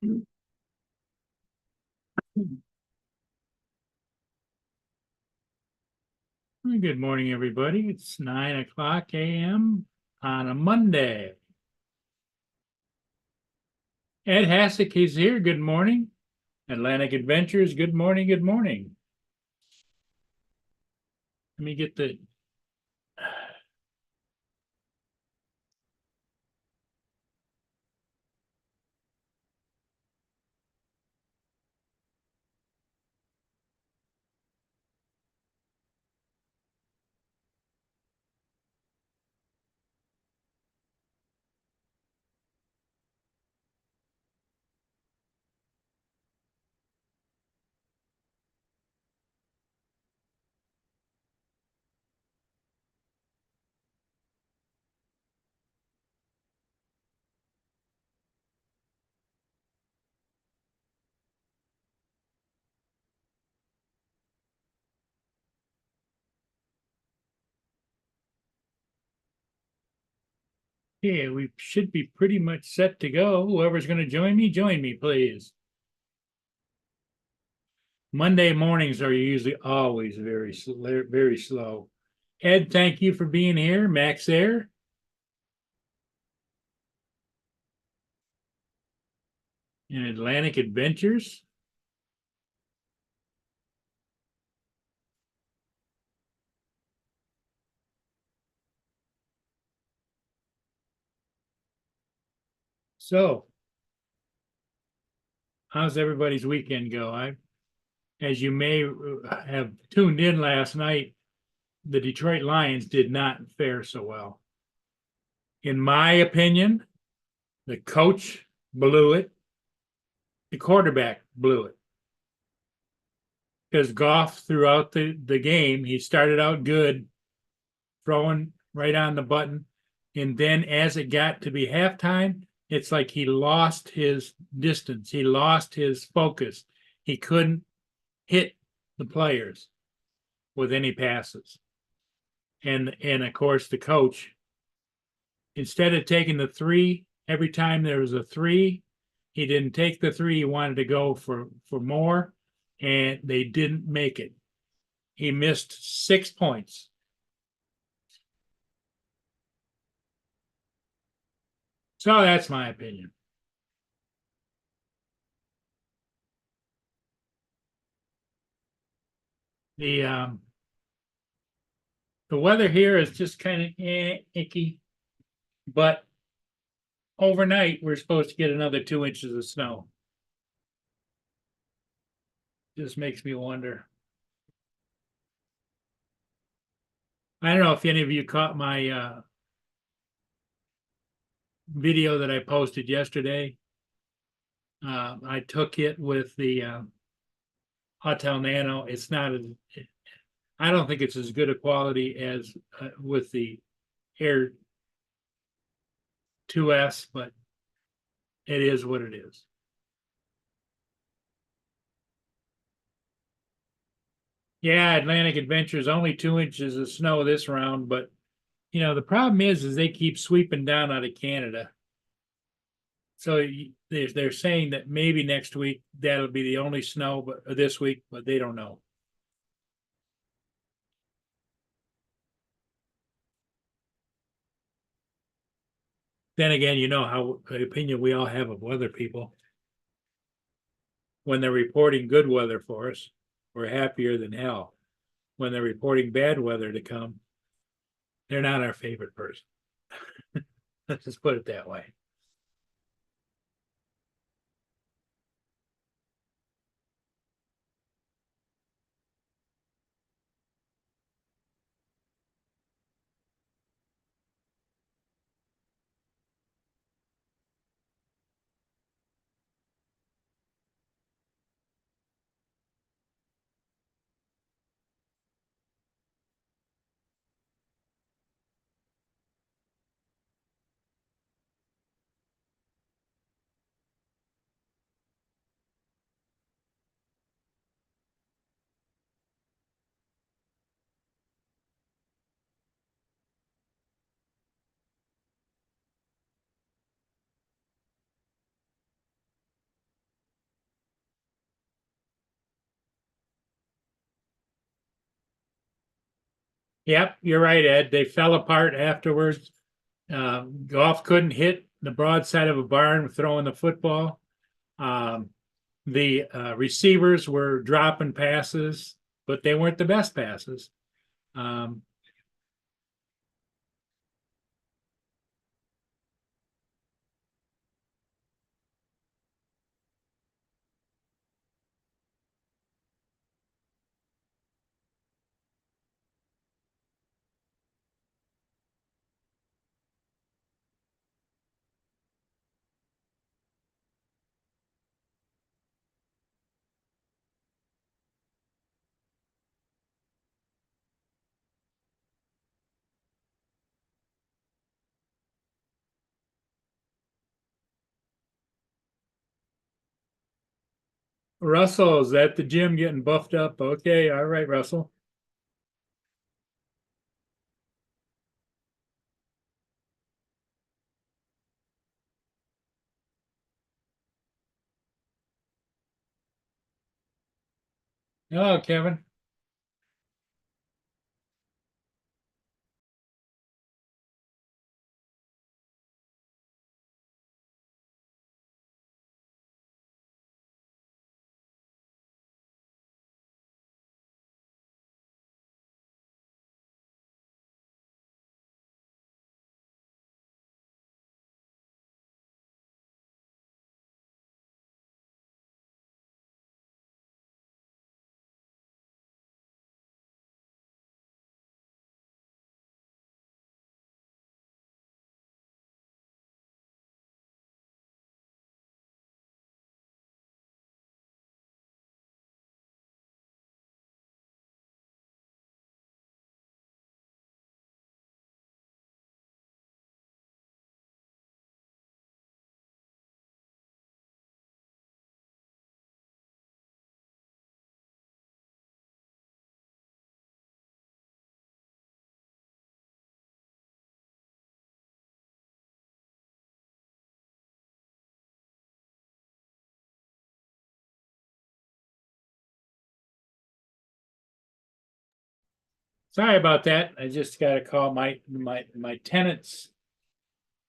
Good morning, everybody. It's 9 o'clock a.m. on a Monday. Ed Hassick is here. Good morning. Atlantic Adventures. Good morning. Good morning. Let me get the. Yeah, we should be pretty much set to go. Whoever's going to join me, please. Monday mornings are usually always very slow. Ed, thank you for being here. Max Air. And Atlantic Adventures. So, how's everybody's weekend go? As you may have tuned in last night, the Detroit Lions did not fare so well. In my opinion, the coach blew it, the quarterback blew it. Because Goff, throughout the game, he started out good, throwing right on the button. And then as it got to be halftime, it's like he lost his distance. He lost his focus. He couldn't hit the players with any passes. And of course, the coach, instead of taking the three every time there was a three, he didn't take the three. He wanted to go for more, and they didn't make it. He missed 6 points. So that's my opinion. The the weather here is just kind of icky, but overnight we're supposed to get another 2 inches of snow. Just makes me wonder. I don't know if any of you caught my video that I posted yesterday. I took it with the Hotel Nano. It's not as, I don't think it's as good a quality as with the Air 2S, but it is what it is. Yeah, Atlantic Adventures only 2 inches of snow this round, but the problem is they keep sweeping down out of Canada. So they're saying that maybe next week that'll be the only snow, but this week, but they don't know. Then again, you know how the opinion we all have of weather people. When they're reporting good weather for us, we're happier than hell. When they're reporting bad weather to come, they're not our favorite person. Let's just put it that way. Yep, you're right, Ed. They fell apart afterwards. Goff couldn't hit the broadside of a barn throwing the football. Um, the receivers were dropping passes, but they weren't the best passes. Um, Russell, is at the gym getting buffed up? Okay, all right, Russell. Hello, Kevin. Sorry about that. I just got to call my tenant's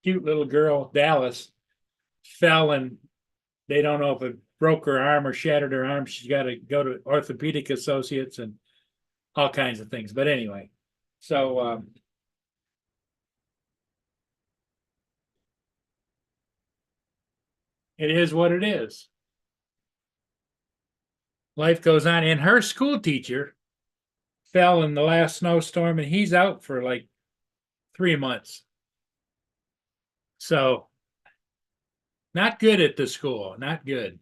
cute little girl, Dallas, fell and they don't know if it broke her arm or shattered her arm. She's got to go to orthopedic associates and all kinds of things. But anyway, so it is what it is. Life goes on. And her school teacher fell in the last snowstorm and he's out for like 3 months. So not good at the school, not good.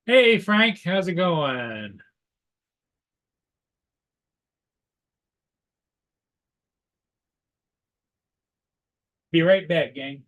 Hey, Frank, how's it going? Be right back, gang.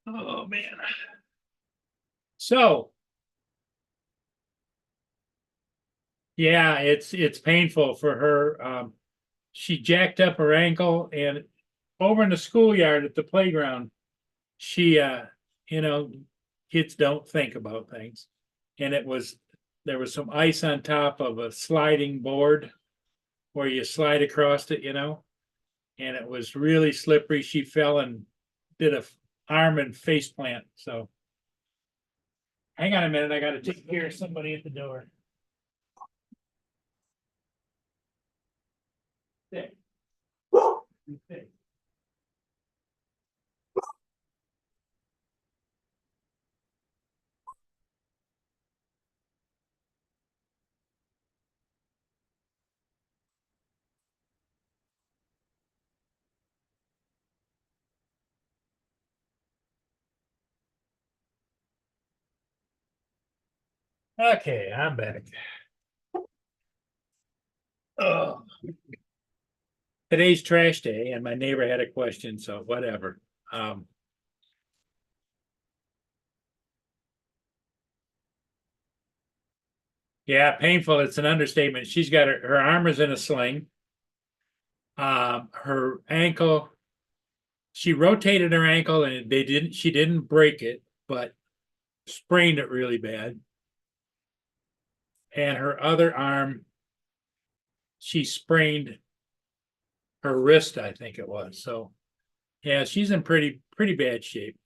Oh man. So yeah, it's painful for her. She jacked up her ankle and over in the schoolyard at the playground, she you know, kids don't think about things. And there was some ice on top of a sliding board where you slide across it, and it was really slippery. She fell and did a arm and face plant. So hang on a minute, I gotta take care of somebody at the door. Okay. Okay, I'm back. Oh, today's trash day, and my neighbor had a question, so whatever. Yeah, painful. It's an understatement. She's got her arm is in a sling. Her ankle, she rotated her ankle and she didn't break it, but sprained it really bad. And her other arm, she sprained her wrist, I think it was. So yeah, she's in pretty bad shape.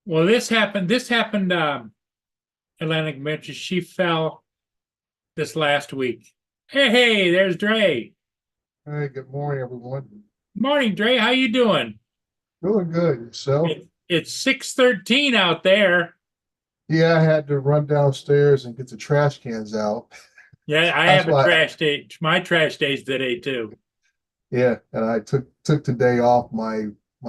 Well, this happened Atlantic Metro. She fell this last week. Hey, there's Dre. Hey, good morning, everyone. Morning, Dre. How you doing? Doing good. Yourself? It's 6:13 out there. Yeah, I had to run downstairs and get the trash cans out. Yeah, I That's have a why, trash day. My trash day's today too. yeah, and I took the day off. My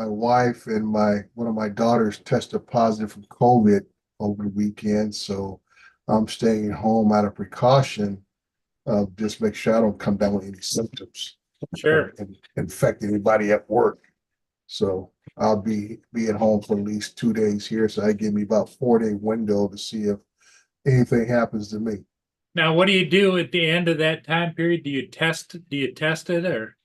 wife and my one of my daughters tested positive for COVID over the weekend, so I'm staying home out of precaution of just make sure I don't come down with any symptoms or Sure. infect anybody at work. So I'll be at home for at least 2 days here. So that give me about 4 day window to see if anything happens to me. Now, what do you do at the end of that time period? Do you test it or?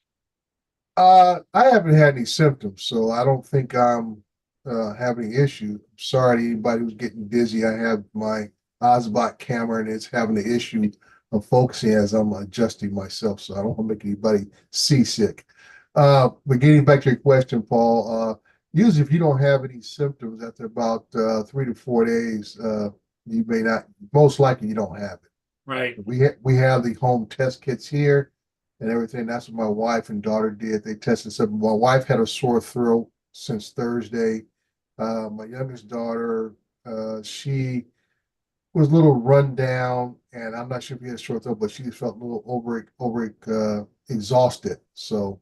I haven't had any symptoms, so I don't think I'm having an issue. Sorry to anybody who's getting dizzy. I have my Osbot camera and it's having the issue of focusing as I'm adjusting myself, so I don't want to make anybody seasick. But getting back to your question, Paul, usually if you don't have any symptoms after about 3 to 4 days, you may not, most likely you don't have it. Right. We have the home test kits here and everything. That's what my wife and daughter did. They tested something. My wife had a sore throat since Thursday. My youngest daughter, she was a little run down, and I'm not sure if he had a sore throat, but she just felt a little over exhausted. So,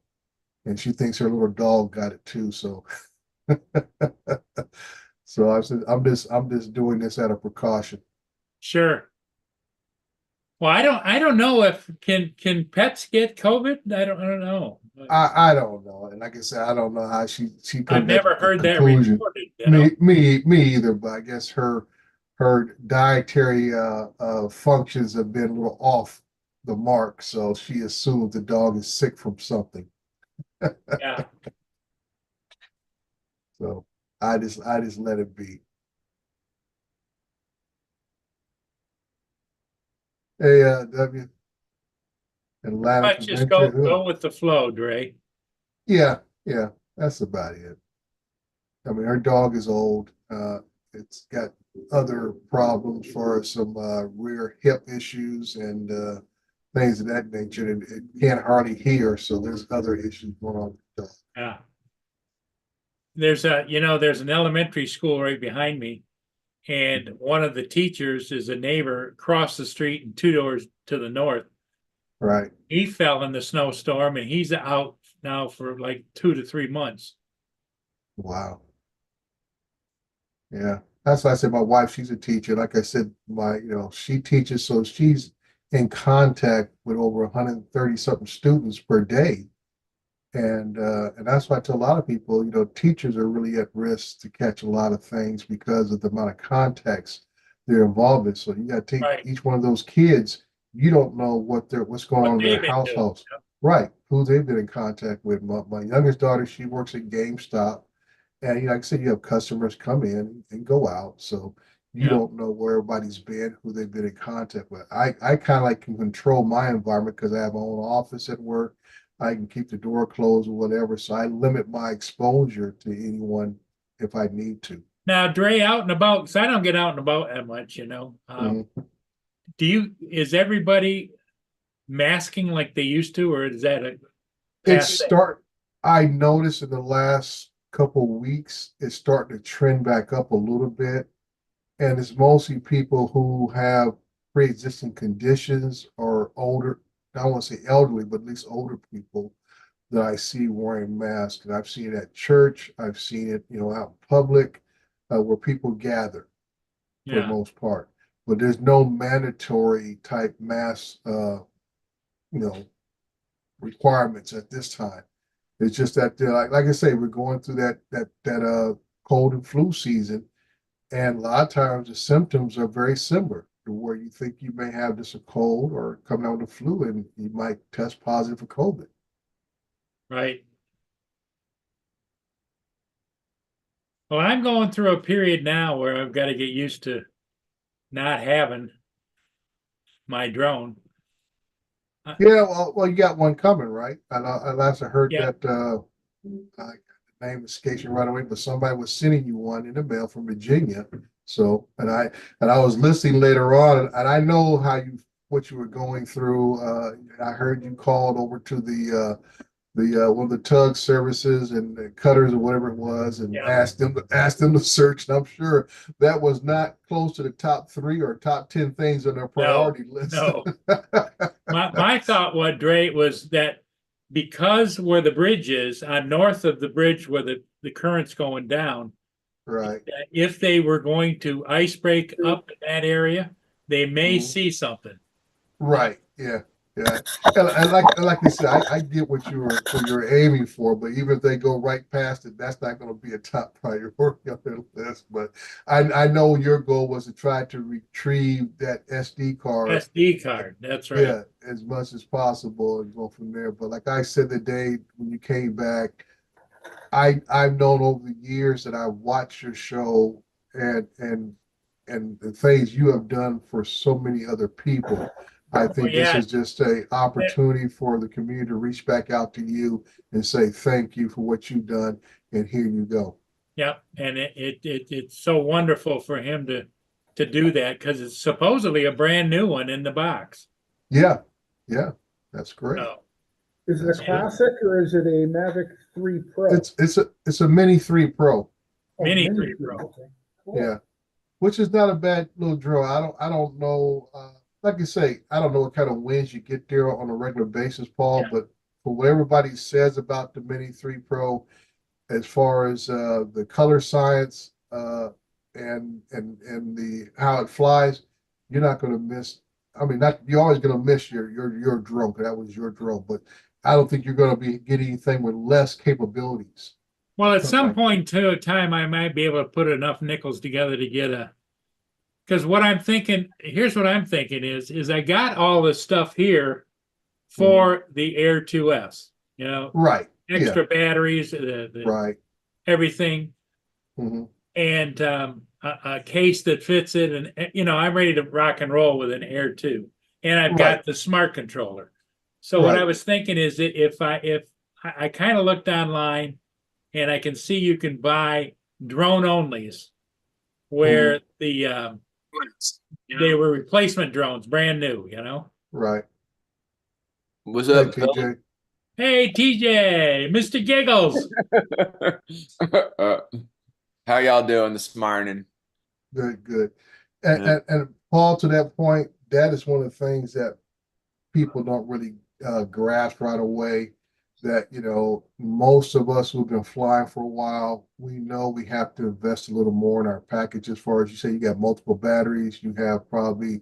and she thinks her little dog got it too. So, so I said, I'm just doing this out of precaution. Sure. Well, I don't know if can pets get COVID? I don't know. I don't know, and like I said, I don't know how she I've come to never that heard that conclusion. reported, you know. Me either. But I guess her dietary functions have been a little off the mark, so she assumed the dog is sick from something. Yeah. So I just let it be. Hey, W Atlantic But just go Adventure. go with the flow, Dre. Yeah, yeah, that's about it. I mean, her dog is old. It's got other problems for some rear hip issues and things of that nature. And it can't hardly hear, so there's other issues going on with the dog. Yeah. There's an elementary school right behind me, and one of the teachers is a neighbor across the street and two doors to the north. Right. He fell in the snowstorm and he's out now for like 2 to 3 months. Wow. Yeah, that's why I said my wife, she's a teacher. Like I said, she teaches, so she's in contact with over 130 something students per day. And that's why I tell a lot of people, teachers are really at risk to catch a lot of things because of the amount of contacts they're involved in. So you got to take Right. each one of those kids, you don't know what's going What on in their they've been doing. households. Right, who they've been in contact with. My youngest daughter, she works at GameStop. And like I said, you have customers come in and go out. So you Yeah. don't know where everybody's been, who they've been in contact with. I kind of like can control my environment because I have my own office at work. I can keep the door closed or whatever. So I limit my exposure to anyone if I need to. Now, Dre, out and about, because I don't get out and about that much, Mhm. is everybody masking like they used to, or is that a It's past thing? start. I noticed in the last couple of weeks, it's starting to trend back up a little bit. And it's mostly people who have pre-existing conditions or older, I don't want to say elderly, but at least older people that I see wearing masks. And I've seen it at church, I've seen it, out in public, where people gather for the Yeah. most part. But there's no mandatory type mask, you know, requirements at this time. It's just that, like I say, we're going through that cold and flu season, and a lot of times the symptoms are very similar to where you think you may have just a cold or coming out with the flu and you might test positive for COVID. Right. Well, I'm going through a period now where I've got to get used to not having my drone. Yeah, well, you got one coming, right? And last I heard Yeah. that the name escapes me right away, but somebody was sending you one in the mail from Virginia. So, and I was listening later on, and I know what you were going through. I heard you called over to the one of the tug services and the cutters or whatever it was, and Yeah. asked them to search. And I'm sure that was not close to the top three or top 10 things on their No, priority list. no. My thought, what Dre, was that because where the bridge is, on north of the bridge where the current's going down, Right. if they were going to ice break up in that area, they may Mhm. see something. Right. Yeah. Yeah. And like you said, I get what you're aiming for, but even if they go right past it, that's not going to be a top priority on their list. But I know your goal was to try to retrieve that SD card, SD card, that's right. yeah, as much as possible and go from there. But like I said the day when you came back, I've known over the years that I watched your show and the things you have done for so many other people. I Well, think this yeah, is just a opportunity for the community to reach back out to you and say thank you for what you've done, and here you go. yeah, and it's so wonderful for him to do that because it's supposedly a brand new one in the box. Yeah, yeah, that's great. So Is it a That's great. classic or is it a Mavic 3 Pro? It's a Mini 3 Pro. Oh, Mini Mini 3 3. Pro. Okay. Cool. Yeah, which is not a bad little drill. I don't know. Like I say, I don't know what kind of wins you get there on a regular basis, Paul. Yeah, But for what everybody says about the Mini 3 Pro, as far as the color science and the how it flies, you're not going to miss. I mean, not you're always going to miss your drone because that was your drone, but I don't think you're going to be getting anything with less capabilities. well, at Something some like that. point to a time, I might be able to put enough nickels together to get a. Because what I'm thinking, here's what I'm thinking is I got all this stuff here Mhm. for the Air 2S, Right. Yeah. extra batteries, the Right. everything, Hmm. and a case that fits it, and I'm ready to rock and roll with an Air 2, and I've Right. got the smart controller. So what I Right. was thinking is that if I kind of looked online and I can see you can buy drone onlys Hmm. where they were replacement drones, brand new. Right. What's Hey, up, TJ. Hey, TJ, Mr. Giggles. fella? How y'all doing this morning? Good, good. And, Yeah. and, and Paul, to that point, that is one of the things that people don't really grasp right away. that, most of us who've been flying for a while, we know we have to invest a little more in our package. As far as you say, you got multiple batteries, you have probably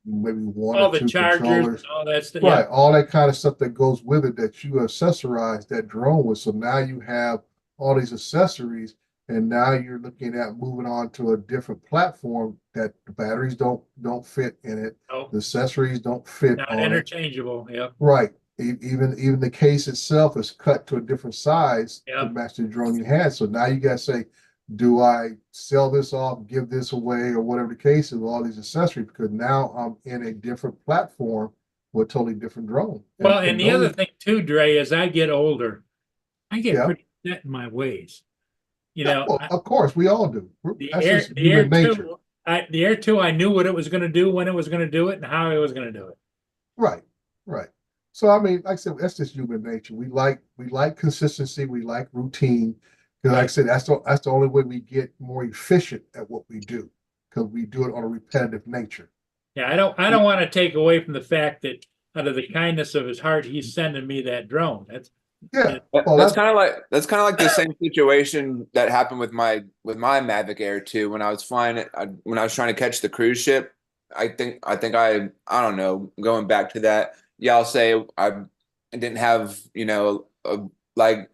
maybe one All or the two chargers, controllers. all that stuff. Right, all that kind of stuff that goes with it that you accessorize that drone with. So now you have all these accessories, and now you're looking at moving on to a different platform that the batteries don't fit in it, Oh, the accessories don't fit not on it. interchangeable. Yep. Right. Even the case itself is cut to a different size to Yep. match the drone you had. So now you got to say, do I sell this off, give this away, or whatever the case is with all these accessories? Because now I'm in a different platform with a totally different drone. Well, and the other those- thing too, Dre, as I get older, I get Yeah. pretty set in my ways. You Yeah, know, well, of course, we all do. That's just human nature. The Air 2, I knew what it was going to do, when it was going to do it, and how it was going to do it. Right, right. So I mean, like I said, that's just human nature. We like consistency, we like routine. Because like I said, that's the only way we get more efficient at what we do, because we do it on a repetitive nature. Yeah, I don't want to take away from the fact that out of the kindness of his heart, he's sending me that drone. That's Yeah. That- Well, that's kind of like the same situation that happened with my Mavic Air 2 when I was flying it when I was trying to catch the cruise ship. I don't know, going back to that. Yeah, I'll say I didn't have, like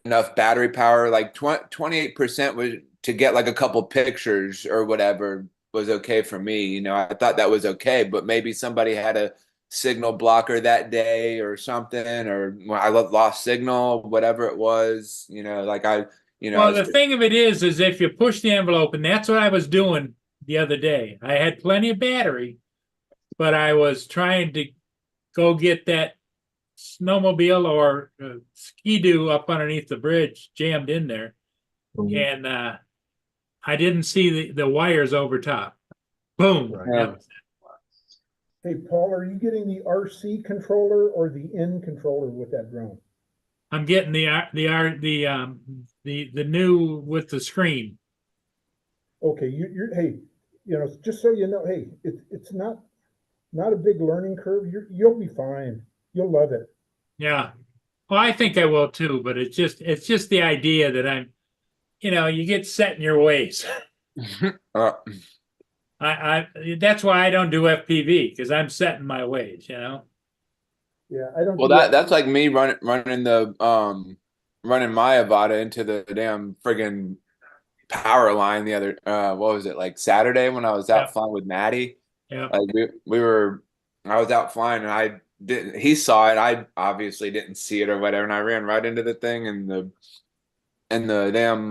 enough battery power, like 28% was to get like a couple pictures or whatever was okay for me. I thought that was okay, but maybe somebody had a signal blocker that day or something, or I lost signal, whatever it was, like well, the thing of it is if you push the envelope, and that's what I was doing the other day. I had plenty of battery, but I was trying to go get that snowmobile or ski-doo up underneath the bridge jammed in there, and I didn't see the wires over top. Boom. Right. Yeah. Hey, Paul, are you getting the RC controller or the N controller with that drone? I'm getting the new with the screen. Okay, you're hey, just so you know, hey, it's not a big learning curve. You'll be fine. You'll love it. Yeah. Well, I think I will too, but it's just the idea that you get set in your ways. I that's why I don't do FPV, because I'm set in my ways, Yeah, I don't. Well, do that's like me running my Avata into the damn friggin' power line the other what was it, like Saturday when I was out flying with Maddie? Yeah. Like I was out flying and he saw it. I obviously didn't see it or whatever, and I ran right into the thing, and the damn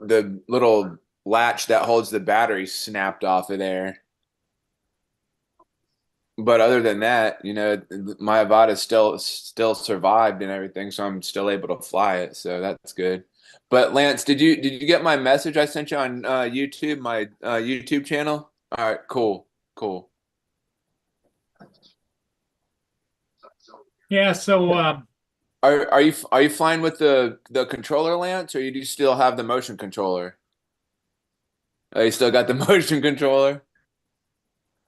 the little latch that holds the battery snapped off of there. But other than that, my Avata still survived and everything, so I'm still able to fly it. So that's good. But Lance, did you get my message I sent you on YouTube, my YouTube channel? All right, cool. Yeah. So Are you flying with the controller, Lance, or you do still have the motion controller? Oh, you still got the motion controller?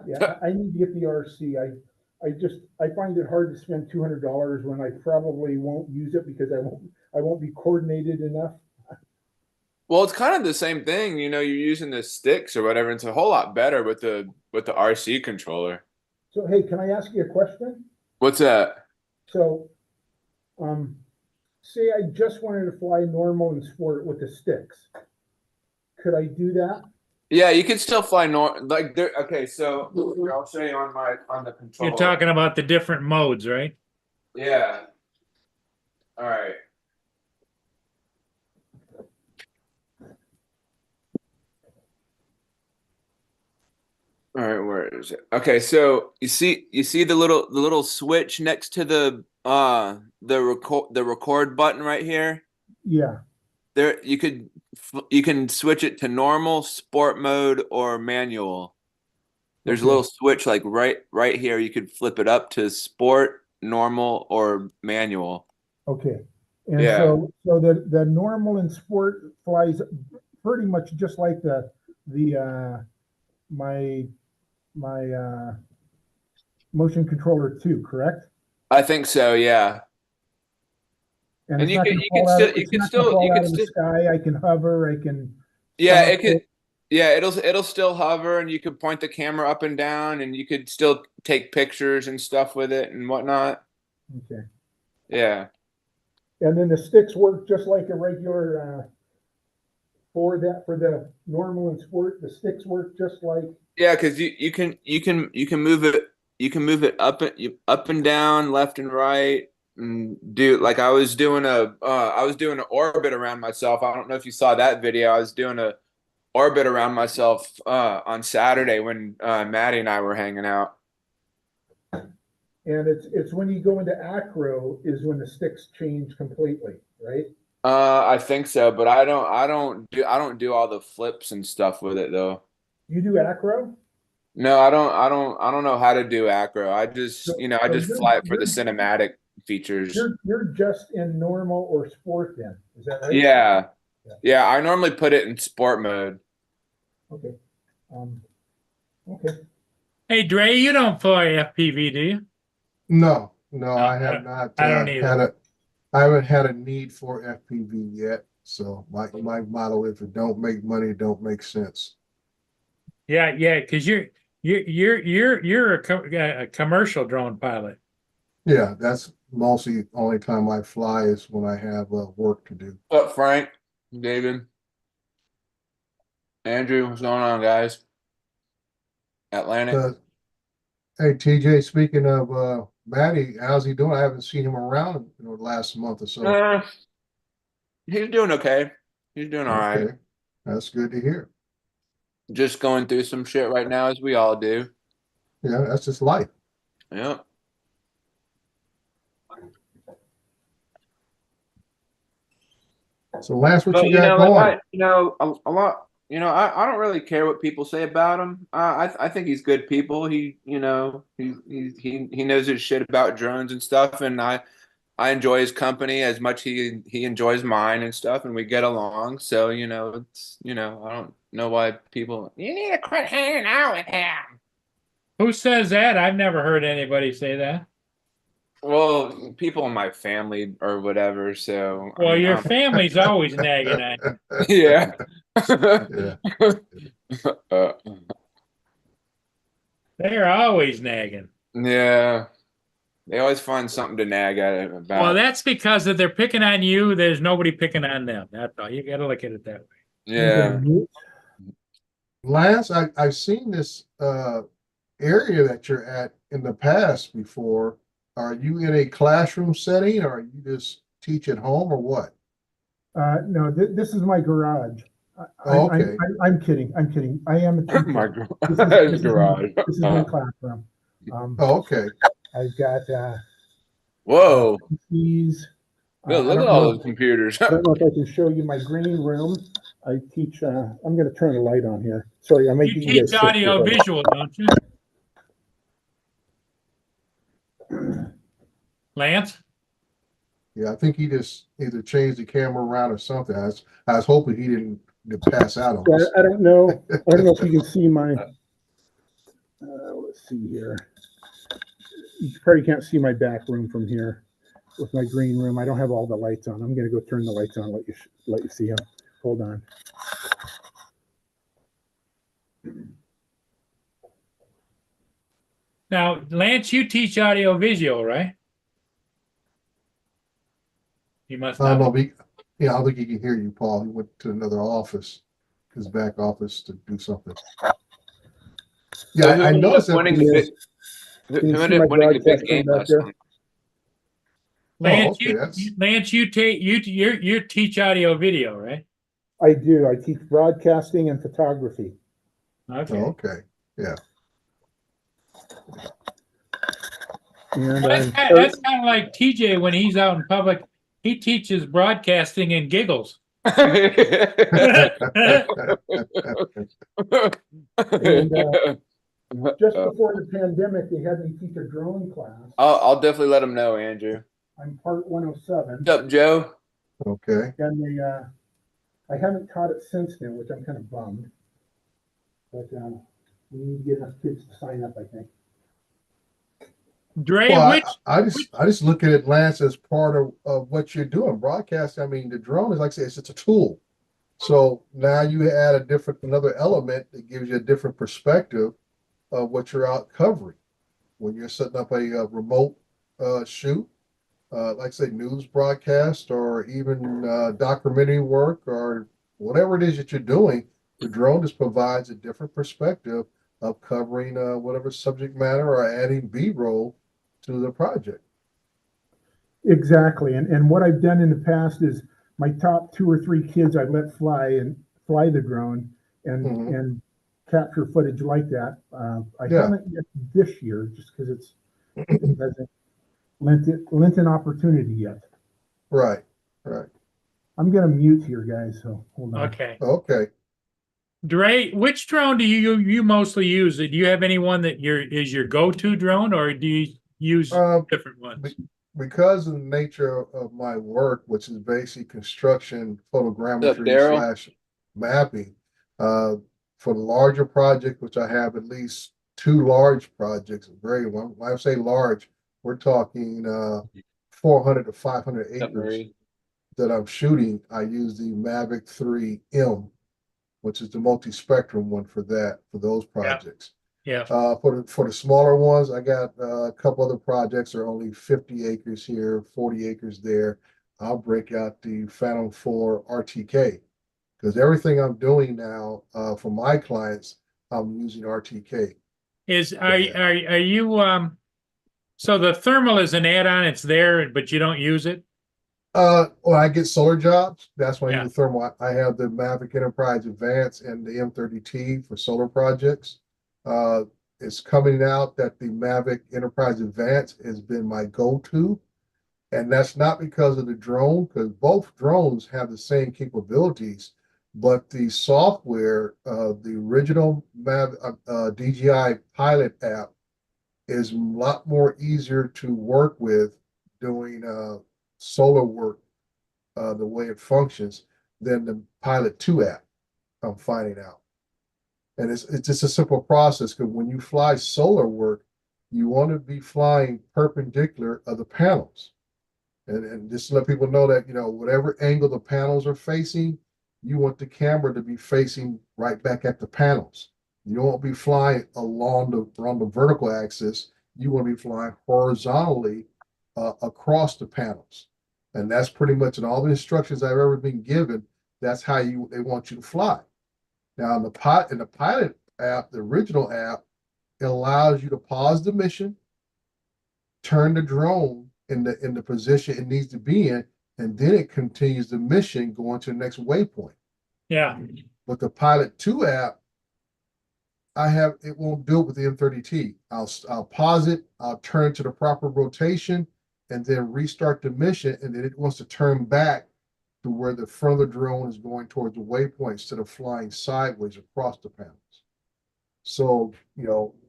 Yeah, I need to get the RC. I find it hard to spend $200 when I probably won't use it because I won't be coordinated enough. Well, it's kind of the same thing, you're using the sticks or whatever. It's a whole lot better with the RC controller. So hey, can I ask you a question? What's that? So, say I just wanted to fly normal and sport with the sticks. Could I do that? Yeah, you can still fly like there. Okay, so I'll show you on the controller. you're talking about the different modes, right? Yeah. All right. All right, where is it? Okay, so you see the little switch next to the record button right here? Yeah. There you can switch it to normal, sport mode, or manual. There's a little switch like right here. You could flip it up to sport, normal, or manual. Okay. And Yeah. so the normal and sport flies pretty much just like my motion controller 2, correct? I think so. Yeah. And it's you not can gonna you can fall out still of- you it's can not gonna still fall you out can of the still sky. I can hover, I can. yeah stop it could it. yeah it'll still hover, and you could point the camera up and down, and you could still take pictures and stuff with it and whatnot. Okay. Yeah. And then the sticks work just like a regular, for the normal and sport, the sticks work just like, Yeah, because you can move it, up and down, left and right, and do like I was doing an orbit around myself. I don't know if you saw that video. I was doing a orbit around myself on Saturday when Maddie and I were hanging out. and it's when you go into acro is when the sticks change completely, right? I think so, but I don't do all the flips and stuff with it though. You do acro? No, I don't know how to do acro. I just, I So just fly it for the cinematic features. you're just in normal or sport then, is that right? Yeah. Yeah. Yeah, I normally put it in sport mode. Okay. Okay. Hey, Dre, you don't fly FPV, do you? No, I I have don't- not I don't either. I haven't had a need for FPV yet. So my motto is: if it don't make money, it don't make sense. Yeah, because you're a commercial drone pilot. Yeah, that's mostly the only time I fly is when I have work to do. What's up, Frank, David, Andrew, what's going on, guys? Atlantic. Hey TJ, speaking of Matty, how's he doing? I haven't seen him around the last month or so. He's doing okay. He's doing all right. Okay, that's good to hear. Just going through some shit right now, as we all do. Yeah, that's just life. Yeah. So Lance, what But you got going? a lot. I don't really care what people say about him. I think he's good people. He knows his shit about drones and stuff, and I enjoy his company as much he enjoys mine and stuff, and we get along. So it's I don't know why people you need to quit hanging out with him. Who says that? I've never heard anybody say that. Well, people in my family or whatever. So Well, your I'm- family's always nagging at you. yeah. Yeah. Uh, They're always nagging. yeah. They always find something to nag at it about. Well, that's because if they're picking on you, there's nobody picking on them. That's all. You got to look at it that way. Yeah. Lance, I've seen this area that you're at in the past before. Are you in a classroom setting, or you just teach at home, or what? No, this is my garage. Oh, okay. I'm kidding. I'm kidding. I am a teacher. My This is garage. This is my classroom. Oh, okay. I've got Whoa. PCs. Look at all those computers. I don't know if I can show you my green room. I teach. I'm going to turn the light on here. Sorry, I'm You making you guys teach sick audio here. visual, don't you? Lance? Yeah, I think he just either changed the camera around or something. I was hoping he didn't pass out on us. I don't know. I don't know if you can see my. Let's see here. You probably can't see my back room from here with my green room. I don't have all the lights on. I'm going to go turn the lights on. Let you see them. Hold on. Now, Lance, you teach audio visual, right? You must I don't not. know. I don't think he can hear you, Paul. He went to another office, his back office, to do something. Yeah, I noticed that. Can you see my broadcast game back last there? night? Lance, okay, that's- Lance, you teach audio video, right? I do. I teach broadcasting and photography. Okay. Oh, okay. Yeah. And Well, that's kind of like TJ when he's out in public. He teaches broadcasting and giggles. just before the pandemic, they had me teach a drone class. I'll definitely let him know, Andrew. I'm part 107. What's up, Joe? Okay. And I haven't taught it since then, which I'm kind of bummed. But we need to get enough kids to sign up, I think. Dre, Well, which I just look at it, Lance, as part of what you're doing. Broadcast, I mean, the drone is like I say, it's just a tool. So now you add another element that gives you a different perspective of what you're out covering. When you're setting up a remote shoot, like say news broadcast or even documentary work or whatever it is that you're doing, the drone just provides a different perspective of covering whatever subject matter or adding B-roll to the project. Exactly. And what I've done in the past is my top 2 or 3 kids I let fly the drone Mhm. and capture footage like that. I Yeah. haven't yet this year just because it hasn't lent an opportunity yet. Right, right. I'm gonna mute here, guys. So hold on. okay. Okay. Dre, which drone do you mostly use? Do you have anyone that is your go-to drone, or do you use Uh, different ones? be- because of the nature of my work, which is basically construction, What's up, photogrammetry Daryl? slash mapping, for the larger project, which I have at least 2 large projects, when I say large, we're talking 400 to 500 What's up, acres Marie? that I'm shooting. I use the Mavic 3M, which is the multi-spectrum one for those projects. Yeah. For the smaller ones, I got a couple other projects are only 50 acres here, 40 acres there. I'll break out the Phantom 4 RTK because everything I'm doing now for my clients, I'm using RTK. Are you so the thermal is an add-on, it's there, but you don't use it? When I get solar jobs, that's when I Yeah. use the thermal. I have the Mavic Enterprise Advance and the M30T for solar projects. Uh, it's coming out that the Mavic Enterprise Advance has been my go-to. And that's not because of the drone, because both drones have the same capabilities, but the software, the original DJI Pilot app is a lot more easier to work with doing solar work, the way it functions, than the Pilot 2 app, I'm finding out. And it's just a simple process because when you fly solar work, you want to be flying perpendicular of the panels. And just to let people know that, whatever angle the panels are facing, you want the camera to be facing right back at the panels. You don't want to be flying along the vertical axis. You want to be flying horizontally across the panels. And that's pretty much in all the instructions I've ever been given. That's how they want you to fly. Now in the pilot app, the original app, it allows you to pause the mission, turn the drone in the position it needs to be in, and then it continues the mission going to the next waypoint. Yeah. But the Pilot 2 app, it won't do it with the M30T. I'll pause it, I'll turn to the proper rotation, and then restart the mission, and then it wants to turn back to where the front of the drone is going towards the waypoint instead of flying sideways across the panels. So,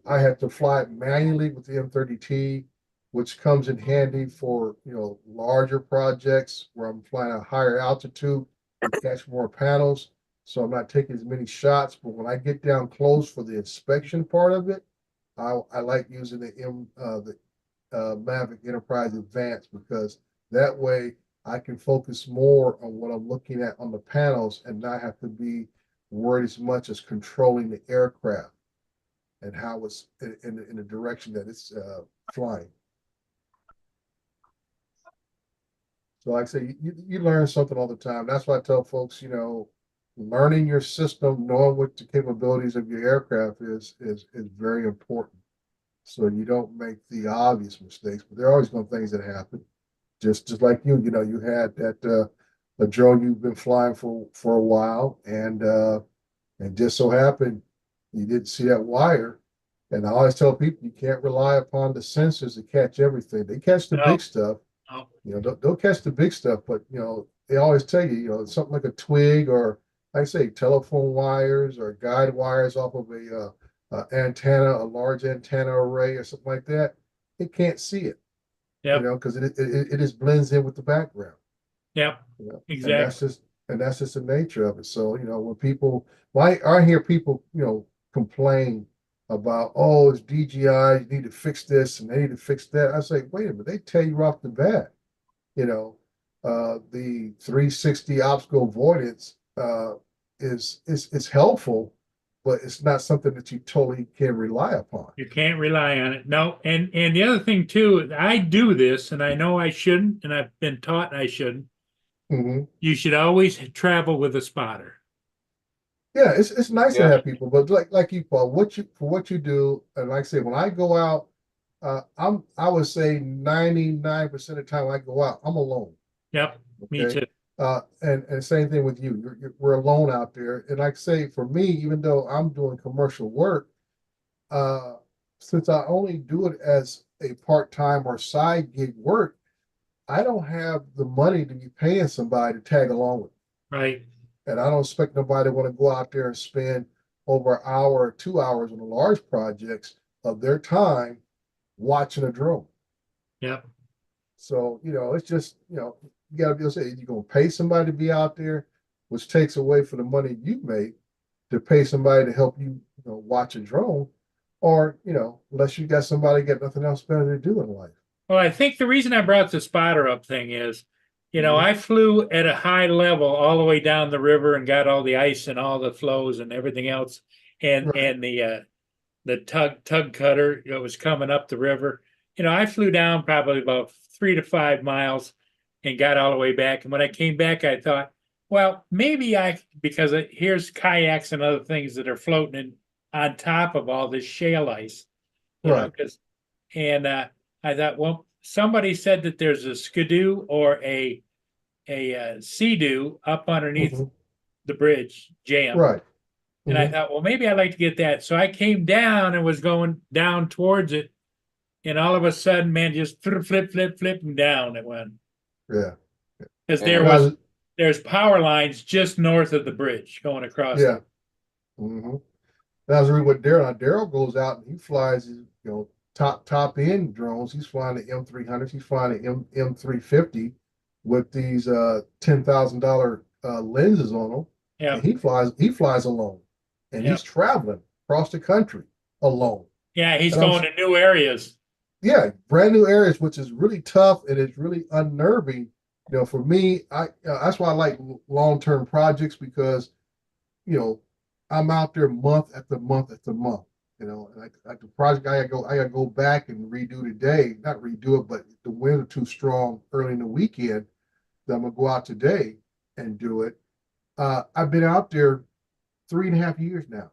I had to fly it manually with the M30T, which comes in handy for, larger projects where I'm flying at higher altitude to catch more panels. So I'm not taking as many shots, but when I get down close for the inspection part of it, I like using the Mavic Enterprise Advanced because that way I can focus more on what I'm looking at on the panels and not have to be worried as much as controlling the aircraft and how it's in the direction that it's flying. So like I say, you learn something all the time. That's why I tell folks, learning your system, knowing what the capabilities of your aircraft is very important. So you don't make the obvious mistakes, but there are always going to be things that happen. Just like you had that a drone you've been flying for a while, and just so happened you didn't see that wire. And I always tell people you can't rely upon the sensors to catch everything. They catch the big stuff. Oh. They'll catch the big stuff, but they always tell you, something like a twig or like I say, telephone wires or guide wires off of a antenna, a large antenna array or something like that. It can't see it, Yep. because it just blends in with the background. Yep. And Exactly. that's just the nature of it. So, when I hear people, complain about, oh, it's DJI, you need to fix this and they need to fix that. I say, wait a minute, they tell you off the bat, you know, the 360 obstacle avoidance is helpful, but it's not something that you totally can rely upon. You can't rely on it. No, and the other thing too, I do this, and I know I shouldn't, and I've been taught I shouldn't. Mhm. You should always travel with a spotter. Yeah, it's nice to Yeah. have people, but like you, Paul, what you do, and like I say, when I go out, I would say 99% of the time I go out, I'm alone. Yep, me Okay. too. And same thing with you. We're alone out there. And like I say, for me, even though I'm doing commercial work, uh, since I only do it as a part-time or side gig work, I don't have the money to be paying somebody to tag along with. Right. And I don't expect nobody to want to go out there and spend over an hour or 2 hours on the large projects of their time watching a drone. Yep. So, it's just, you gotta be able to say, you're gonna pay somebody to be out there, which takes away from the money you make to pay somebody to help you, watch a drone, or, unless you got somebody got nothing else better to do in life. Well, I think the reason I brought the spotter up thing is, Mhm. I flew at a high level all the way down the river and got all the ice and all the flows and everything else, and Right. the tug cutter that was coming up the river. I flew down probably about 3 to 5 miles and got all the way back. And when I came back, I thought, well, maybe because here's kayaks and other things that are floating on top of all this shale ice, Right. because and I thought, well, somebody said that there's a skidoo or a sea-doo up underneath Mhm. the bridge jam. Right. And I Mhm. thought, well, maybe I'd like to get that. So I came down and was going down towards it. And all of a sudden, man, just flip, and down it went. Yeah. Because Yeah. there's power lines just north of the bridge going across Yeah. it. Mm-hmm. That was really what Daryl. Now Daryl goes out and he flies his, top end drones. He's flying the M300s. He's flying the M350 with these $10,000 lenses on them, Yeah. and he flies alone, and Yeah. he's traveling across the country alone. Yeah, he's And I'm going to new areas. yeah, brand new areas, which is really tough and it's really unnerving. For me, that's why I like long-term projects because you know, I'm out there month after month after month. Like the project I gotta go back and redo today. Not redo it, but the winds are too strong early in the weekend that I'm gonna go out today and do it. I've been out there 3.5 years now.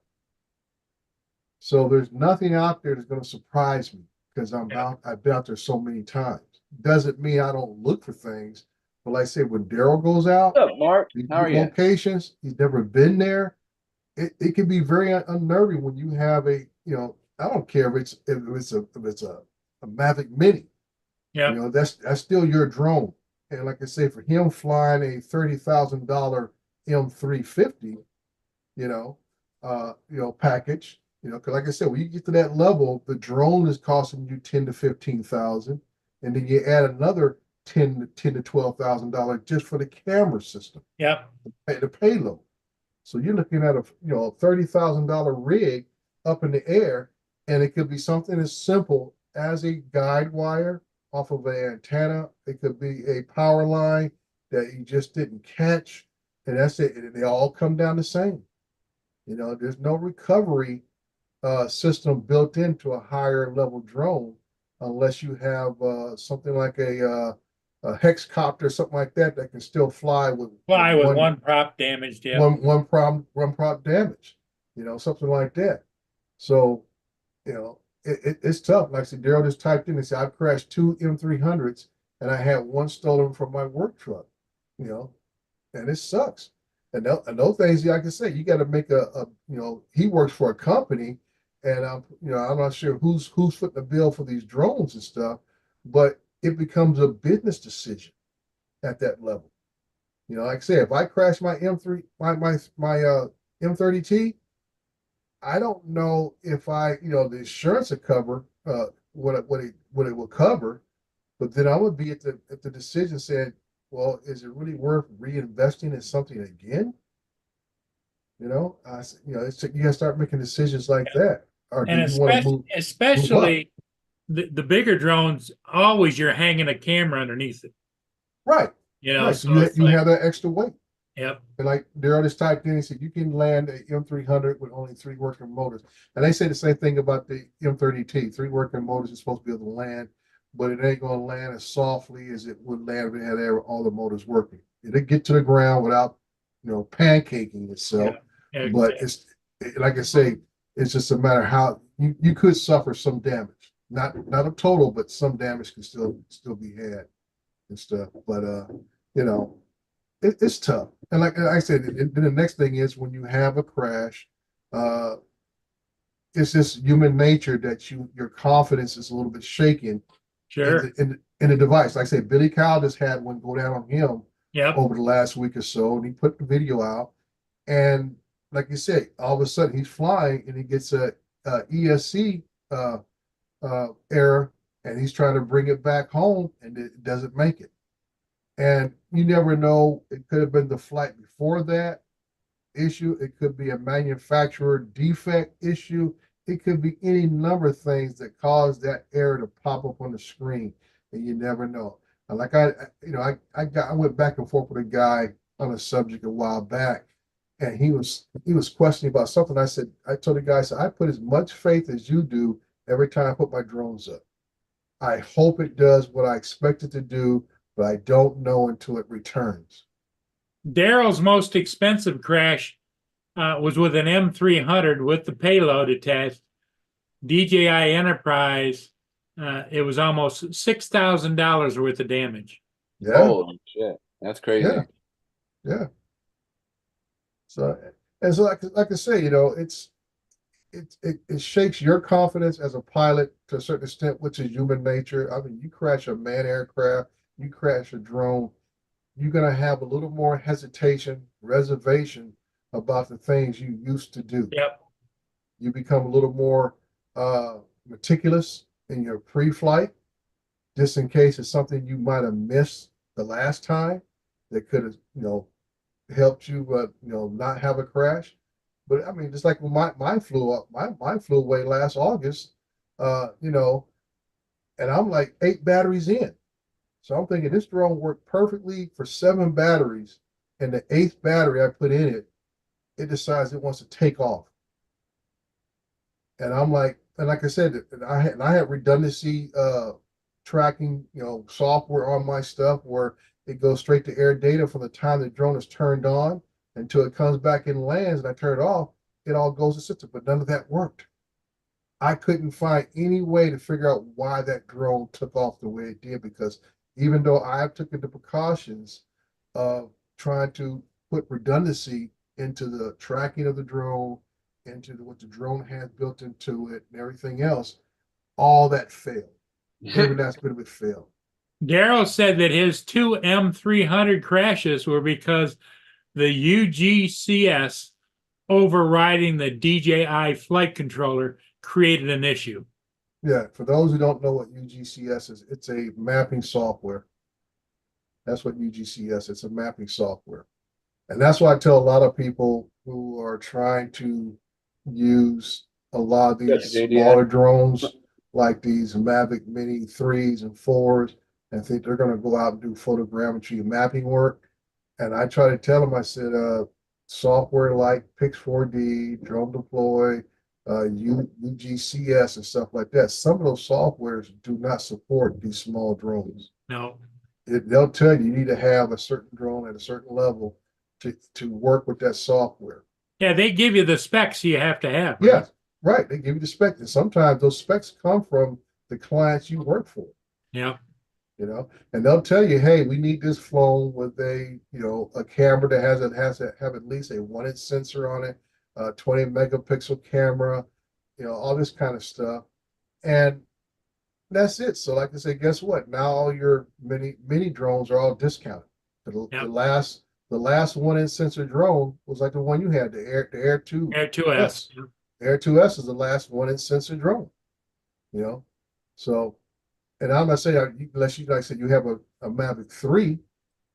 So there's nothing out there that's gonna surprise me because Yeah. I've been out there so many times. Doesn't mean I don't look for things. But like I said, when Daryl goes out, What's up, Mark? these How are new you? locations, he's never been there. It can be very unnerving when you have I don't care if it's a Mavic Mini, Yeah. that's still your drone. And like I say, for him flying a $30,000 M350, package, because like I said, when you get to that level, the drone is costing you 10 to 15,000, and then you add another 10 to $12,000 just for the camera system, Yeah. the payload. So you're looking at a $30,000 rig up in the air, and it could be something as simple as a guide wire off of an antenna. It could be a power line that you just didn't catch, and that's it. And they all come down the same. There's no recovery system built into a higher level drone unless you have something like a hexcopter, something like that can still fly with Fly with one one prop damaged. Yeah. one prop damage, something like that. So, it's tough. Like I said, Daryl just typed in and said, I've crashed two M300s and I had one stolen from my work truck, and it sucks. And those things, like I say, you got to make he works for a company, and I'm not sure who's footing the bill for these drones and stuff, but it becomes a business decision at that level. Like I said, if I crash my M3, my M30T, I don't know if the insurance will cover what it will cover, but then I would be at the decision saying, well, is it really worth reinvesting in something again? You got to start making decisions like that. or do And you want to move? especially the bigger drones, always you're hanging a camera underneath it, Right, you know, right. so You, it's you like, have that extra weight. yep, And like Daryl just typed in, he said you can land a M300 with only 3 working motors. And they say the same thing about the M30T. 3 working motors is supposed to be able to land, but it ain't going to land as softly as it would land if it had all the motors working. It'll get to the ground without, pancaking itself. yeah, But like I say, it's just a matter how you could suffer some damage. Not a total, but some damage can still be had and stuff. But you know it's tough. And like I said, then the next thing is when you have a crash, uh, it's just human nature that your confidence is a little bit shaken sure, in the device. Like I said, Billy Kyle just had one go down on him yep, over the last week or so, and he put the video out. And like you said, all of a sudden he's flying and he gets a ESC error, and he's trying to bring it back home, and it doesn't make it. And you never know, it could have been the flight before that issue. It could be a manufacturer defect issue. It could be any number of things that cause that error to pop up on the screen, and you never know. And like I went back and forth with a guy on a subject a while back, and he was questioning about something. I told the guy, I put as much faith as you do every time I put my drones up. I hope it does what I expect it to do, but I don't know until it returns. Daryl's most expensive crash was with an M300 with the payload attached. DJI Enterprise, it was almost $6,000 worth of damage. Yeah, Holy shit. That's crazy. yeah, yeah. So, and so like I say, it shakes your confidence as a pilot to a certain extent, which is human nature. I mean, you crash a manned aircraft, you crash a drone, you're gonna have a little more hesitation, reservation about the things you used to do. Yep. You become a little more meticulous in your pre-flight, just in case it's something you might have missed the last time that could have, helped you, not have a crash. But I mean, just like when mine flew up, mine flew away last August, uh, you know, and I'm like 8 batteries in. So I'm thinking this drone worked perfectly for 7 batteries, and the 8th battery I put in it, it decides it wants to take off. And I'm like, and like I said, I had redundancy tracking, software on my stuff where it goes straight to air data from the time the drone is turned on until it comes back and lands and I turn it off, it all goes to system. But none of that worked. I couldn't find any way to figure out why that drone took off the way it did, because even though I took the precautions of trying to put redundancy into the tracking of the drone, into what the drone has built into it and everything else, all that failed. Every last bit of it failed. Daryl said that his 2 M300 crashes were because the UGCS overriding the DJI flight controller created an issue. Yeah, for those who don't know what UGCS is, it's a mapping software. That's what UGCS, it's a mapping software. And that's why I tell a lot of people who are trying to use a lot of these smaller drones, like these Mavic Mini 3s and 4s, and think they're going to go out and do photogrammetry and mapping work. And I try to tell them, I said, software like Pix4D, Drone Deploy, UGCS and stuff like that, some of those softwares do not support these small drones. No. They'll tell you need to have a certain drone at a certain level to work with that software. Yeah, they give you the specs you have to have. Right? Yeah, right. They give you the specs. And sometimes those specs come from the clients you work for. Yeah. And they'll tell you, hey, we need this flown with a camera that has to have at least a 1-inch sensor on it, 20 megapixel camera, all this kind of stuff. And that's it. So like I say, guess what? Now all your mini drones are all discounted. The last 1-inch sensor drone was like the one you had, the Air 2. Air 2S. Air 2S is the last 1-inch sensor drone. So, and I'm not saying unless you, like I said, you have a Mavic 3,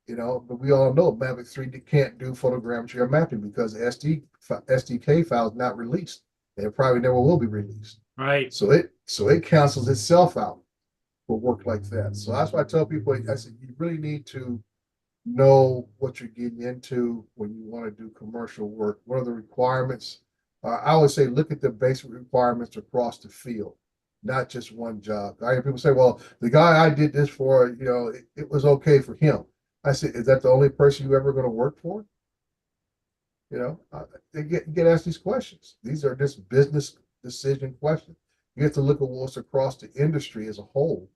but we all know Mavic 3 can't do photogrammetry or mapping because the SDK file is not released. and it probably never will be released. Right. So it cancels itself out for work like that. So that's why I tell people, I said, you really need to know what you're getting into when you want to do commercial work. What are the requirements? I always say, look at the basic requirements across the field, not just one job. I hear people say, well, the guy I did this for, it was okay for him. I said, is that the only person you ever going to work for? They get asked these questions. These are just business decision questions. You have to look at what's across the industry as a whole,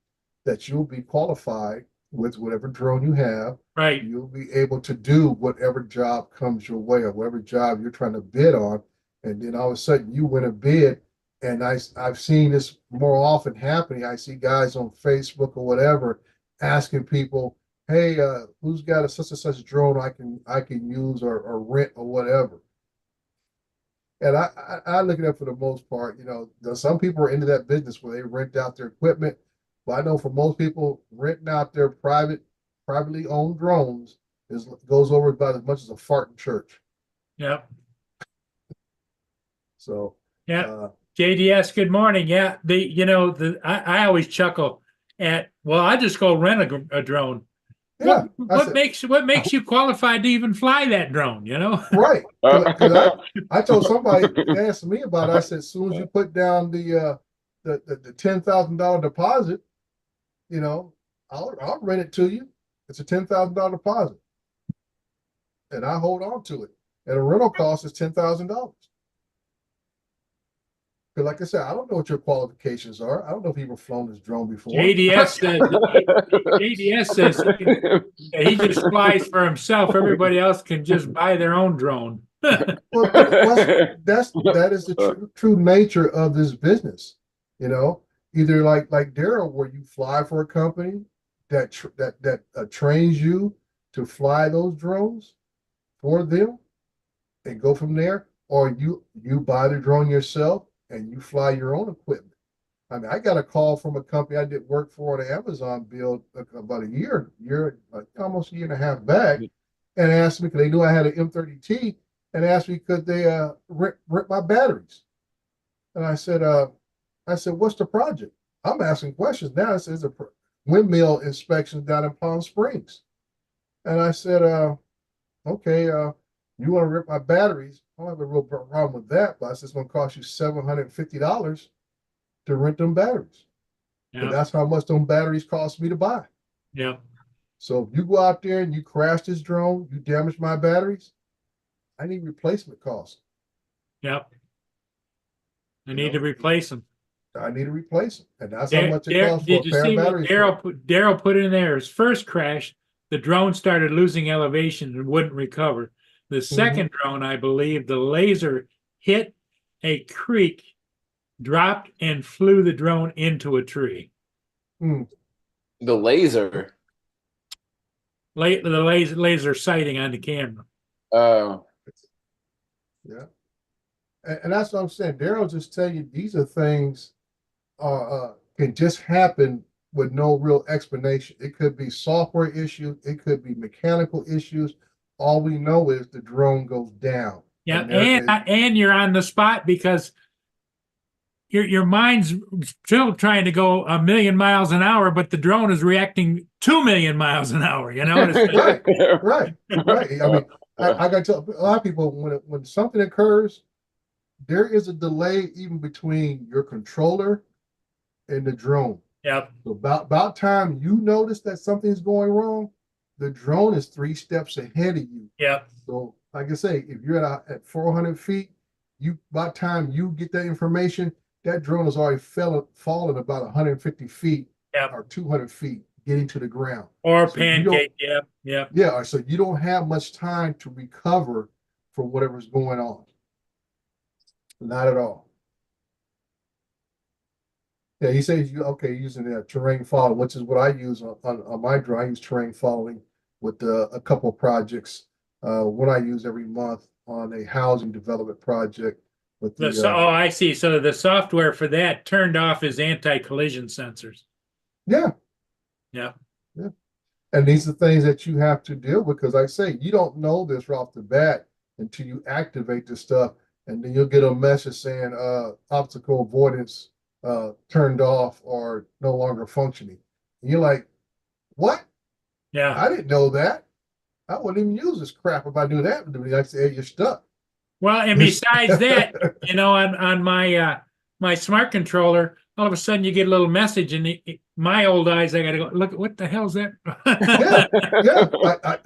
that you'll be qualified with whatever drone you have. Right. You'll be able to do whatever job comes your way or whatever job you're trying to bid on. And then all of a sudden you win a bid. And I've seen this more often happening. I see guys on Facebook or whatever asking people, hey, who's got a such and such drone I can use or rent or whatever. And I look at it for the most part, some people are into that business where they rent out their equipment. But I know for most people, renting out their privately owned drones goes over about as much as a fart in church. Yep. So Yeah. JDS, good morning. Yeah, I always chuckle at, well, I just go rent a drone. yeah, What makes you qualified to even fly that drone? Right. 'Cause I told somebody, they asked me about it. I said, as soon as you put down the $10,000 deposit, I'll rent it to you. It's a $10,000 deposit, and I hold on to it. And a rental cost is $10,000. Because, like I said, I don't know what your qualifications are. I don't know if you've ever flown this drone before. JDS says he just flies for himself. Everybody else can just buy their own drone. That is the true nature of this business. Either like Daryl, where you fly for a company that trains you to fly those drones for them and go from there, or you buy the drone yourself and you fly your own equipment. I mean, I got a call from a company I did work for on an Amazon build about almost a year and a half back, and asked me because they knew I had an M30T, and asked me could they rent my batteries. And I said, what's the project? I'm asking questions now. It says a windmill inspection down in Palm Springs. And I said, okay, you want to rent my batteries? I don't have a real problem with that, but I said it's going to cost you $750 to rent them batteries. Yeah. And that's how much them batteries cost me to buy. Yeah. So if you go out there and you crash this drone, you damage my batteries, I need replacement costs. Yep. I need to replace them. I need to replace them. And that's how much it costs for Did a you pair see of what batteries. Daryl put in there? His first crash, the drone started losing elevation and wouldn't recover. The second drone, I believe, the laser hit a creek, dropped, and flew the drone into a tree. The laser. The laser sighting on the camera. Oh. Yeah. And that's what I'm saying. Daryl just tell you these are things can just happen with no real explanation. It could be software issues, it could be mechanical issues. All we know is the drone goes down. Yeah, and you're on the spot because your mind's still trying to go 1,000,000 miles an hour, but the drone is reacting 2,000,000 miles an hour. Right. I mean, I got to tell a lot of people when something occurs, there is a delay even between your controller and the drone. Yep. So about time you notice that something's going wrong, the drone is 3 steps ahead of you. Yep. So, like I say, if you're at 400 feet, by the time you get that information, that drone has already fallen about 150 feet or 200 feet getting to the ground. Or pancake. Yep. Yeah. So you don't have much time to recover from whatever's going on. Not at all. Yeah, he says using terrain following, which is what I use on my drone. I use terrain following with a couple of projects. What I use every month on a housing development project. With I see. So the software for that turned off his anti-collision sensors. Yeah. And these are things that you have to deal with because, like I say, you don't know this right off the bat until you activate this stuff. and then you'll get a message saying obstacle avoidance turned off or no longer functioning. And you're like, what? Yeah. I didn't know that. I wouldn't even use this crap if I knew that. I say, hey, you're stuck. Well, and besides that, on my my smart controller, all of a sudden you get a little message, and my old eyes, I got to go look. What the hell's that? Yeah, yeah,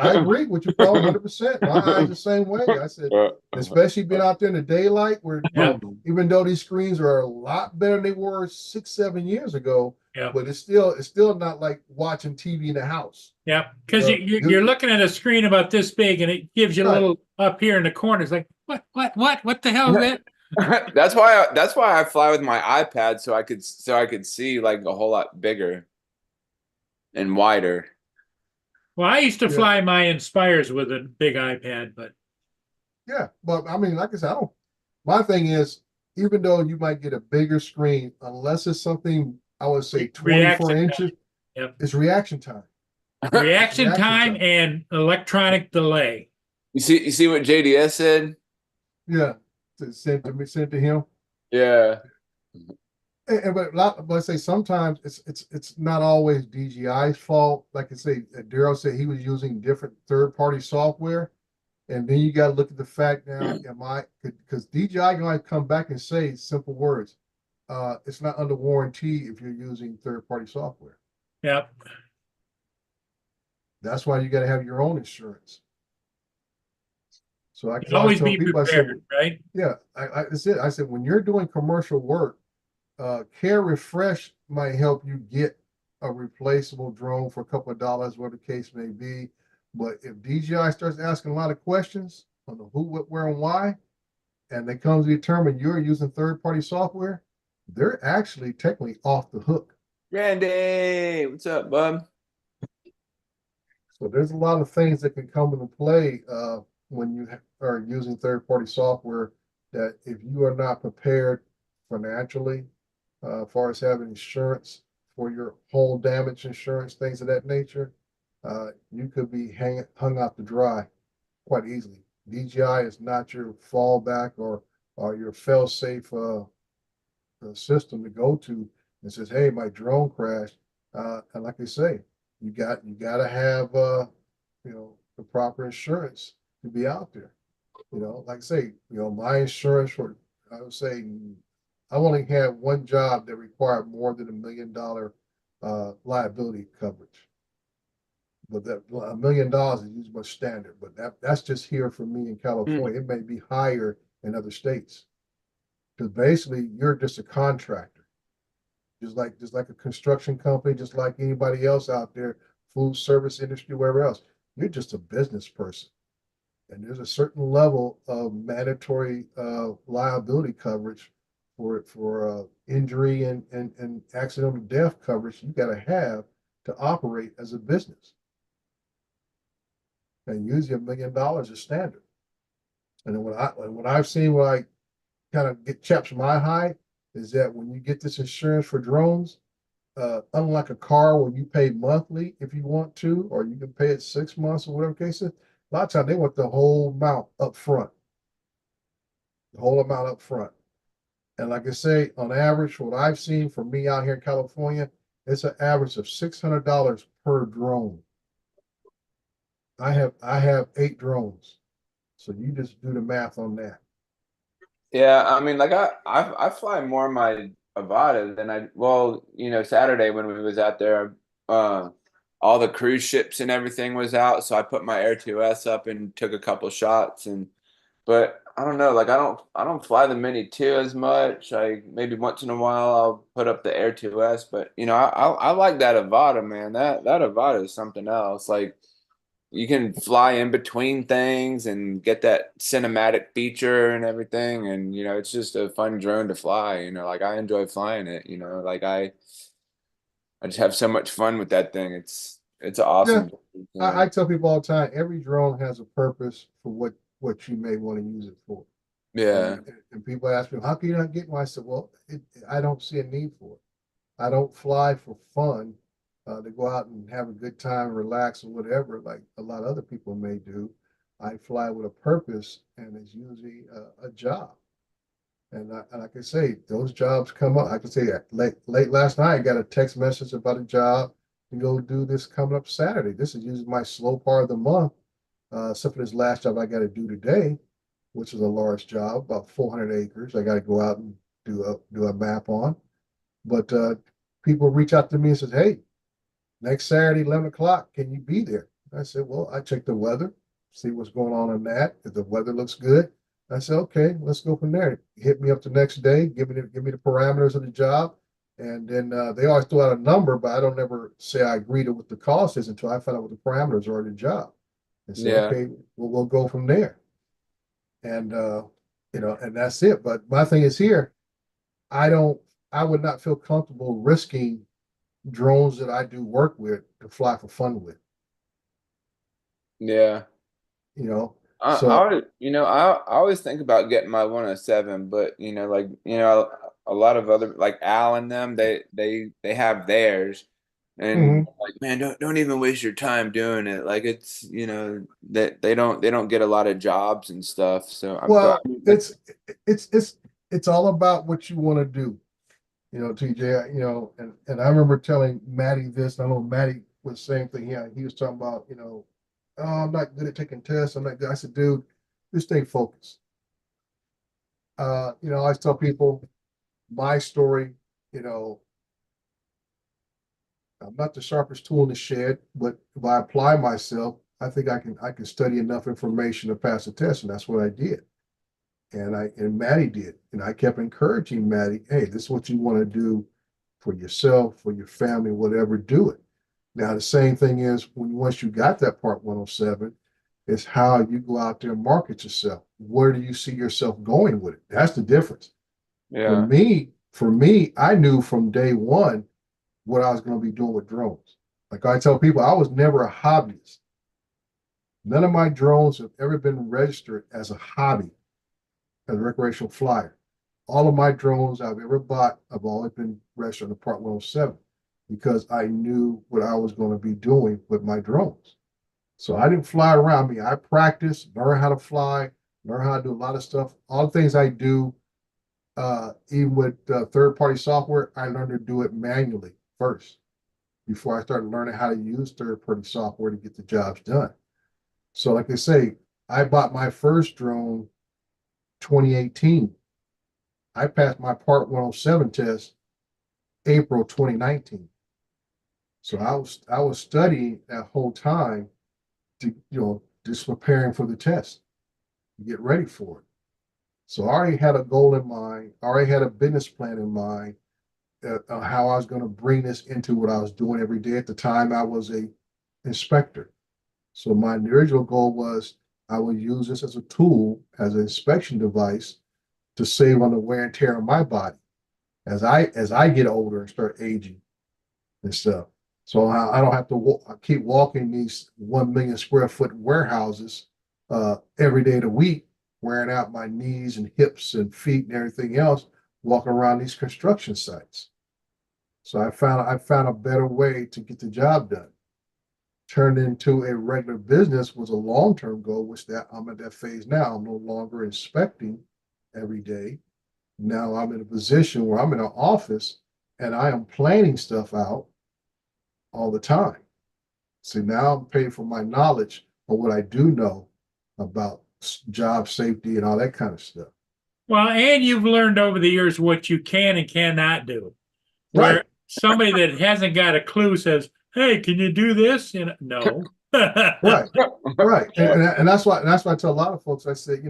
I agree with you, Paul, 100%. My eyes the same way. I said, especially being out there in the daylight, where Yeah. even though these screens are a lot better than they were 6, 7 years ago, Yeah. but it's still not like watching TV in the house. Yeah, because Well, you're looking at a screen about this big, and it gives you a Right. little up here in the corner. It's like, what the hell is that? That's why I fly with my iPad so I could see like a whole lot bigger and wider. Well, I used to Yeah. fly my Inspires with a big iPad, but Yeah, but I mean, like I said, my thing is, even though you might get a bigger screen, unless it's something I would say 24 reaction inches, time. Yep. it's reaction time. Reaction time and electronic delay. You see what JDS said? Yeah, sent to him. Yeah. But I say sometimes it's not always DJI's fault. Like I say, Daryl said he was using different third-party software, and then you got to look at the fact now. Because DJI can always come back and say simple words. It's not under warranty if you're using third-party software. Yep. That's why you got to have your own insurance. So I can Always tell be people, I said, prepared, right? yeah, that's it. I said, when you're doing commercial work, Care Refresh might help you get a replaceable drone for a couple of dollars, whatever the case may be. But if DJI starts asking a lot of questions on the who, what, where, and why, and they come to determine you're using third-party software, they're actually technically off the hook. Randy, what's up, bud? So there's a lot of things that can come into play when you are using third-party software that if you are not prepared financially, as far as having insurance for your whole damage insurance, things of that nature, you could be hung out to dry quite easily. DJI is not your fallback or your fail-safe system to go to and says, hey, my drone crashed. And like I say, you got to have the proper insurance to be out there. Like I say, my insurance for, I would say, I only had one job that required more than $1 million liability coverage. But that $1 million is usually much standard. But that's just here for me in California. It may be higher in other states. Because basically you're just a contractor. Just like a construction company, just like anybody else out there, food service industry, wherever else. You're just a business person. And there's a certain level of mandatory liability coverage for injury and accidental death coverage you got to have to operate as a business. And usually $1 million is standard. And then what I've seen where I kind of get chaps my high is that when you get this insurance for drones, unlike a car where you pay monthly if you want to, or you can pay it 6 months or whatever case is, a lot of times they want the whole amount up front. The whole amount up front. And like I say, on average, what I've seen for me out here in California, it's an average of $600 per drone. I have 8 drones. So you just do the math on that. Yeah, I mean, like I fly more my Avata than Saturday when we was out there, all the cruise ships and everything was out, so I put my Air 2S up and took a couple shots but I don't know, like I don't fly the Mini 2 as much. I maybe once in a while I'll put up the Air 2S, but I like that Avata, man. That Avata is something else. Like you can fly in between things and get that cinematic feature and everything. And, it's just a fun drone to fly, like I enjoy flying it, like I just have so much fun with that thing. It's awesome. Yeah. I tell people all the time, every drone has a purpose for what you may want to use it for. Yeah. And people ask me, how can you not get one? I said, well, I don't see a need for it. I don't fly for fun. To go out and have a good time, relax or whatever, like a lot of other people may do. I fly with a purpose, and it's usually a job. And like I say, those jobs come up. I can say late last night, I got a text message about a job to go do this coming up Saturday. This is usually my slow part of the month. Except for this last job I got to do today, which is a large job, about 400 acres. I got to go out and do a map on. But people reach out to me and says, "Hey, next Saturday, 11 o'clock, can you be there?" I said, "Well, I check the weather, see what's going on that. If the weather looks good, I said, okay, let's go from there. Hit me up the next day, give me the parameters of the job, and then they always throw out a number, but I don't ever say I agree to what the cost is until I find out what the parameters are of the job, and say, Yeah. okay, we'll go from there, and and that's it. But my thing is here, I would not feel comfortable risking drones that I do work with to fly for fun with, Yeah. you know. I So would, I always think about getting my 107, but a lot of other like Al and them, they have theirs, and mhm. like, man, don't even waste your time doing it. Like it's, that they don't get a lot of jobs and stuff. So Well, it's all about what you want to do, TJ. And I remember telling Maddie this. And I know Maddie was the same thing. Yeah, he was talking about, oh, I'm not good at taking tests. I'm not good. I said, dude, just stay focused. I always tell people my story. You know, I'm not the sharpest tool in the shed, but if I apply myself, I think I can study enough information to pass the test, and that's what I did. And Maddie did. And I kept encouraging Maddie, hey, this is what you want to do for yourself, for your family, whatever, do it. Now the same thing is once you got that Part 107, is how you go out there and market yourself. Where do you see yourself going with it? That's the difference. yeah, For me, I knew from day one what I was going to be doing with drones. Like I tell people, I was never a hobbyist. None of my drones have ever been registered as a hobby, as a recreational flyer. All of my drones I've ever bought have always been registered on the Part 107 because I knew what I was going to be doing with my drones. So I didn't fly around. I practiced, learn how to fly, learn how to do a lot of stuff. All the things I do, even with third-party software, I learned to do it manually first before I started learning how to use third-party software to get the jobs done. So like I say, I bought my first drone 2018. I passed my Part 107 test April 2019. So I was studying that whole time to just preparing for the test, to get ready for it. So I already had a goal in mind. I already had a business plan in mind, how I was going to bring this into what I was doing every day. At the time, I was a inspector. So my original goal was I would use this as a tool, as an inspection device to save on the wear and tear on my body as I get older and start aging and stuff. So I don't have to keep walking these 1 million square foot warehouses every day of the week, wearing out my knees and hips and feet and everything else, walking around these construction sites. So I found a better way to get the job done. Turned into a regular business was a long-term goal, which that I'm at that phase now. I'm no longer inspecting every day. Now I'm in a position where I'm in an office and I am planning stuff out all the time. See, now I'm paying for my knowledge of what I do know about job safety and all that kind of stuff. Well, and you've learned over the years what you can and cannot do. Where Right, somebody that hasn't got a clue says, "Hey, can you do this?" No. right, right. And that's why I tell a lot of folks, I say,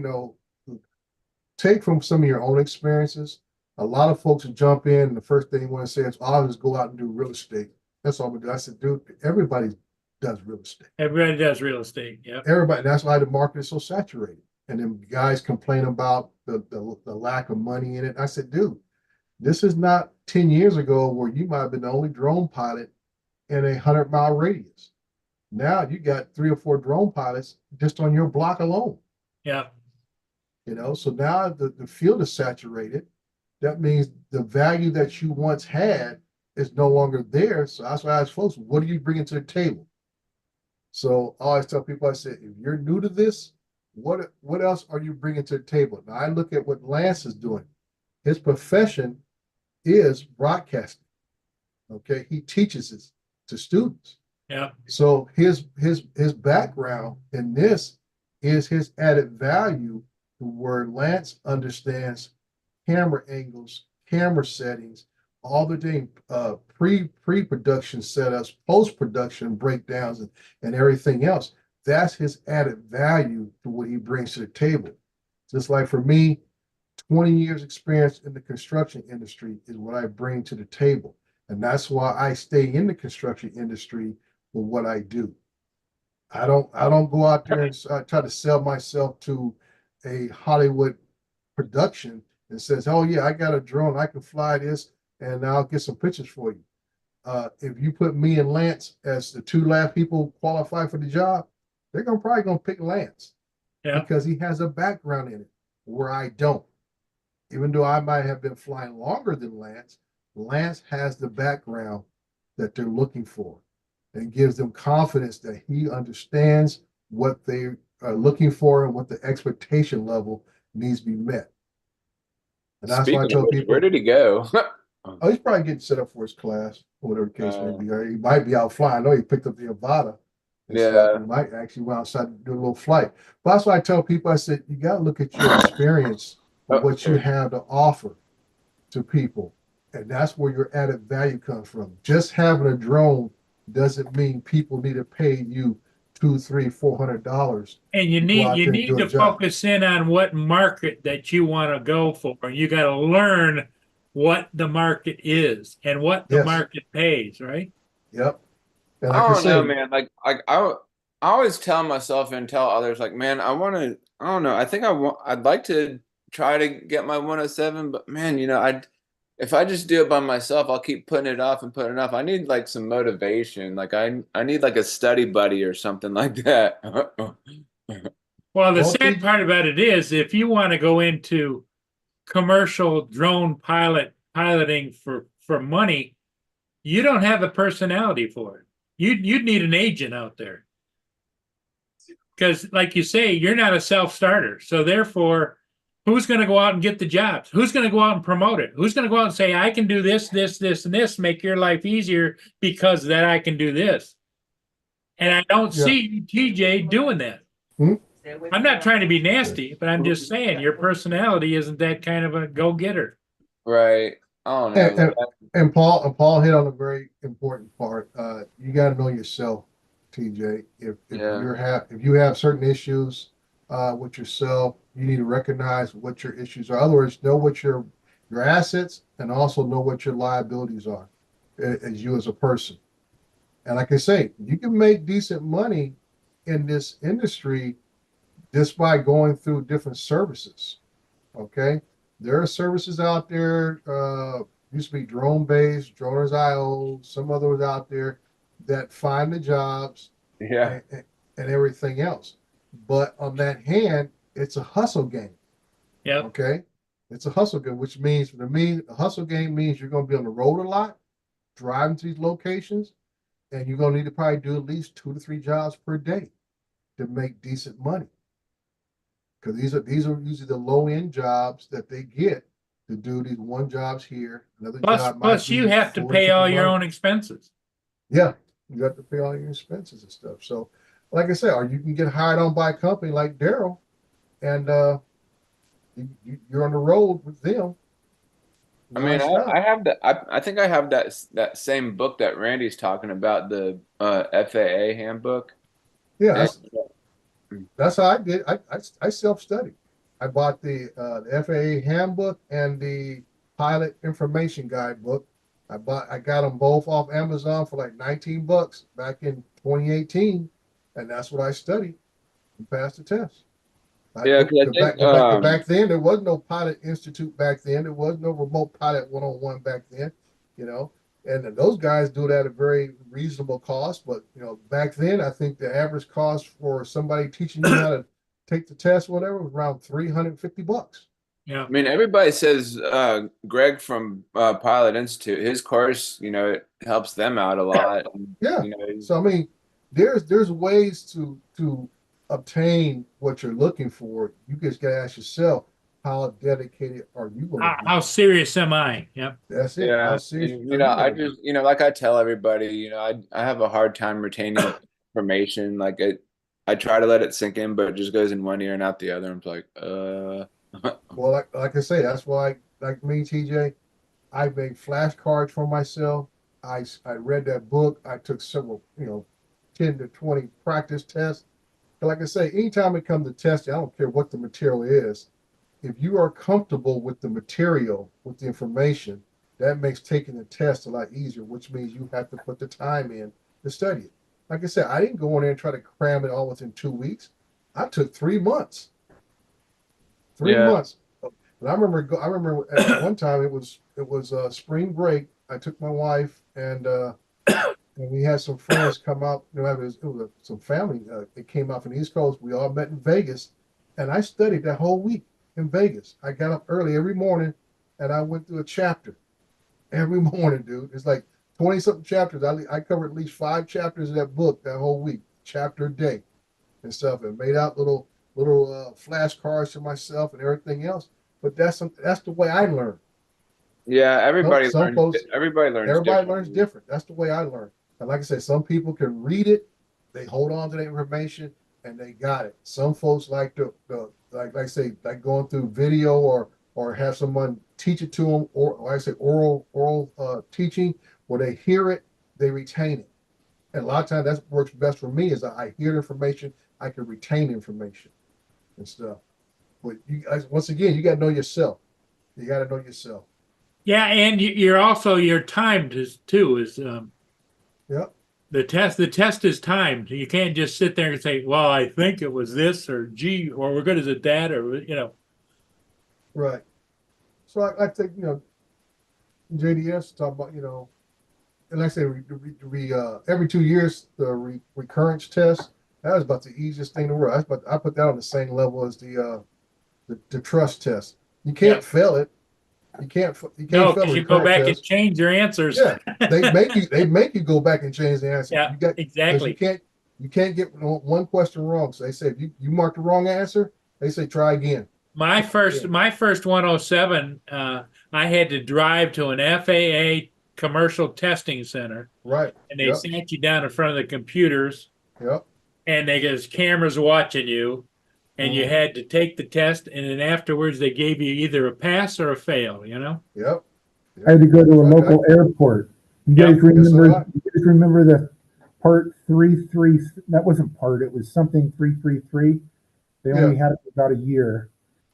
take from some of your own experiences. A lot of folks jump in and the first thing you want to say is, "Oh, I'll just go out and do real estate." That's all we do. I said, dude, everybody does real estate. Everybody does real estate. Yeah. Everybody. That's why the market is so saturated. And then guys complain about the lack of money in it. I said, dude, this is not 10 years ago where you might have been the only drone pilot in a 100-mile radius. Now you got 3 or 4 drone pilots just on your block alone. Yeah. So now the field is saturated. That means the value that you once had is no longer there. So that's why I ask folks, what are you bringing to the table? So I always tell people, I said, if you're new to this, What else are you bringing to the table? Now I look at what Lance is doing. His profession is broadcasting. Okay, he teaches this to students. Yeah. So his background in this is his added value, where Lance understands camera angles, camera settings, all the thing, pre-production setups, post-production breakdowns, and everything else. That's his added value to what he brings to the table. Just like for me, 20 years experience in the construction industry is what I bring to the table. And that's why I stay in the construction industry with what I do. I don't go out there and try to sell myself to a Hollywood production and says, "Oh yeah, I got a drone, I can fly this, and I'll get some pictures for you." If you put me and Lance as the two last people qualified for the job, they're probably gonna pick Lance Yeah. because he has a background in it where I don't. Even though I might have been flying longer than Lance, Lance has the background that they're looking for, and gives them confidence that he understands what they are looking for and what the expectation level needs to be met. And that's why I Speaking of tell which, people, where did he go? oh, he's probably getting set up for his class, or whatever the case may be. Or he might be out flying. I know he picked up the Avata. And Yeah. he might actually went outside to do a little flight. But that's why I tell people, I said, you got to look at your experience, what you have to offer to people. And that's where your added value comes from. Just having a drone doesn't mean people need to pay you $200, $300, $400. And you Go out need there and do a to job. focus in on what market that you want to go for. You got to learn what the market is and what the Yes. market pays, right? Yep. And I like I don't know, say, man. I always tell myself and tell others, like, man, I don't know. I think I'd like to try to get my 107, but man, if I just do it by myself, I'll keep putting it off and putting it off. I need like some motivation. Like I need like a study buddy or something like that. Well, the Well, sad see- part about it is if you want to go into commercial drone piloting for money, you don't have the personality for it. You'd need an agent out there. Because like you say, you're not a self-starter. So therefore, who's going to go out and get the jobs? Who's going to go out and promote it? Who's going to go out and say, I can do this, this, this, and this, make your life easier because that I can do this. And I don't Yeah. see TJ doing that. I'm not trying to be nasty, but I'm just saying your personality isn't that kind of a go-getter. Right. I don't know. and Paul hit on a very important part. You got to know yourself, TJ. If Yeah. if you have certain issues with yourself, you need to recognize what your issues are. In other words, know what your assets, and also know what your liabilities are as you as a person. And like I say, you can make decent money in this industry just by going through different services. Okay, there are services out there. Used to be Drone Base, Droners IO, some others out there that find the jobs Yeah. and everything else. But on that hand, it's a hustle game. Yeah. Okay, it's a hustle game, which means for me, a hustle game means you're going to be on the road a lot, driving to these locations, and you're going to need to probably do at least 2 to 3 jobs per day to make decent money. Because these are usually the low end jobs that they get to do these one jobs here, another job. Plus you have to pay all your own expenses. Yeah, you have to pay all your expenses and stuff. So, like I said, or you can get hired on by a company like Daryl, and you're on the road with them. I mean, nonstop. I have that. I think I have that same book that Randy's talking about, the FAA handbook. Yeah, And- that's how I did. I self-studied. I bought the FAA handbook and the pilot information guide book. I got them both off Amazon for like $19 back in 2018, and that's what I studied and passed the test. Yeah, 'cause I think Back then there was no pilot institute back then. There was no remote pilot 101 back then, you know. And those guys do it at a very reasonable cost. But back then I think the average cost for somebody teaching you how to take the test, whatever, was around $350. Yeah. I mean, everybody says Greg from Pilot Institute, his course, it helps them out a lot. And, Yeah. you know, So I mean, there's ways to obtain what you're looking for, you just gotta ask yourself, how dedicated are you gonna How be? serious am I? Yep. That's it. Yeah, How serious and, are you I gonna be? just, like I tell everybody, I have a hard time retaining information. Like I try to let it sink in, but it just goes in one ear and out the other. I'm like, Well, like I say, that's why, like me, TJ, I made flashcards for myself. I read that book. I took several, 10 to 20 practice tests. But like I say, anytime it comes to testing, I don't care what the material is. If you are comfortable with the material, with the information, that makes taking the test a lot easier, which means you have to put the time in to study it. Like I said, I didn't go in there and try to cram it all within 2 weeks. I took 3 months. Three yeah, months. But I remember at one time it was spring break. I took my wife and we had some friends come out. It was some family. It came out from the East Coast. We all met in Vegas, and I studied that whole week in Vegas. I got up early every morning, and I went through a chapter every morning, dude. It's like 20 something chapters. I covered at least 5 chapters of that book that whole week, chapter a day and stuff, and made out little flashcards to myself and everything else. But that's the way I learn. yeah. Some folks, Everybody learns everybody learns differently. different. That's the way I learn. And like I said, some people can read it, they hold on to the information, and they got it. Some folks like like I say, like going through video or have someone teach it to them, or like I say, oral teaching, where they hear it, they retain it. And a lot of times that works best for me is I hear the information, I can retain information and stuff. But once again, you got to know yourself. You got to know yourself. Yeah, and you're also your timed too is Yep. the test is timed. You can't just sit there and say, "Well, I think it was this," or "Gee," or "We're good as a that," or Right. So I think JDS talk about and like I say every 2 years the recurrence test, that was about the easiest thing in the world. I put that on the same level as the trust test. You can't Yeah. fail it. You can't No, fail a because you go recurrent back and test. change your answers. Yeah, they make you go back and change the answer. Yeah, You got because you exactly. can't you can't get one question wrong. So they say if you mark the wrong answer, they say try again. My first Yeah. my first 107, I had to drive to an FAA commercial testing center, Right. and they Yep. sat you down in front of the computers, Yep. and there's cameras watching you, and you Hmm. had to take the test, and then afterwards they gave you either a pass or a fail. Yep. I had Yep. to go to a So local airport. You Yep. guys yes, so remember? do I. You guys remember the part 33? That wasn't part. It was something 333. They Yeah. only had it for about a year,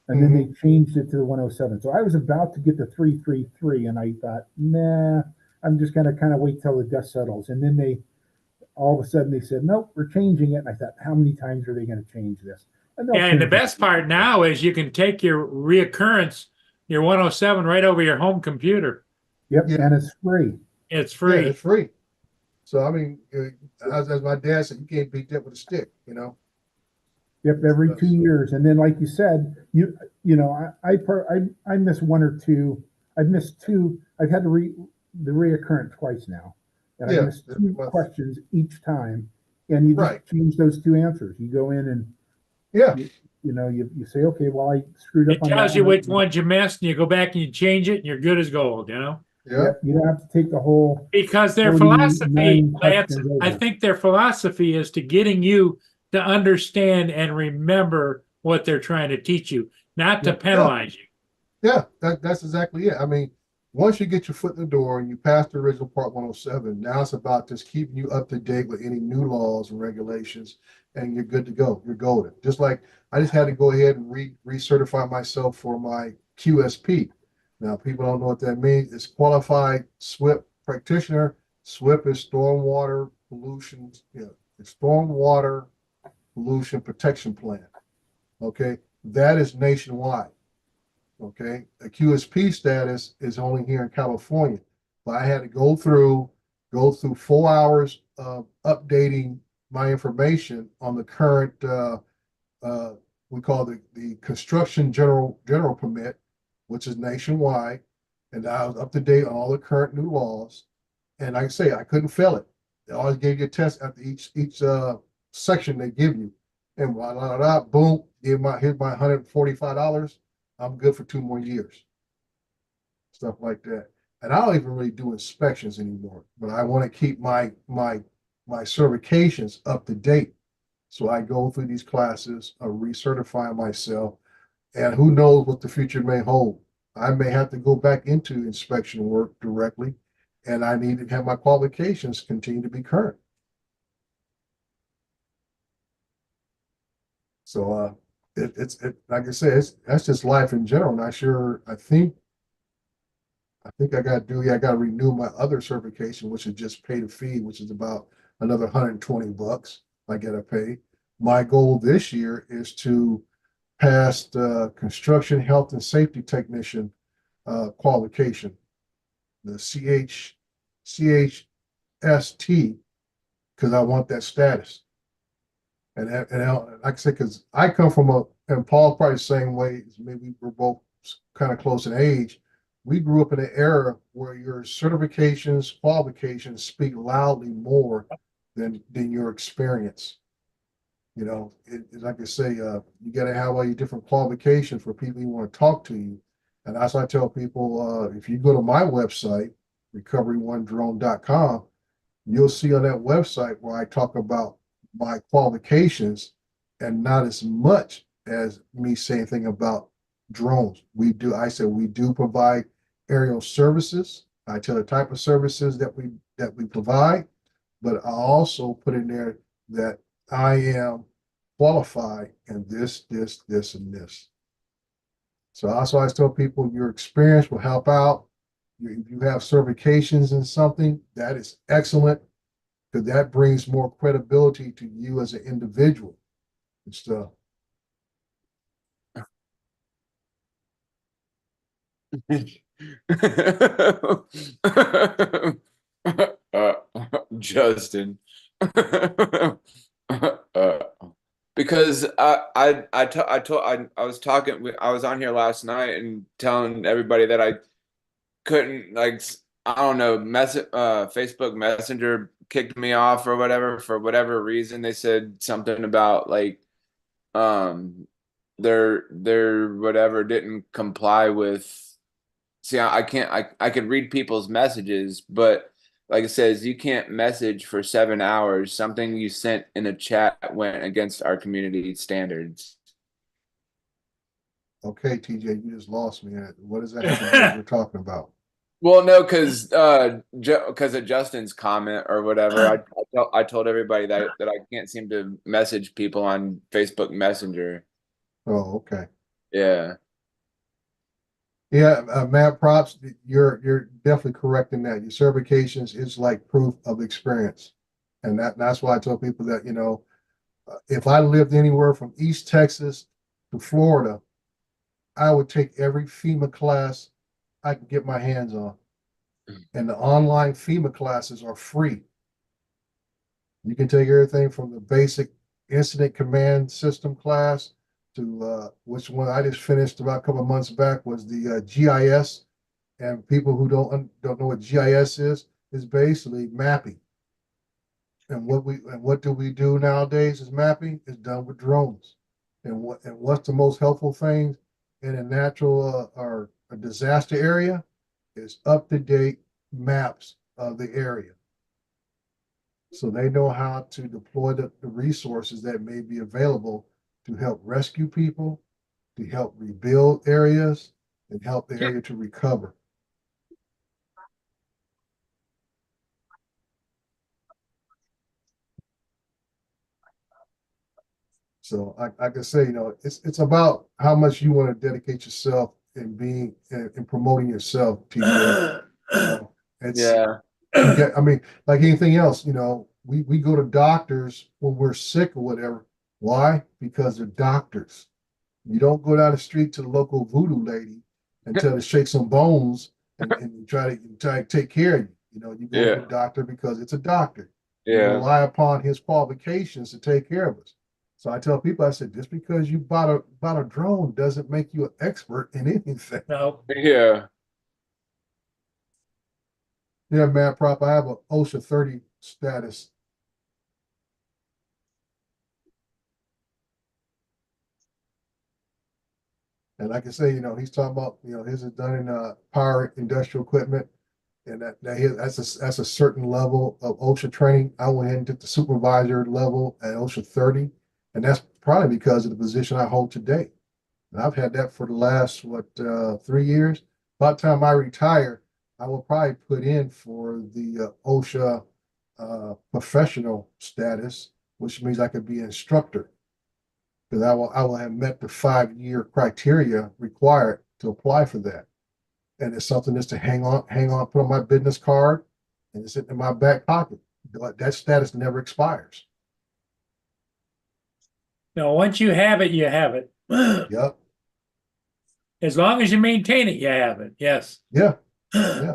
and then Hmm. they changed it to the 107. So I was about to get the 333, and I thought, nah, I'm just gonna kind of wait till the dust settles. And then they all of a sudden they said, nope, we're changing it. And I thought, how many times are they going to change this? And they'll Yeah, and the change it. best part now is you can take your reoccurrence, your 107, right over your home computer. Yep, Yeah. and it's free. It's Yeah. free. It's free. So I mean, as my dad said, you can't beat that with a stick. Yep, every So, 2 years. And then, like you said, I miss one or two. I've missed two. I've had the reoccurrence twice now, and I yeah. missed two Well, questions each time. And you just right. change those two answers. You go in and Yeah. you say, okay, well, I screwed up It on that tells you one. which ones you missed, and you go back and you change it, and you're good as gold. Yeah. Yep, you don't have to take the whole Because their philosophy, 49 Lance, questions I over. think their philosophy is to getting you to understand and remember what they're trying to teach you, not to Yep. penalize you. Yeah. That's exactly it. I mean, once you get your foot in the door and you pass the original Part 107, now it's about just keeping you up to date with any new laws and regulations, and you're good to go. You're golden. Just like I just had to go ahead and recertify myself for my QSP. Now, people don't know what that means. It's Qualified SWIP Practitioner. SWIP is Stormwater Pollution, it's Stormwater Pollution Protection Plan. Okay, that is nationwide. Okay, a QSP status is only here in California, but I had to go through 4 hours of updating my information on the current uh, we call the construction general permit, which is nationwide, and I was up to date on all the current new laws. And like I say, I couldn't fail it. They always gave you a test after each section they give you, and boom, here's my $145. I'm good for 2 more years. Stuff like that. And I don't even really do inspections anymore, but I want to keep my certifications up to date. So I go through these classes, I recertify myself, and who knows what the future may hold. I may have to go back into inspection work directly, and I need to have my qualifications continue to be current. So it's like I said, that's just life in general. And I think I got to renew my other certification, which is just pay the fee, which is about another $120 I got to pay. My goal this year is to pass the construction health and safety technician qualification, the CHST, because I want that status. And like I said, because I come from and Paul probably the same way, maybe we're both kind of close in age. We grew up in an era where your certifications, qualifications speak loudly more than your experience. Like I say, you got to have all your different qualifications for people who want to talk to you. And as I tell people, if you go to my website, recovery1drone.com, you'll see on that website where I talk about my qualifications and not as much as me saying anything about drones. I said we do provide aerial services. I tell the type of services that we provide, but I also put in there that I am qualified in this, and this. So also I tell people your experience will help out. If you have certifications in something, that is excellent, because that brings more credibility to you as an individual and stuff. uh, Justin. uh, because I was talking, I was on here last night and telling everybody that I couldn't, like, I don't know, Facebook Messenger kicked me off or whatever for whatever reason. They said something about like their whatever didn't comply with. See, I can't, I could read people's messages, but like it says, you can't message for 7 hours. Something you sent in a chat went against our community standards. Okay, TJ, you just lost me. What is that have to do with what we're talking about? Well, no, because of Justin's comment or whatever, I told everybody that I can't seem to message people on Facebook Messenger. Oh, okay. Yeah. Yeah, Matt, props. You're definitely correct in that. Your certifications is like proof of experience, and that's why I tell people that if I lived anywhere from East Texas to Florida, I would take every FEMA class I can get my hands on, and the online FEMA classes are free. You can take everything from the basic incident command system class to which one I just finished about a couple of months back was the GIS. And people who don't know what GIS is basically mapping. And what do we do nowadays is mapping is done with drones. And what's the most helpful thing in a natural or a disaster area is up to date maps of the area. So they know how to deploy the resources that may be available to help rescue people, to help rebuild areas, and help the area to recover. So I can say, it's about how much you want to dedicate yourself in being in promoting yourself to it's Yeah. I mean, like anything else, we go to doctors when we're sick or whatever. Why? Because they're doctors. You don't go down the street to the local voodoo lady and tell her to shake some bones and try to take care of you. You go to Yeah. the doctor because it's a doctor. We Yeah. rely upon his qualifications to take care of us. So I tell people, I said, just because you bought a drone doesn't make you an expert in anything. No. Yeah. Yeah, man, prop. I have an OSHA 30 status. And like I say, he's talking about, his is done in power industrial equipment. And that's a certain level of OSHA training. I went ahead and did the supervisor level at OSHA 30. And that's probably because of the position I hold today. And I've had that for the last, 3 years. By the time I retire, I will probably put in for the OSHA professional status, which means I could be an instructor. Because I will have met the 5-year criteria required to apply for that. And it's something just to hang on, put on my business card, and it's in my back pocket. That status never expires. Now, once you have it, you have it. Yep. As long as you maintain it, you have it. Yes. Yeah. Yeah.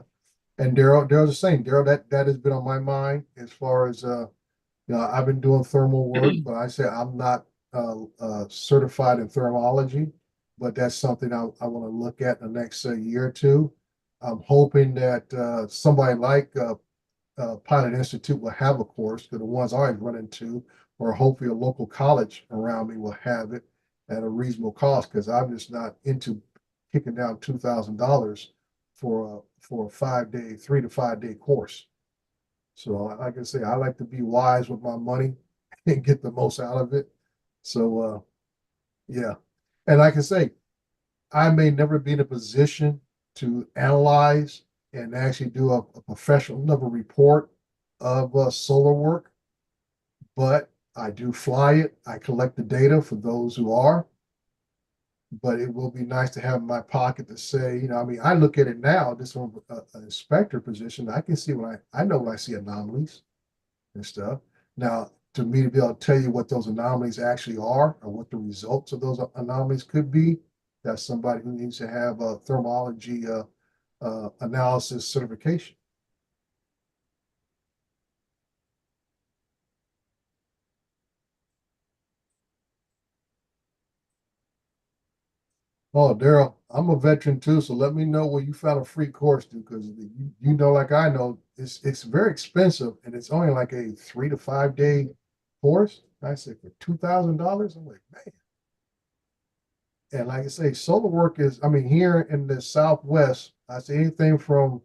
And Daryl's the same. Daryl, that has been on my mind as far as I've been doing thermal work, but I say I'm not certified in thermology, but that's something I want to look at in the next year or two. I'm hoping that somebody like Pilot Institute will have a course, because the ones I've run into, or hopefully a local college around me will have it at a reasonable cost, because I'm just not into kicking down $2,000 for a 5-day, 3 to 5 day course. So like I say, I like to be wise with my money and get the most out of it. So yeah. And like I say, I may never be in a position to analyze and actually do a professional level report of solar work, but I do fly it. I collect the data for those who are. But it will be nice to have in my pocket to say, I look at it now, this from an inspector position. I can see I know when I see anomalies and stuff. Now, to me to be able to tell you what those anomalies actually are, or what the results of those anomalies could be, that's somebody who needs to have a thermology analysis certification. Oh, Daryl, I'm a veteran too, so let me know where you found a free course, dude, because like I know, it's very expensive, and it's only like a 3 to 5 day course. I said for $2,000, I'm like, man. And like I say, solar work is, here in the Southwest, I say anything from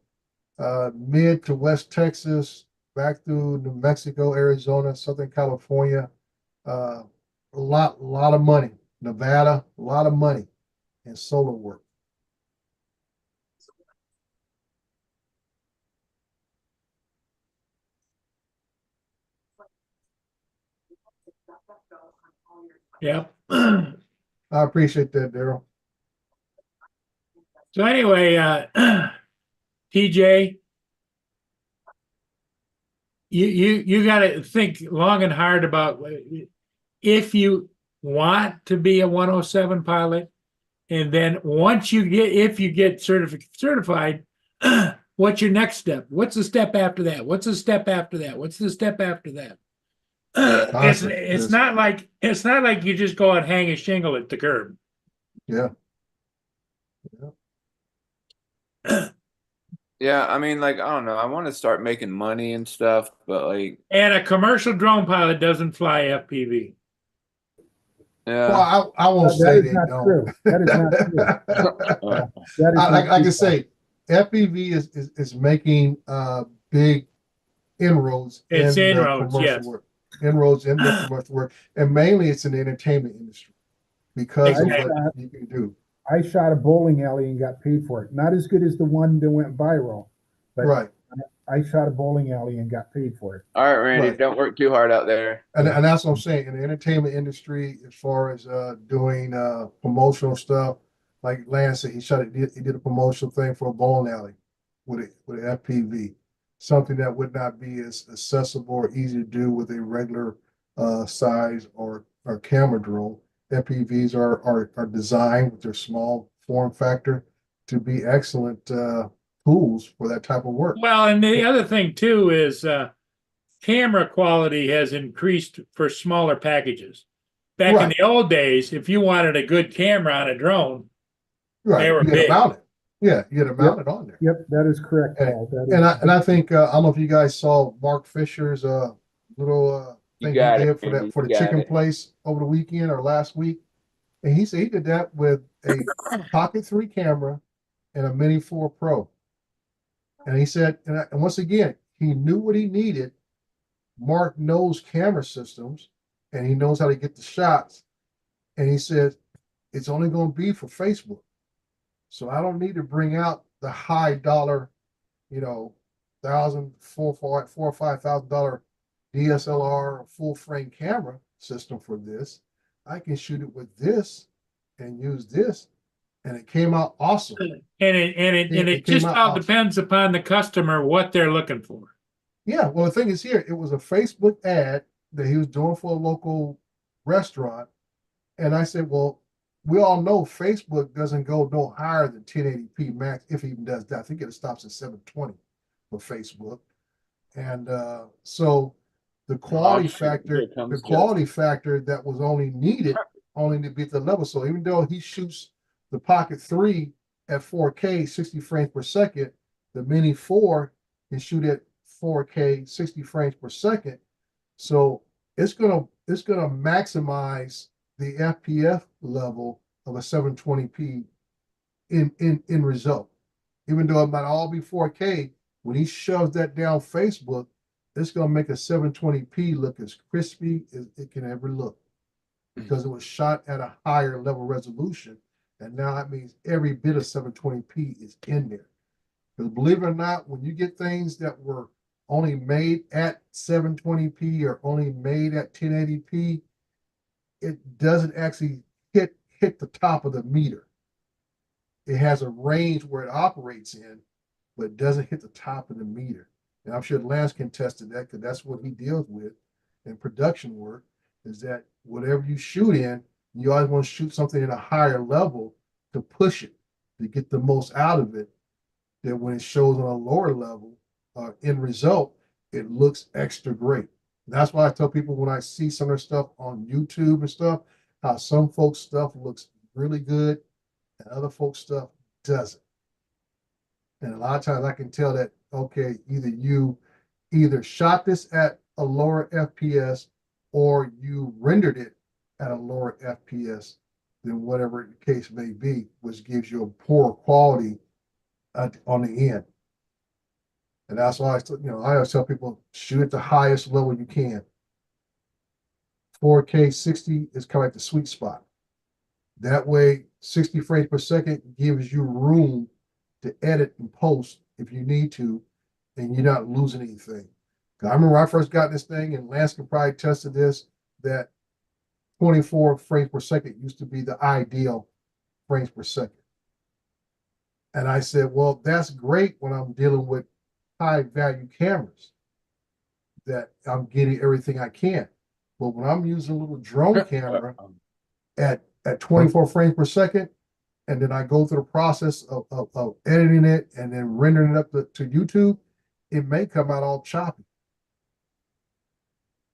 mid to West Texas, back through New Mexico, Arizona, Southern California, a lot of money. Nevada, a lot of money in solar work. Yep. I appreciate that, Daryl. So anyway, TJ, you got to think long and hard about if you want to be a 107 pilot, and then if you get certified, what's your next step? What's the step after that? What's the step after that? What's the step after that? It's not like you just go and hang a shingle at the curb. Yeah. Yeah, I don't know. I want to start making money and stuff, but And a commercial drone pilot doesn't fly FPV. yeah. Well, I won't say they don't. True. That is not true. Like I say, FPV is making big inroads It's in the inroads, commercial yes. work. Inroads in the commercial work, and mainly it's in the entertainment industry because of what you can do. I shot a bowling alley and got paid for it. Not as good as the one that went viral, but Right. I shot a bowling alley and got paid for it. All right, Randy, Right. don't work too hard out there. And that's what I'm saying. In the entertainment industry, as far as doing promotional stuff, like Lance said, he did a promotional thing for a bowling alley with an FPV, something that would not be as accessible or easy to do with a regular size or camera drone. FPVs are designed with their small form factor to be excellent tools for that type of work. Well, and the other thing too is camera quality has increased for smaller packages. Back in the old days, if you wanted a good camera on a drone, they were big. Yeah, you had to mount it on there. Yep, that is correct, Paul. I think I don't know if you guys saw Mark Fisher's little thing he did for the chicken place over the weekend or last week. And he said he did that with a Pocket 3 camera and a Mini 4 Pro. And he said, and once again, he knew what he needed. Mark knows camera systems and he knows how to get the shots. And he said, it's only going to be for Facebook. So I don't need to bring out the high dollar, you know, $4,000, $4,000 or $5,000 DSLR full frame camera system for this. I can shoot it with this and use this, and it came out awesome. And it came just out all awesome. depends upon the customer, what they're looking for. Yeah, well, the thing is here, it was a Facebook ad that he was doing for a local restaurant. And I said, well, we all know Facebook doesn't go no higher than 1080p max, if it even does that. I think it stops at 720 for Facebook. And so the quality factor, that was only needed only to be at the level. So even though he shoots the Pocket 3 at 4K 60 frames per second, the Mini 4 can shoot at 4K 60 frames per second. So it's gonna maximize the FPS level of a 720p in result. Even though it might all be 4K, when he shoves that down Facebook, it's gonna make a 720p look as crispy as it can ever look. Because it was shot at a higher level resolution. And now that means every bit of 720p is in there. Because believe it or not, when you get things that were only made at 720p or only made at 1080p, it doesn't actually hit the top of the meter. It has a range where it operates in, but it doesn't hit the top of the meter. And I'm sure Lance can attest to that because that's what he deals with in production work, is that whatever you shoot in, you always want to shoot something at a higher level to push it, to get the most out of it, that when it shows on a lower level, end result, it looks extra great. And that's why I tell people when I see some of their stuff on YouTube and stuff, how some folks' stuff looks really good and other folks' stuff doesn't. And a lot of times I can tell that, okay, either you shot this at a lower FPS or you rendered it at a lower FPS than whatever the case may be, which gives you a poor quality on the end. And that's why I always tell people, shoot at the highest level you can. 4K 60 is kind of like the sweet spot. That way, 60 frames per second gives you room to edit and post if you need to, and you're not losing anything. I remember when I first got this thing, and Lance can probably attest to this, that 24 frames per second used to be the ideal frames per second. And I said, well, that's great when I'm dealing with high value cameras, that I'm getting everything I can. But when I'm using a little drone camera at 24 frames per second, and then I go through the process of editing it and then rendering it up to YouTube, it may come out all choppy.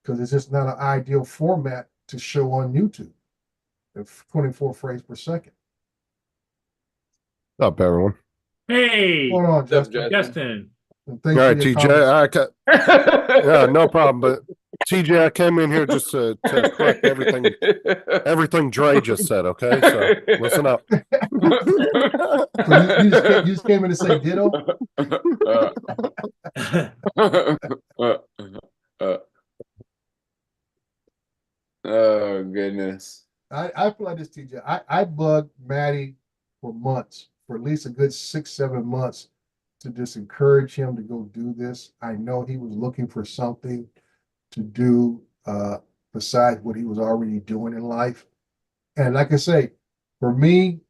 Because it's just not an ideal format to show on YouTube at 24 frames per second. What's up, everyone? Hey, Hold on, What's up, Justin. Justin. And All thanks right, for your TJ. comments. Yeah, no problem. But TJ, I came in here just to correct everything Dre just said. Okay, so listen up. So you just came in to say ditto? Oh goodness. I feel like this, TJ. I bugged Maddie for months, for at least a good 6-7 months, to just encourage him to go do this. I know he was looking for something to do besides what he was already doing in life. And like I say, for me,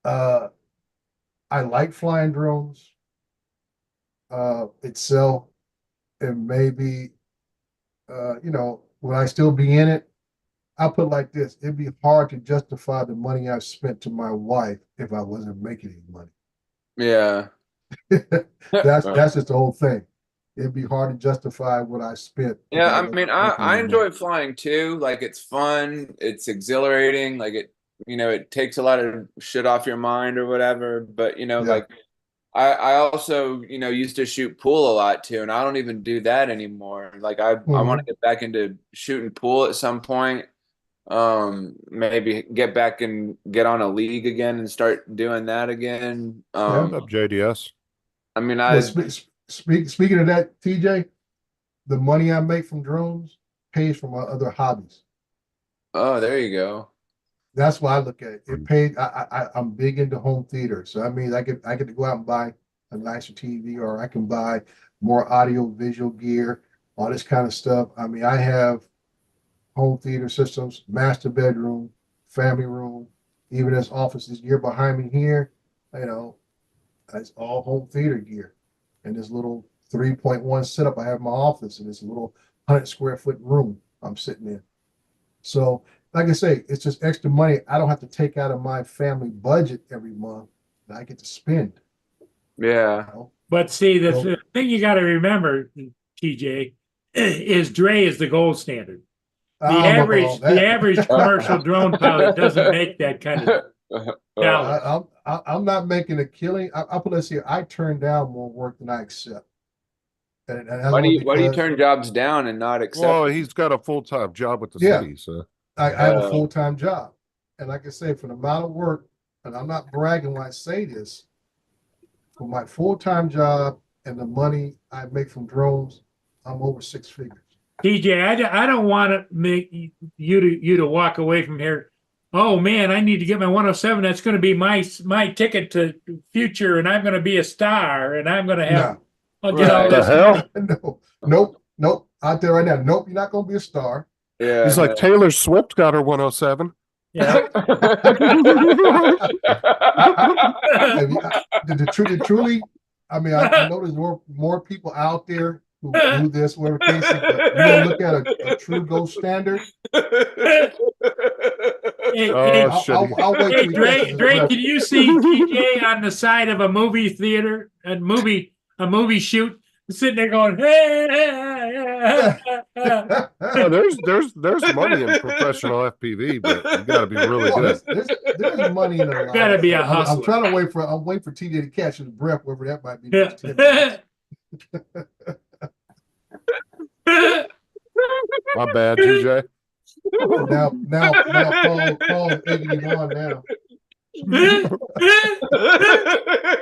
I like flying drones itself, and maybe will I still be in it? I'll put it like this: it'd be hard to justify the money I spent to my wife if I wasn't making any money. Yeah. That's just the whole thing. It'd be hard to justify what I spent. Yeah, I mean, I enjoy flying too. Like, it's fun, it's exhilarating. Like, it takes a lot of shit off your mind or whatever. But like, I also used to shoot pool a lot too, and I don't even do that anymore. Like, I want to get back into shooting pool at some point. Maybe get back and get on a league again and start doing that again. What's up, JDS? I mean, Well, speaking of that, TJ, the money I make from drones pays for my other hobbies. oh, there you go. That's why I look at it. It paid. I'm big into home theater, so that means I get to go out and buy a nicer TV, or I can buy more audio visual gear, all this kind of stuff. I mean, I have home theater systems, master bedroom, family room, even this office is gear behind me here. You know, it's all home theater gear, and this little 3.1 setup I have in my office, and this little 100 square foot room I'm sitting in. So, like I say, it's just extra money I don't have to take out of my family budget every month that I get to spend. Yeah. You know? But see, the Well- thing you got to remember, TJ, is Dre is the gold standard. The I don't know about all average, that. the average commercial drone pilot doesn't make that kind of dollars. I'm not making a killing. I put this here. I turn down more work than I accept. And that's Why do only you because turn jobs down and not accept? Well, it? he's got a full-time job with the Yeah. city, so I have a Oh. full-time job. And like I say, for the amount of work, and I'm not bragging when I say this, for my full-time job and the money I make from drones, I'm over six figures. TJ, I don't want to make you to walk away from here. Oh man, I need to get my 107. That's going to be my ticket to future, and I'm going to be a star, and I'm going to have. I'll get all Right. the this. hell? Nope. Out there right now. Nope, you're not going to be a star. Yeah. He's like Taylor Swift got her 107. Yeah. Truly, I mean, I know there's more people out there who do this, whatever case, but you want to look at a true gold standard. Hey, Oh, shit. I'll wait hey, till he Dre, catches his Dre, breath. can you see TJ on the side of a movie theater, a movie shoot, sitting there going, hey. Oh, there's money in professional FPV, but you got to be really Well, good. there's money in it. a lot. Gotta be a I'm hustler. trying to wait for TJ to catch his breath, wherever that might be. Next 10 minutes. My bad, TJ. Now, Paul's egging him on now.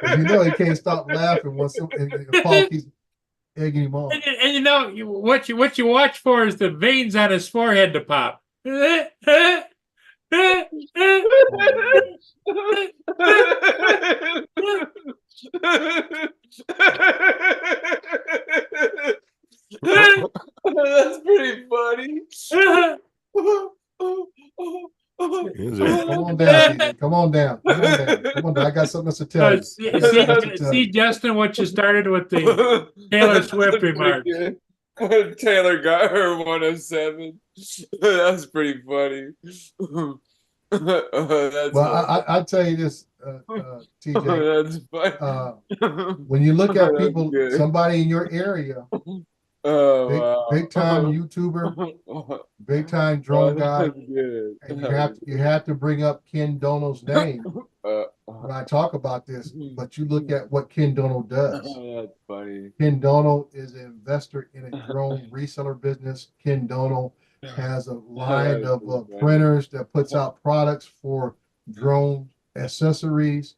'Cause you know he can't stop laughing once Paul keeps egging him on. And you know what you watch for is the veins on his forehead to pop. That's pretty funny. Is Come it? on down, TJ. Come on down. I got something else to tell you. See, Justin, what you started with the Taylor Swift remarks. Taylor got her 107. That was pretty funny. That's Well, I'll tell you this, TJ. that's funny. When you look at That's people, good. somebody in your area, Oh, big, wow. big time YouTuber, big time drone guy, That's good. and you have to bring up Ken Dono's name Uh, when I talk about this. But you look at what Ken Dono does. that's funny. Ken Dono is an investor in a drone reseller business. Ken Dono has a line of printers that puts out products for drone accessories.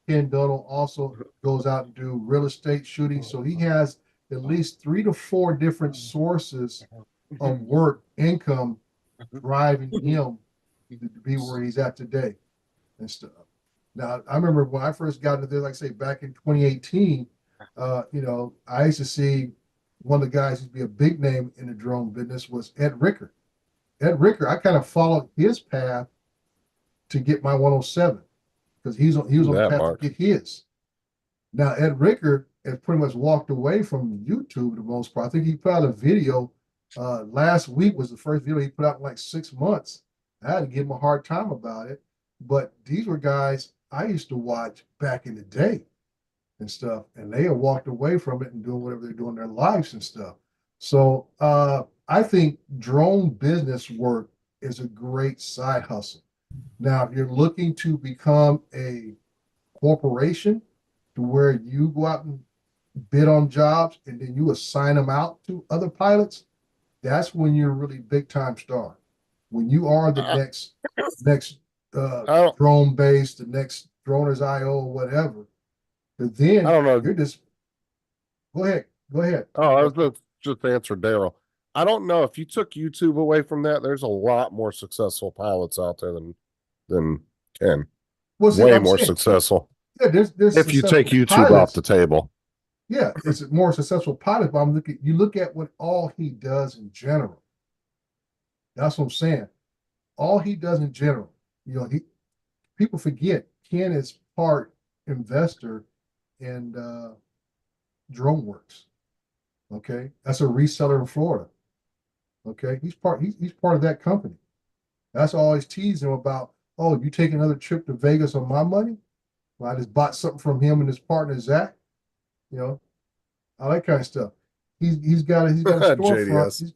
Ken Dono also goes out and do real estate shooting. So he has at least 3 to 4 different sources of work, income driving him to be where he's at today and stuff. Now, I remember when I first got into this, like I say, back in 2018, I used to see one of the guys who'd be a big name in the drone business was Ed Ricker. Ed Ricker, I kind of followed his path to get my 107 because he was on the That path mark. to get his. Now, Ed Ricker has pretty much walked away from YouTube for the most part. I think he put out a video last week was the first video he put out in like 6 months. I had to give him a hard time about it, but these were guys I used to watch back in the day and stuff, and they have walked away from it and doing whatever they're doing in their lives and stuff. So I think drone business work is a great side hustle. Now, if you're looking to become a corporation to where you go out and bid on jobs and then you assign them out to other pilots, that's when you're really big time star. When you are the next I don't, drone base, the next droners IO or whatever, but then I don't know. you're just go ahead. Go ahead. Oh, I was going to just answer Daryl. I don't know if you took YouTube away from that. There's a lot more successful pilots out there than Ken. Well, see, Way I'm more saying, successful. yeah, there's If you take successful YouTube off pilots. the table. Yeah, it's a more successful pilot, but you look at what all he does in general. That's what I'm saying. All he does in general, people forget Ken is part investor in DroneWorks. Okay, that's a reseller in Florida. Okay, he's part of that company. That's always teasing him about. Oh, you take another trip to Vegas on my money? Well, I just bought something from him and his partner Zach. All that kind of stuff. He's got a storefront.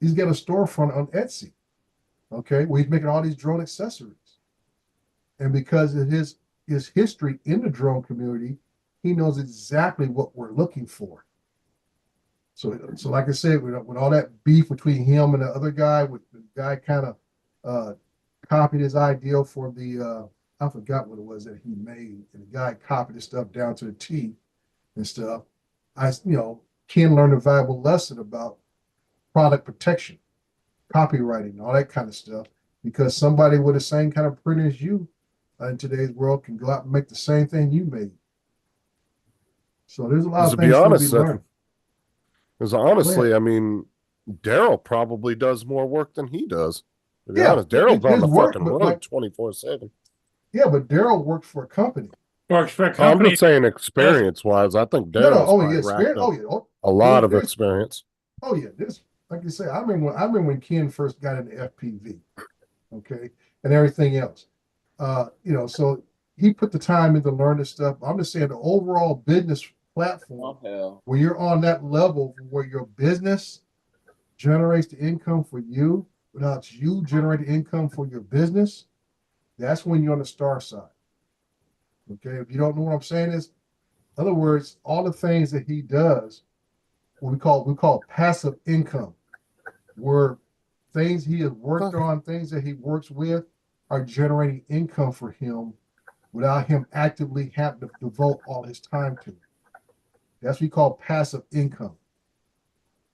He's got a storefront on Etsy. Okay, where he's making all these drone accessories, and because of his history in the drone community, he knows exactly what we're looking for. So like I said, with all that beef between him and the other guy, with the guy kind of copied his idea for the I forgot what it was that he made, and the guy copied his stuff down to the T and stuff. Ken learned a valuable lesson about product protection, copywriting, all that kind of stuff, because somebody with the same kind of print as you in today's world can go out and make the same thing you made. So there's a lot To of be things honest, to be learned. because honestly, I mean, Daryl probably does more work than he does. To be honest, Daryl's on the fucking road 24/7. Yeah, but Daryl works for a company. Works for a I'm company. just saying, experience-wise, I think No, Daryl's oh yeah, probably racked experience. up Oh a lot of there's- experience. yeah, this like you say, I remember when Ken first got into FPV, okay, and everything else. So he put the time in to learn this stuff. I'm just saying the overall business platform hell. where you're on that level where your business generates the income for you without you generating income for your business, that's when you're on the star side. Okay, if you don't know what I'm saying is, in other words, all the things that he does, what we call passive income, where things he has worked on, things that he works with, are generating income for him without him actively having to devote all his time to it. That's what we call passive income.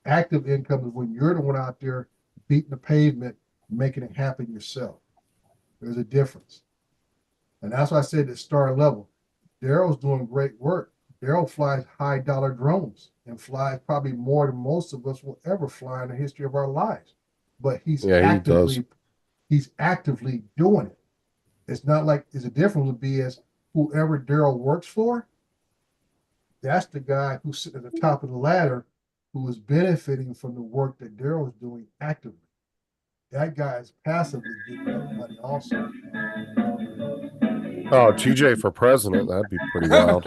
Active income is when you're the one out there beating the pavement, making it happen yourself. There's a difference. And that's why I said at star level, Daryl's doing great work. Daryl flies high dollar drones and flies probably more than most of us will ever fly in the history of our lives. But he's actively doing it. It's not like it's a difference would be as whoever Daryl works for, that's the guy who's sitting at the top of the ladder who is benefiting from the work that Daryl is doing actively. That guy is passively getting that money also. Oh, TJ for president, that'd be pretty wild.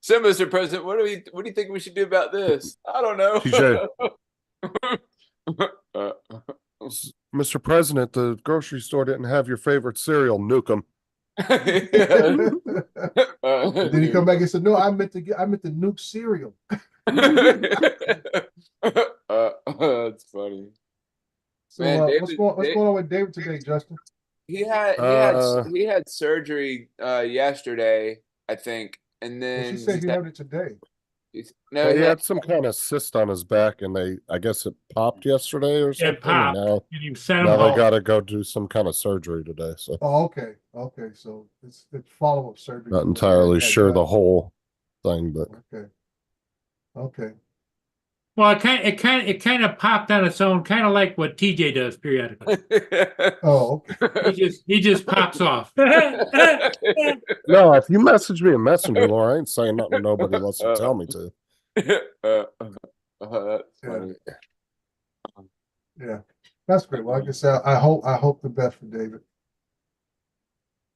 So, Mr. President, what do you think we should do about this? I don't know. TJ. Mr. President, the grocery store didn't have your favorite cereal. Nuke 'em. Then he come back and said, "No, I meant to nuke cereal." That's funny. So Man, what's going on with David today, Justin? He had surgery yesterday, I think, and Well, then she said you had it today. no, He had some kind of cyst on his back, and I guess it popped yesterday or something. It popped. And And you sent him now they home. got to go do some kind of surgery today. So Oh, okay. So it's follow-up surgery. not entirely sure the whole thing, but Okay. Well, it kind of popped on its own, kind of like what TJ does periodically. Oh, okay. He just pops off. no. If you message me a messenger, Laura, I ain't saying nothing to nobody unless you tell me to. That's funny. Yeah, that's great. Well, like I said, I hope the best for David.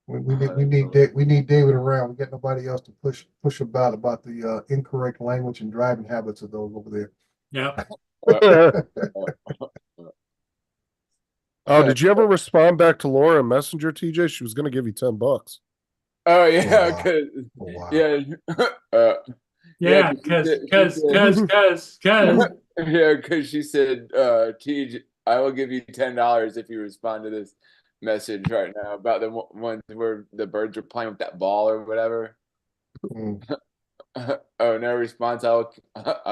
We need David around. We got nobody else to push about the incorrect language and driving habits of those over there. Yeah. Oh, did you ever respond back to Laura in Messenger, TJ? She was going to give you $10. Oh yeah, Wow. cause Oh, wow. yeah, Yeah, cause. Yeah, because she said, TJ, I will give you $10 if you respond to this message right now about the ones where the birds are playing with that ball or whatever. Mm. Oh, no response. I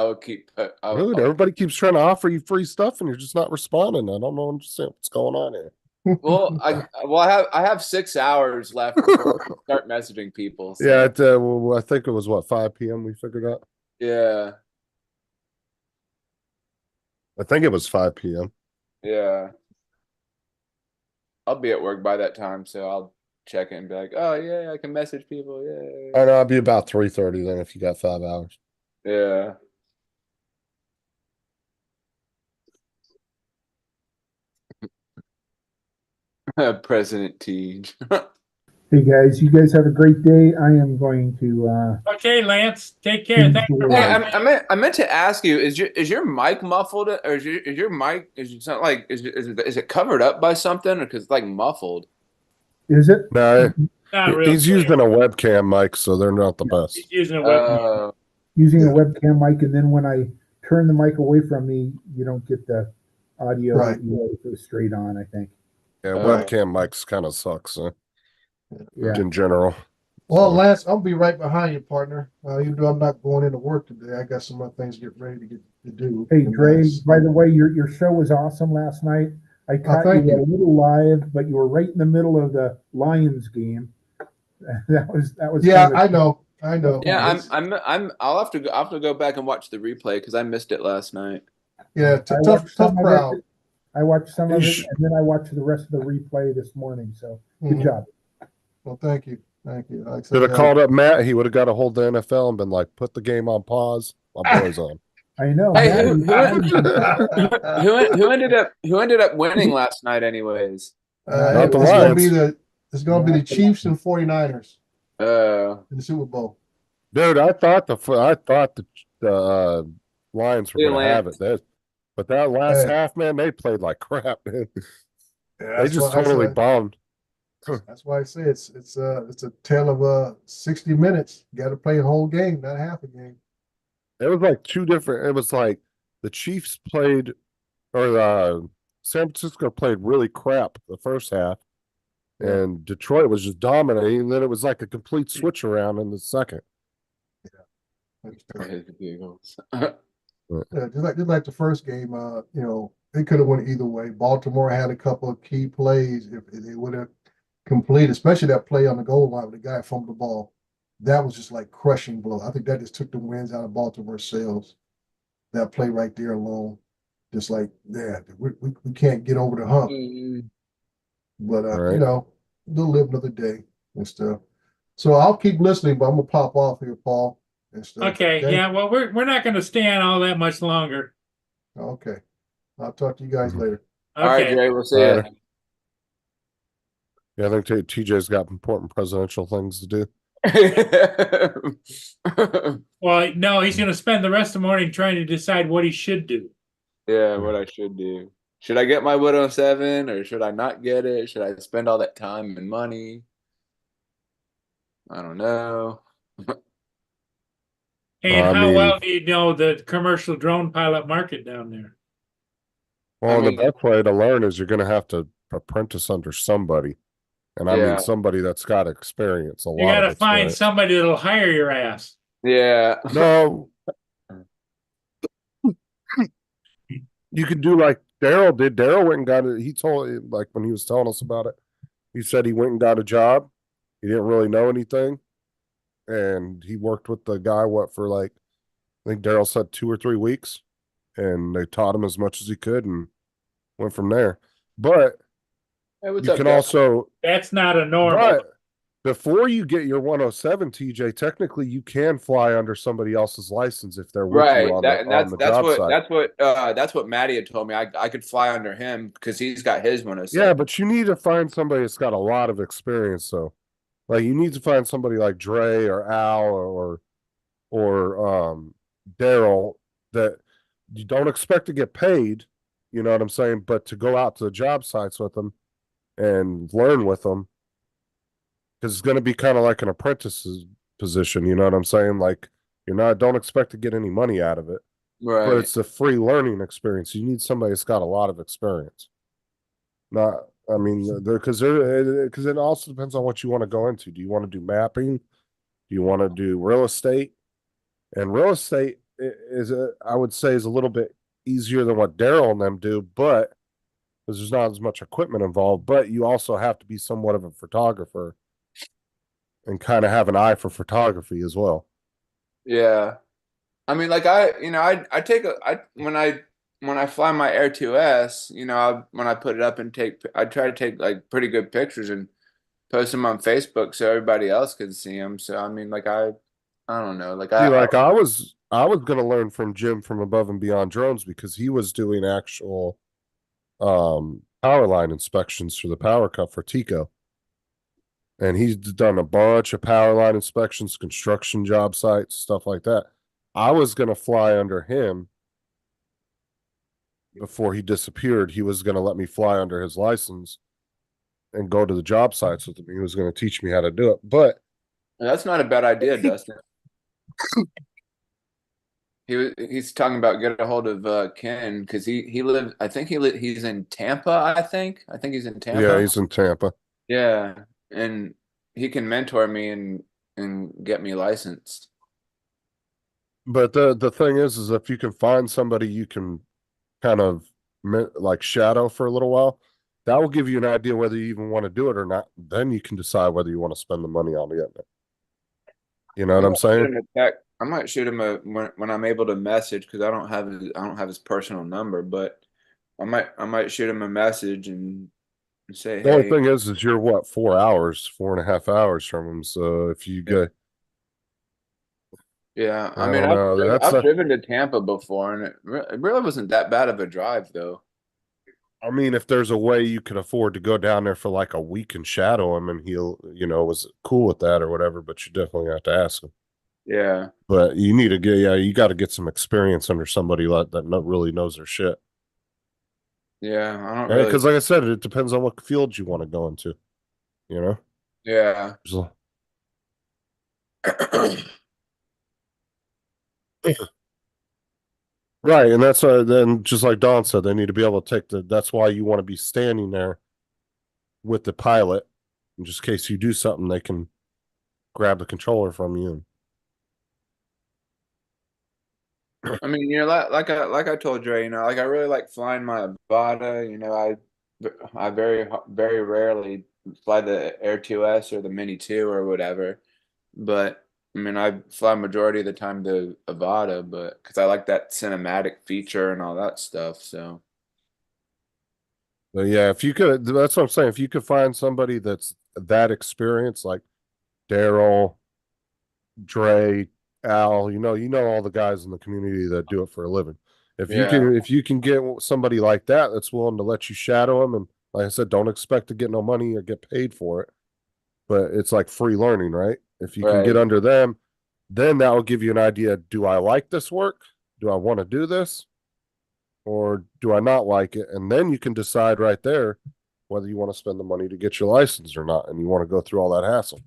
will keep. Dude, everybody keeps trying to offer you free stuff and you're just not responding. I don't understand what's going on here. Well, I have 6 hours left before I start messaging people. So. Yeah, I think it was what, 5 p.m. we figured out. Yeah. I think it was 5 p.m. Yeah. I'll be at work by that time, so I'll check it and be like, oh yeah, I can message people. Yeah. I know I'll be about 3:30 then if you got 5 hours. Yeah. President Tej. Hey guys, you guys have a great day. I am going to Okay, Lance, take care. Thanks for Hey, watching. I meant to ask you, is your mic muffled, or is your mic it's not like is it covered up by something, or because it's like muffled? is it? No, Not real he's clear. using a webcam mic, so they're not the best. He's using a webcam. Using Yeah. a webcam mic, and then when I turn the mic away from me, you don't get the audio Right. that you want to go straight on, I think. Yeah, Right. webcam mics kind of sucks Yeah. in general. Well, So- Lance, I'll be right behind you, partner. Even though I'm not going into work today, I got some other things to get ready to do. Hey, And Dre, that's- by the way, your show was awesome last night. I caught thank you you. a little live, but you were right in the middle of the Lions game. That was Yeah, kinda- I know. Yeah, It's- I'll have to go back and watch the replay because I missed it last night. Yeah, I tough watched some of crowd. it. I watched some of You it, sh- and then I watched the rest of the replay this morning. So good Mhm. job. Well, thank you. Like I Should said, have called up Matt. He would have got a hold of the NFL and been like, put the game on pause. My boy's on. I know. Hey, Matt, who ended up winning last night, anyways? Not the it's gonna be Lions. it's gonna be the Chiefs and 49ers Uh, in the Super Bowl. Dude, I thought the Lions were See you, going to have it. But that last Hey. half, man, they played like crap, man. Yeah, They just totally bombed. That's why I say it's a tale of 60 minutes. You got to play a whole game, not half a game. It was like two different. It was like the Chiefs played, or San Francisco played really crap the first half, Yeah. and Detroit was just dominating. And then it was like a complete switch around in the second. Yeah, just like the first game, it could have went either way. Baltimore had a couple of key plays if they would have completed, especially that play on the goal line with the guy fumbled the ball. That was just like crushing blow. I think that just took the wins out of Baltimore's sails. That play right there alone, just like we can't get over the hump. But Right. they'll live another day and stuff. So I'll keep listening, but I'm gonna pop off here, Paul. And stuff. Okay, yeah. Well, we're not going to stay on all that much longer. Okay. I'll talk to you guys later. All right, Okay. Dre, we'll see you. Later. Yeah, I think TJ's got important presidential things to do. Well, no, he's going to spend the rest of the morning trying to decide what he should do. Yeah, what I should do. Should I get my Widow 7 or should I not get it? Should I spend all that time and money? I don't know. And I how mean- well do you know the commercial drone pilot market down there? Well, I and mean- the best way to learn is you're going to have to apprentice under somebody. And I Yeah. mean somebody that's got experience, a You lot got of to find experience. somebody that'll hire your ass. Yeah. No. You could do like Daryl did. Daryl went and got it. He told, like, when he was telling us about it, he said he went and got a job. He didn't really know anything. And he worked with the guy, for like, I think Daryl said 2 or 3 weeks. And they taught him as much as he could and went from there. But Hey, what's you up, can guys? also, That's not a normal. but before you get your 107, TJ, technically you can fly under somebody else's license if they're with Right. you on That, and the, on the job site. that's what Maddie had told me. I could fly under him because he's got his 107. Yeah, but you need to find somebody that's got a lot of experience. So, like, you need to find somebody like Dre or Al or Daryl that you don't expect to get paid. You know what I'm saying? But to go out to the job sites with them and learn with them, because it's going to be kind of like an apprentice's position. You know what I'm saying? Like, Don't expect to get any money out of it, but Right. it's a free learning experience. You need somebody that's got a lot of experience. Not, I mean, because it also depends on what you want to go into. Do you want to do mapping? Do you want to do real estate? And real estate I would say, is a little bit easier than what Daryl and them do, but because there's not as much equipment involved. But you also have to be somewhat of a photographer and kind of have an eye for photography as well. Yeah. I mean, like I take when I fly my Air 2S, when I put it up and I try to take like pretty good pictures and post them on Facebook so everybody else can see them. So I mean, like I don't know, like See, like I was gonna learn from Jim from Above and Beyond Drones because he was doing actual power line inspections for the power cut for Tico. And he's done a bunch of power line inspections, construction job sites, stuff like that. I was gonna fly under him before he disappeared. He was gonna let me fly under his license and go to the job sites with him. He was gonna teach me how to do it. But that's not a bad idea, Dustin. He's talking about get a hold of Ken because he lives. I think he's in Tampa. I think he's in Tampa. yeah, he's in Tampa. Yeah, and he can mentor me and get me licensed. But the thing is if you can find somebody you can kind of like shadow for a little while, that will give you an idea whether you even want to do it or not. Then you can decide whether you want to spend the money on getting it. You know what I'm saying? I might shoot him when I'm able to message because I don't have his personal number, but I might shoot him a message and say, The only hey, thing is you're what, 4 hours, 4.5 hours from him. So if you go, yeah. I I mean, don't know. I've driven to Tampa before, and it really wasn't that bad of a drive, though. I mean, if there's a way you could afford to go down there for like a week and shadow him, and he'll, was cool with that or whatever, but you definitely have to ask him. Yeah, But you need to you got to get some experience under somebody really knows their shit. yeah. I don't really. Because, like I said, it depends on what field you want to go into. You know, Yeah. So- right, and that's then just like Don said, they need to be able to take the. That's why you want to be standing there with the pilot, in just case you do something, they can grab the controller from you. I mean, like I told Dre, like I really like flying my Avata. I very rarely fly the Air 2S or the Mini 2 or whatever. But I mean, I fly majority of the time the Avata, but because I like that cinematic feature and all that stuff. So But yeah, if you could, that's what I'm saying. If you could find somebody that's that experienced, like Daryl, Dre, Al, you know all the guys in the community that do it for a living. yeah, If you can get somebody like that that's willing to let you shadow them, and like I said, don't expect to get no money or get paid for it, but it's like free learning, right? If you can get right, under them, then that will give you an idea. Do I like this work? Do I want to do this? Or do I not like it? And then you can decide right there whether you want to spend the money to get your license or not, and you want to go through all that hassle.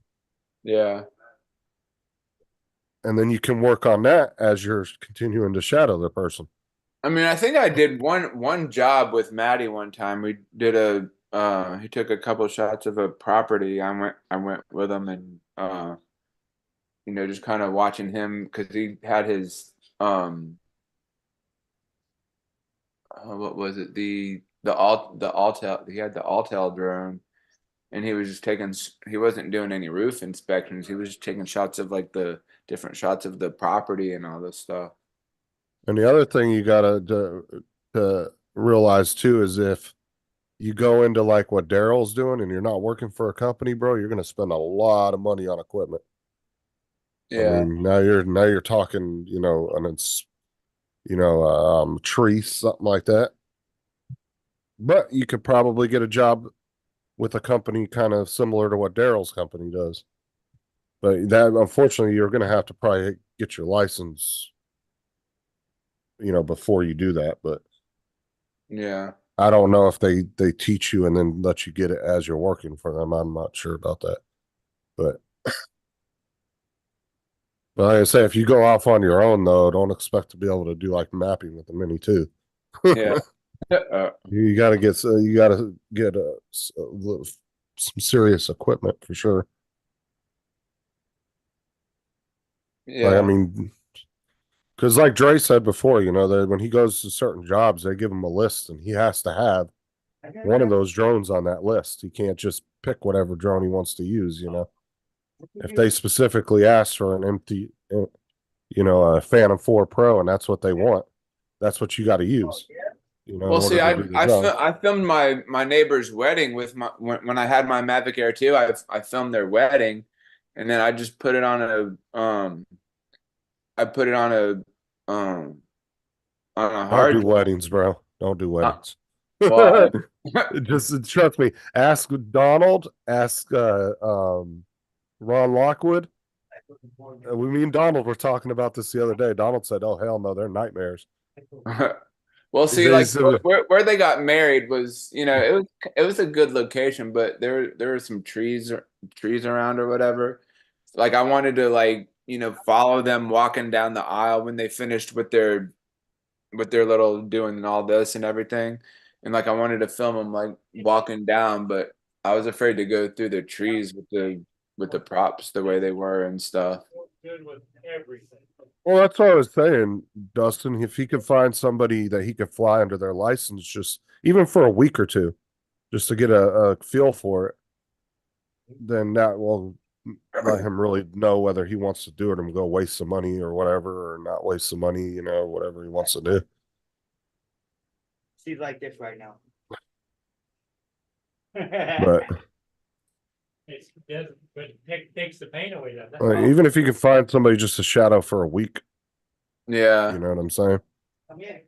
yeah. And then you can work on that as you're continuing to shadow the person. I mean, I think I did one job with Maddie one time. We did he took a couple shots of a property. I went with him and just kind of watching him because he had his what was it, the Altel, he had the Altel drone, and he was just he wasn't doing any roof inspections. He was just taking shots of like the different shots of the property and all this stuff. And the other thing you gotta to realize too is if you go into like what Daryl's doing and you're not working for a company, bro, you're gonna spend a lot of money on equipment. I Yeah, mean, now you're talking, and it's tree, something like that. But you could probably get a job with a company kind of similar to what Daryl's company does. But that, unfortunately, you're going to have to probably get your license, before you do that. But yeah. I don't know if they teach you and then let you get it as you're working for them. I'm not sure about that. But But like I say, if you go off on your own though, don't expect to be able to do like mapping with the Mini 2. Yeah. You got to get some serious equipment for sure. Yeah. Like, I mean, because like Dre said before, you know, that when he goes to certain jobs, they give him a list, and he has to have one of those drones on that list. He can't just pick whatever drone he wants to use. You know, if they specifically ask for an empty, you know, a Phantom 4 Pro, and that's what they want, that's what you got to use. You know, in Well, see, order to do the job. I filmed my neighbor's wedding with my when I had my Mavic Air 2. I filmed their wedding, and then I just put it on I put it on a Don't hard do drive. weddings, bro. Don't do weddings. Well, Just trust me. Ask Donald. Ask Ron Lockwood. Me and Donald were talking about this the other day. Donald said, "Oh hell no, they're nightmares." well, see, They like said- where they got married was, you know, it was a good location, but there were some trees around or whatever. Like I wanted to, like, you know, follow them walking down the aisle when they finished with their little doing all this and everything, and like I wanted to film them like walking down, but I was afraid to go through the trees with the props the way they were and stuff. Good with everything. Well, that's what I was saying, Dustin. If he could find somebody that he could fly under their license, just even for a week or two, just to get a feel for it, then that will let him really know whether he wants to do it and go waste some money or whatever, or not waste some money, you know, whatever he wants to do. She's like this right now. But It takes the pain away, doesn't it? even if you can find somebody just to shadow for a week, Yeah, you know what I'm saying? Come here.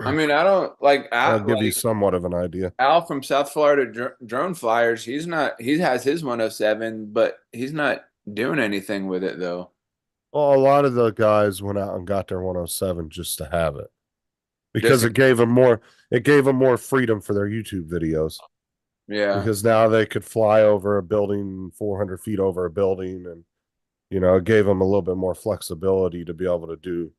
I mean, I don't like I'll Al, give you like, somewhat of an idea. Al from South Florida Drone Flyers. He has his 107, but he's not doing anything with it though. Well, a lot of the guys went out and got their 107 just to have it because Just- it gave them more freedom for their YouTube videos. Yeah, Because now they could fly over a building 400 feet over a building, and you know, it gave them a little bit more flexibility to be able to do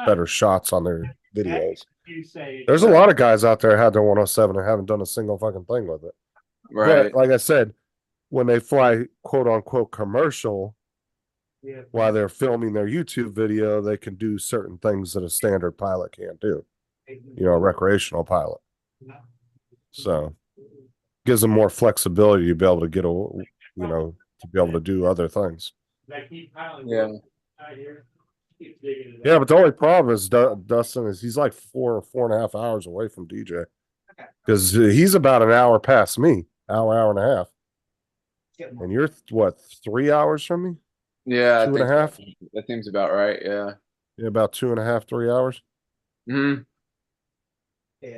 better shots on their videos. You say There's a lot of guys out there had their 107 and haven't done a single fucking thing with it. right. But like I said, when they fly quote unquote commercial yeah, while they're filming their YouTube video, they can do certain things that a standard pilot can't do. You know, a recreational pilot. So gives them more flexibility to be able to get you know, to be able to do other things. I keep piling Yeah. out here. Keep digging it Yeah, up. but the only problem is Dustin is he's like 4.5 hours away from DJ because he's about an hour past me, hour and a half, and you're what 3 hours from me? Yeah, I 2.5? think that seems about right. Yeah. Yeah, about 2.5, 3 hours. Hmm.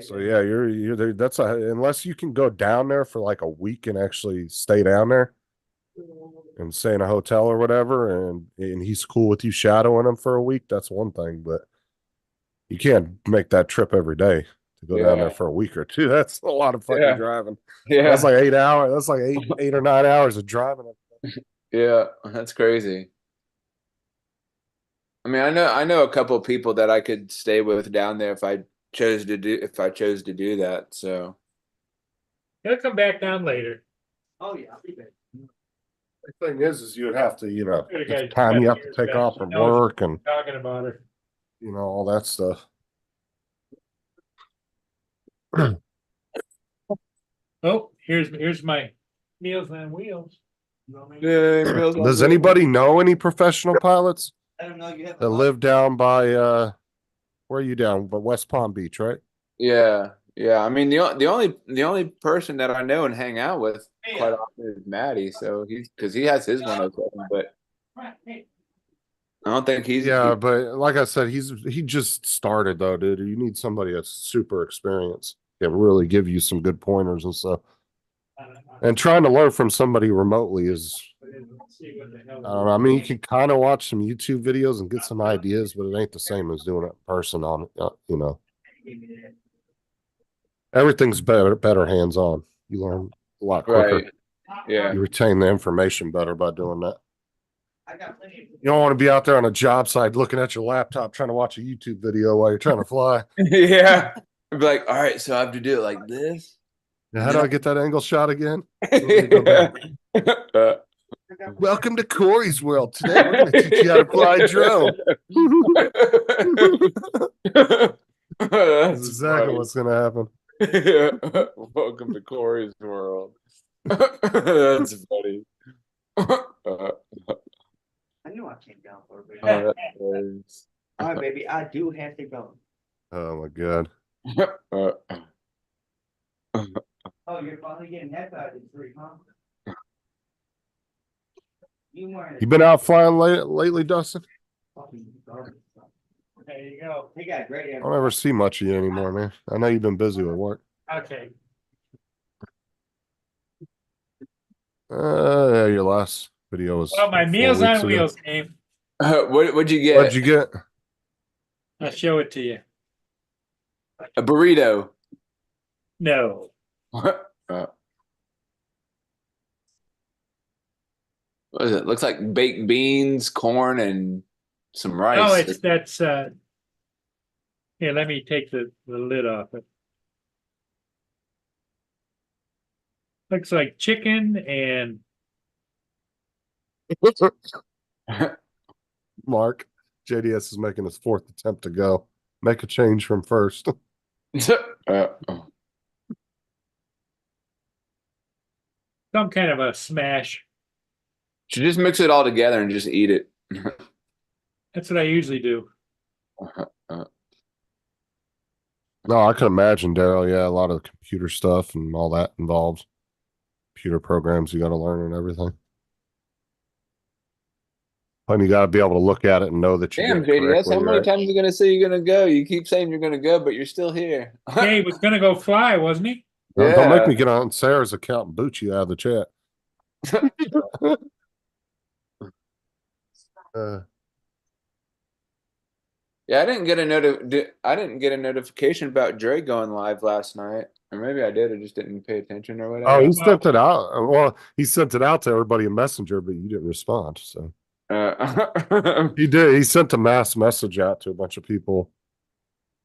So yeah, you're there. That's unless you can go down there for like a week and actually stay down there and stay in a hotel or whatever, and he's cool with you shadowing him for a week. That's one thing, but you can't make that trip every day to go down there Yeah. for a week or two. That's a lot of fucking Yeah. driving. Yeah. That's like 8 hours. That's like eight or 9 hours of driving. Yeah, that's crazy. I mean, I know a couple people that I could stay with down there if I chose to do that. So He'll come back down later. Oh yeah, I'll be there. The thing is you would have to, you know, Okay, the time you have to take off from work and Talking about her. you know all that stuff. Oh, here's my Meals on Wheels. Does anybody know any professional pilots I don't know. You have that live down by where are you down? But West Palm Beach, right? Yeah, yeah. I mean, the only person that I know and hang out with quite often is Maddie. So because he has his 107, but I don't think he's Yeah, but like I said, he just started though, dude. You need somebody that's super experienced, can really give you some good pointers and stuff. And trying to learn from somebody remotely is, I don't know. I mean, you can kind of watch some YouTube videos and get some ideas, but it ain't the same as doing it in person on, you know. Everything's better hands on. You learn a lot quicker. right. Yeah, You retain the information better by doing that. I got plenty of. You don't want to be out there on a job site looking at your laptop trying to watch a YouTube video while you're trying to fly. Yeah. I'd be like, all right, so I have to do it like this. Now, how do I get that angle shot again? Yeah. Go back. Welcome to Corey's world. Today we're going to teach you how to fly a drone. That's That's exactly funny. what's going to happen. Yeah. Welcome to Corey's world. That's funny. I knew I came down for it. That was- All right, baby, I do have to go. Oh my god. Oh, you're finally getting that out of 3, huh? You weren't. You been out flying lately, Dustin? Fucking garbage. There you go. They got great. I don't ever see much of you anymore, man. I know you've been busy with work. Okay. Yeah, your last video was. Well, my like 4 Meals weeks on ago. Wheels game. What'd you get? What'd you get? I'll show it to you. A burrito. No. What is it? Looks like baked beans, corn, and some rice. Oh, that's here, let me take the lid off it. Looks like chicken and Mark, JDS is making his 4th attempt to go. Make a change from first. some kind of a smash. Should just mix it all together and just eat it. That's what I usually do. No, I can imagine, Daryl. Yeah, a lot of computer stuff and all that involved. Computer programs you got to learn and everything. And you got to be able to look at it and know that you Damn, did it JDS, how correctly, many right? times are you gonna say you're gonna go? You keep saying you're gonna go, but you're still here. He was gonna go fly, wasn't he? Don't make Yeah. me get on Sarah's account and boot you out of the chat. Yeah, I didn't get a notification about Dre going live last night, or maybe I did. I just didn't pay attention or Oh, whatever. he sent it out. Well, he sent it out to everybody in Messenger, but you didn't respond. So he did. He sent a mass message out to a bunch of people.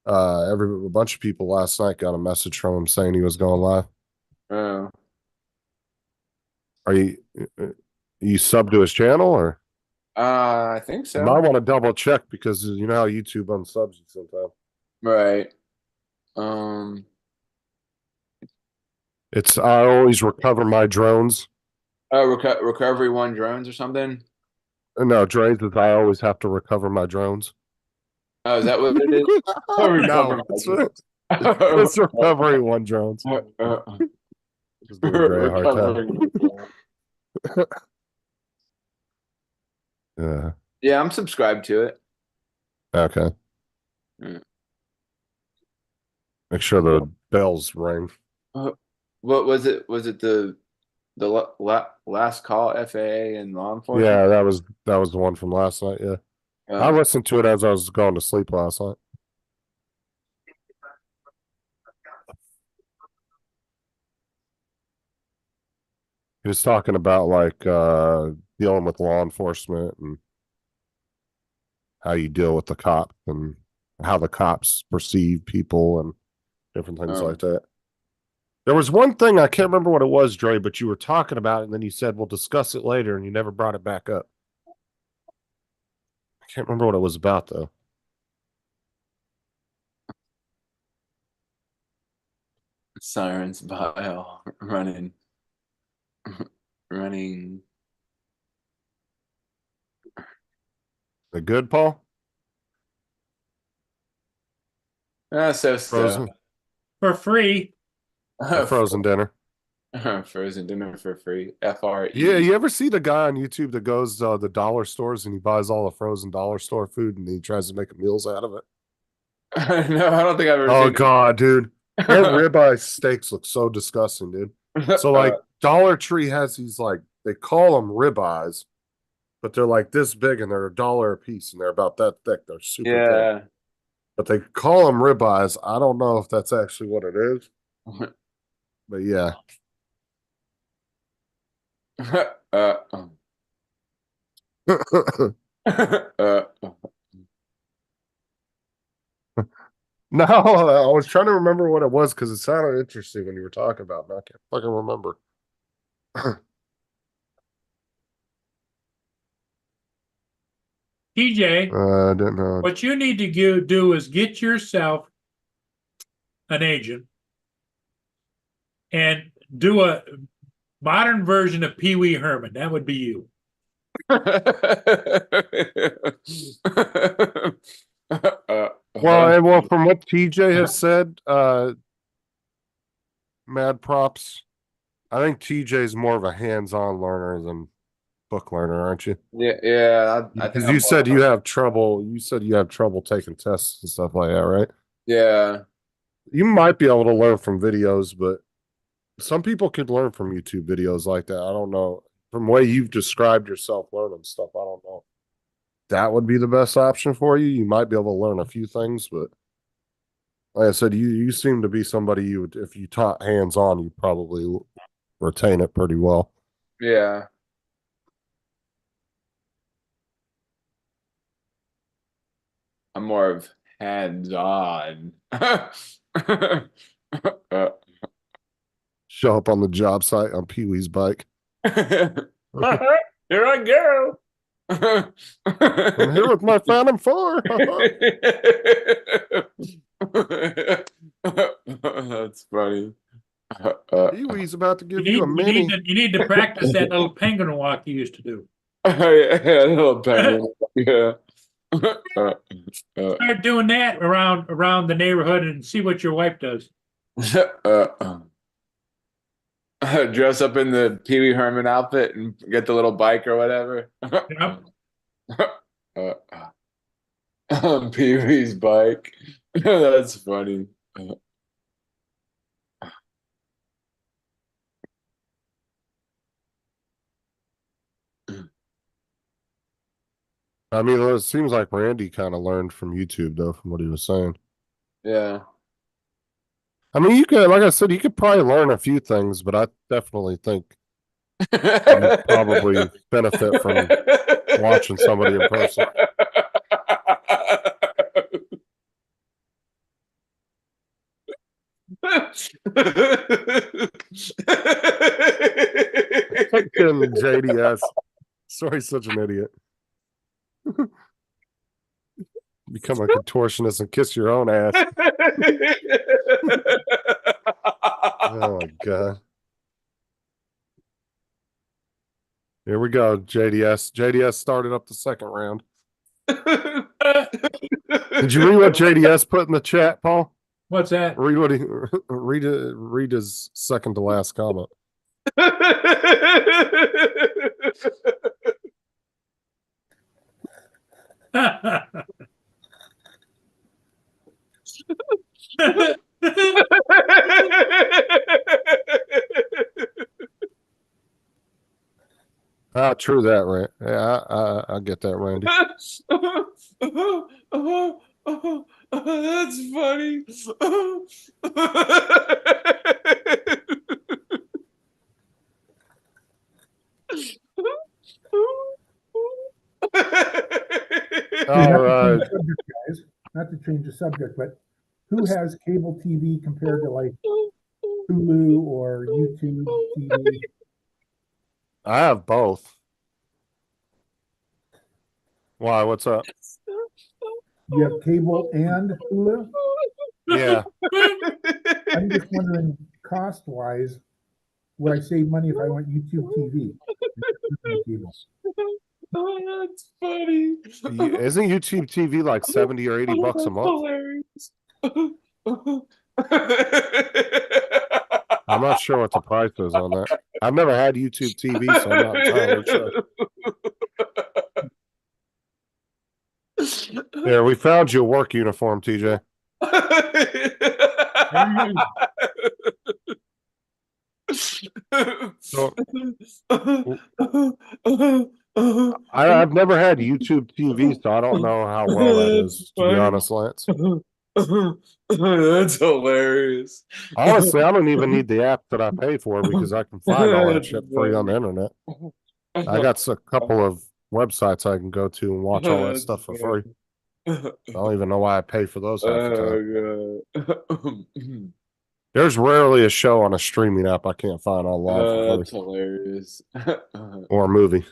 A bunch of people last night got a message from him saying he was going live. Oh. Are you sub to his channel or? I think You so. might want to double check because you know how YouTube unsubs you sometimes. Right. It's I always recover my drones. Oh, Recovery One drones or something. No, Dre's is I always have to recover my drones. Oh, is that what it is? No, it's Recovery One drones. Just giving Dre a hard time. Yeah. Yeah, I'm subscribed to it. Okay. Mm. Make sure the bells ring. What was it? Was it the last call FAA and law enforcement? Yeah, that was the one from last night. Yeah, I listened to it as I was going to sleep last night. He was talking about like dealing with law enforcement and how you deal with the cop and how the cops perceive people and different things Oh. like that. There was one thing I can't remember what it was, Dre, but you were talking about it and then you said we'll discuss it later and you never brought it back up. I can't remember what it was about though. Sirens Bile running. The good, Paul? So Frozen, For free. a frozen dinner. Frozen dinner for free. FRE. Yeah, you ever see the guy on YouTube that goes to the dollar stores and he buys all the frozen dollar store food and he tries to make meals out of it? No, I don't think I've ever Oh seen god, dude. Their ribeye steaks look so disgusting, dude. it. So like Dollar Tree has these like they call them ribeyes, but they're like this big and they're $1 a piece and they're about that thick. They're super thin. yeah. But they call them ribeyes. I don't know if that's actually what it is. But yeah. No, I was trying to remember what it was because it sounded interesting when you were talking about it. And I can't fucking remember. TJ, I didn't know. what you need to do is get yourself an agent and do a modern version of Pee Wee Herman. That would be you. Well, from what TJ has said, mad props. I think TJ's more of a hands-on learner than book learner, aren't you? yeah. I think Because I'm you said more- you have trouble. You said you have trouble taking tests and stuff like that, right? Yeah. You might be able to learn from videos, but some people could learn from YouTube videos like that. I don't know. From the way you've described yourself learning stuff, I don't know. That would be the best option for you. You might be able to learn a few things, but like I said, you seem to be somebody you would, if you taught hands on, you'd probably retain it pretty well. Yeah. I'm more of hands on. Show up on the job site on Pee Wee's bike. Here I go. I'm here with my Phantom 4. That's funny. Pee Wee's about to You give need, you a you, mini. need to practice that little penguin walk you used to do. Yeah, little penguin. Yeah. Start doing that around the neighborhood and see what your wife does. Dress up in the Pee Wee Herman outfit and get the little bike or whatever. Yep. On Pee Wee's bike. That's funny. I mean, it seems like Randy kind of learned from YouTube, though, from what he was saying. Yeah. I mean, you could, like I said, you could probably learn a few things, but I definitely think you probably benefit from watching somebody in person. Fucking JDS. Sorry, such an idiot. Become a contortionist and kiss your own ass. Oh my god. Here we go, JDS. JDS started up the second round. Did you read what JDS put in the chat, Paul? What's that? Read what he read his second to last comment. Ah, true that, right? Yeah, I get that, Randy. That's funny. All Not to right. change the subject, guys, not to change the subject, but who has cable TV compared to like Hulu or YouTube TV? I have both. Why? What's up? You have cable and Hulu? Yeah. I'm just wondering, cost-wise, would I save money if I went YouTube TV? Cable? Oh, that's funny. Isn't YouTube TV like 70 or 80 bucks a month? Hilarious. I'm not sure what the price is on that. I've never had YouTube TV, so I'm not entirely sure. There, we found you a work uniform, TJ. So, I've never had YouTube TV, so I don't know how well that is, to be honest, Lance. That's hilarious. Honestly, I don't even need the app that I pay for because I can find all that shit free on the internet. I got a couple of websites I can go to and watch all that That's stuff for funny. free. I don't even know why I pay for those half the time. Oh god. There's rarely a show on a streaming app I can't find online for That's free hilarious. or a movie.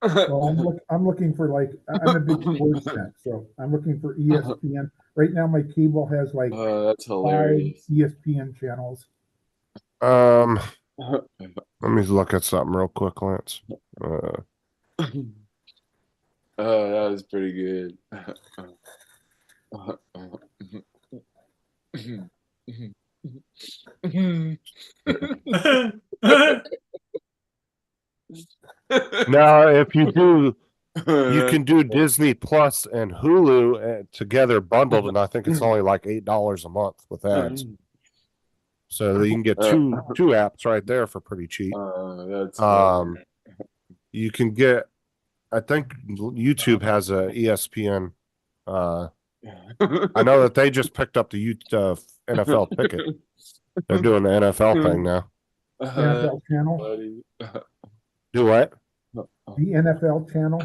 Well, I'm looking for like, I'm a big sports nut, so I'm looking for ESPN. Right now, my cable has like That's 5 hilarious. ESPN channels. Let me look at something real quick, Lance. That was pretty good. Now, if you do, you can do Disney Plus and Hulu together bundled, and I think it's only like $8 a month with ads. So you can get two apps right there for pretty cheap. That's You can get, I think YouTube has a ESPN. I know that they just picked up the NFL ticket. They're doing the NFL thing now. NFL channel, Do what? the NFL channel.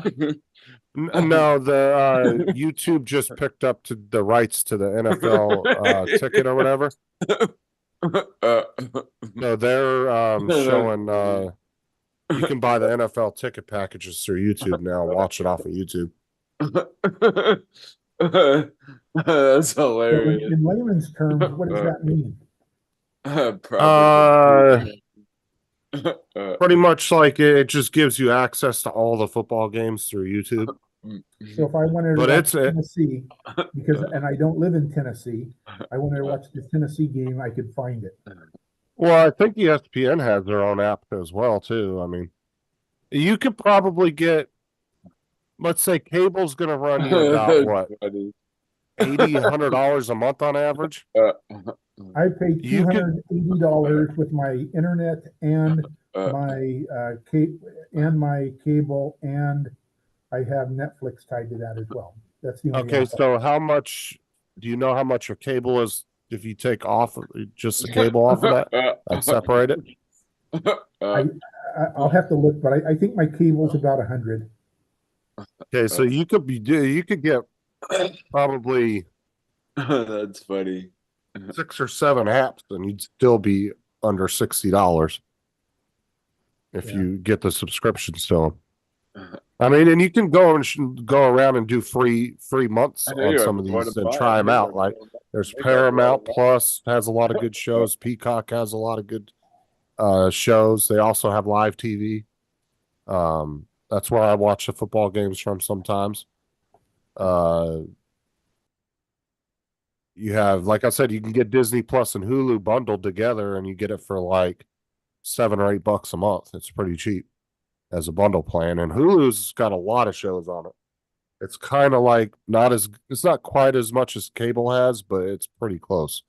No, the YouTube just picked up the rights to the NFL ticket or whatever. So they're showing you can buy the NFL ticket packages through YouTube now and watch it off of YouTube. That's So hilarious. in layman's terms, what does that mean? Probably. Pretty much like it just gives you access to all the football games through YouTube. So if I wanted to But watch it's a- Tennessee, and I don't live in Tennessee, I wanted to watch the Tennessee game, I could find it. Well, I think ESPN has their own app as well too. I mean, you could probably get, let's say, cable's going to run you about what, Funny. $80-$100 a month on average. I pay You could- $280 with my internet and my cable, and I have Netflix tied to that as well. That's the only Okay, app. so how much do you know how much your cable is if you take off just the cable off of that and separate it? I'll have to look, but I think my cable's about 100. Okay, so you could get probably That's funny. 6 or 7 apps and you'd still be under $60 if Yeah. you get the subscriptions to them. I mean, and you can go around and do free months on some of these and try them out. Like there's Paramount Plus has a lot of good shows. Peacock has a lot of good shows. They also have live TV. That's where I watch the football games from sometimes. You have, like I said, you can get Disney Plus and Hulu bundled together and you get it for like $7 or $8 a month. It's pretty cheap as a bundle plan. And Hulu's got a lot of shows on it. It's kind of like it's not quite as much as cable has, but it's pretty close.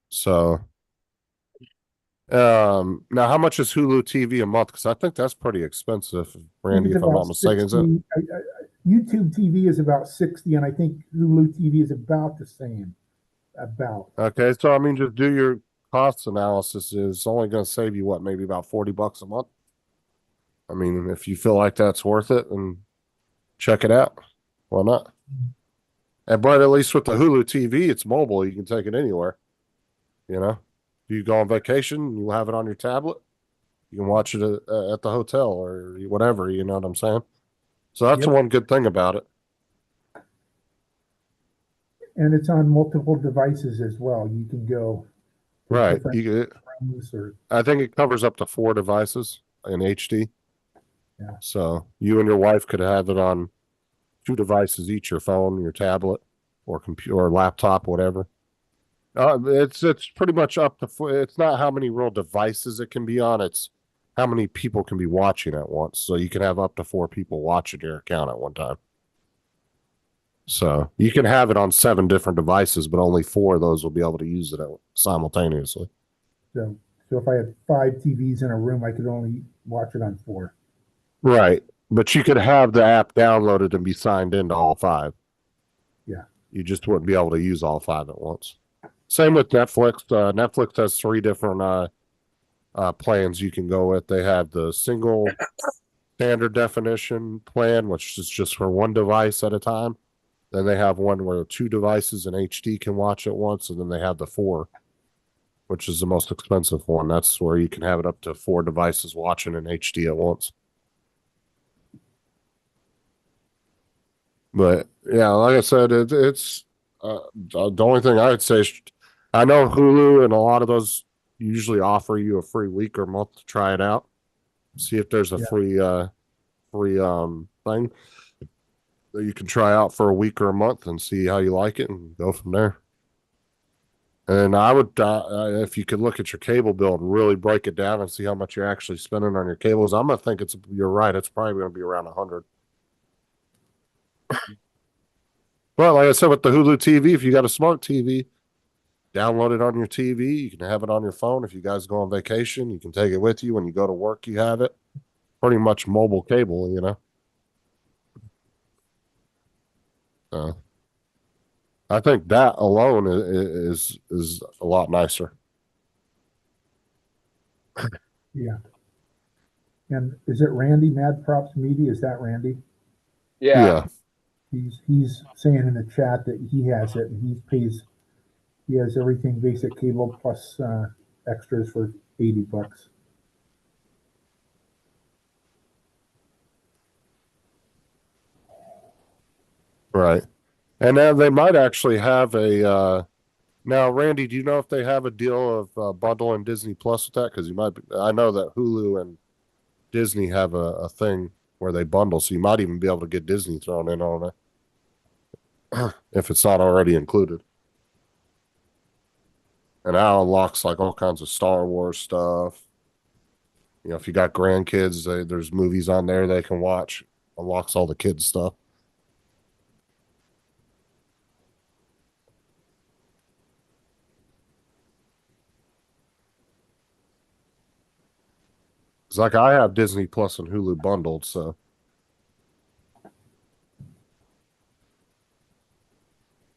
So, now how much is Hulu TV a month? Because I think that's pretty expensive, Randy, if I'm not mistaken. Is it? YouTube TV is about 60, and I think Hulu TV is about the same. Okay, so I mean, just do your cost analysis. It's only going to save you what, maybe about $40 a month. I mean, if you feel like that's worth it, and check it out. Why not? But at least with the Hulu TV, it's mobile. You can take it anywhere. You know, if you go on vacation, you have it on your tablet. You can watch it at the hotel or whatever. You know what I'm saying? So that's Yep. one good thing about it. And it's on multiple devices as well. You can go to Right. different rooms or I think it covers up to 4 devices in HD. Yeah. So you and your wife could have it on 2 devices each, your phone, your tablet, or computer, or laptop, whatever. It's pretty much up to. It's not how many real devices it can be on. It's how many people can be watching at once. So you can have up to 4 people watching your account at one time. So you can have it on 7 different devices, but only 4 of those will be able to use it simultaneously. so if I had 5 TVs in a room, I could only watch it on 4. Right. But you could have the app downloaded and be signed into all 5. Yeah. You just wouldn't be able to use all 5 at once. Same with Netflix. Netflix has 3 different plans you can go with. They have the single standard definition plan, which is just for one device at a time. Then they have one where 2 devices in HD can watch at once, and then they have the 4, which is the most expensive one. That's where you can have it up to 4 devices watching in HD at once. But yeah, like I said, it's the only thing I would say is I know Hulu and a lot of those usually offer you a free week or month to try it out. See if there's a Yeah. free thing that you can try out for a week or a month and see how you like it and go from there. And I would, if you could look at your cable bill and really break it down and see how much you're actually spending on your cables, I'm gonna think you're right. It's probably gonna be around 100. Well, like I said, with the Hulu TV, if you got a smart TV, download it on your TV. You can have it on your phone. If you guys go on vacation, you can take it with you. When you go to work, you have it. Pretty much mobile cable, you know. I think that alone is a lot nicer. Yeah. And is it Randy Mad Props Media? Is that Randy? Yeah. He's saying in the chat that he has it and he has everything basic cable plus extras for $80. Right. And now they might actually have a now, Randy, do you know if they have a deal of bundling Disney Plus with that? Because you might I know that Hulu and Disney have a thing where they bundle, so you might even be able to get Disney thrown in on it if it's not already included. And that unlocks like all kinds of Star Wars stuff. You know, if you got grandkids, there's movies on there they can watch. Unlocks all the kids stuff. It's like I have Disney Plus and Hulu bundled, so.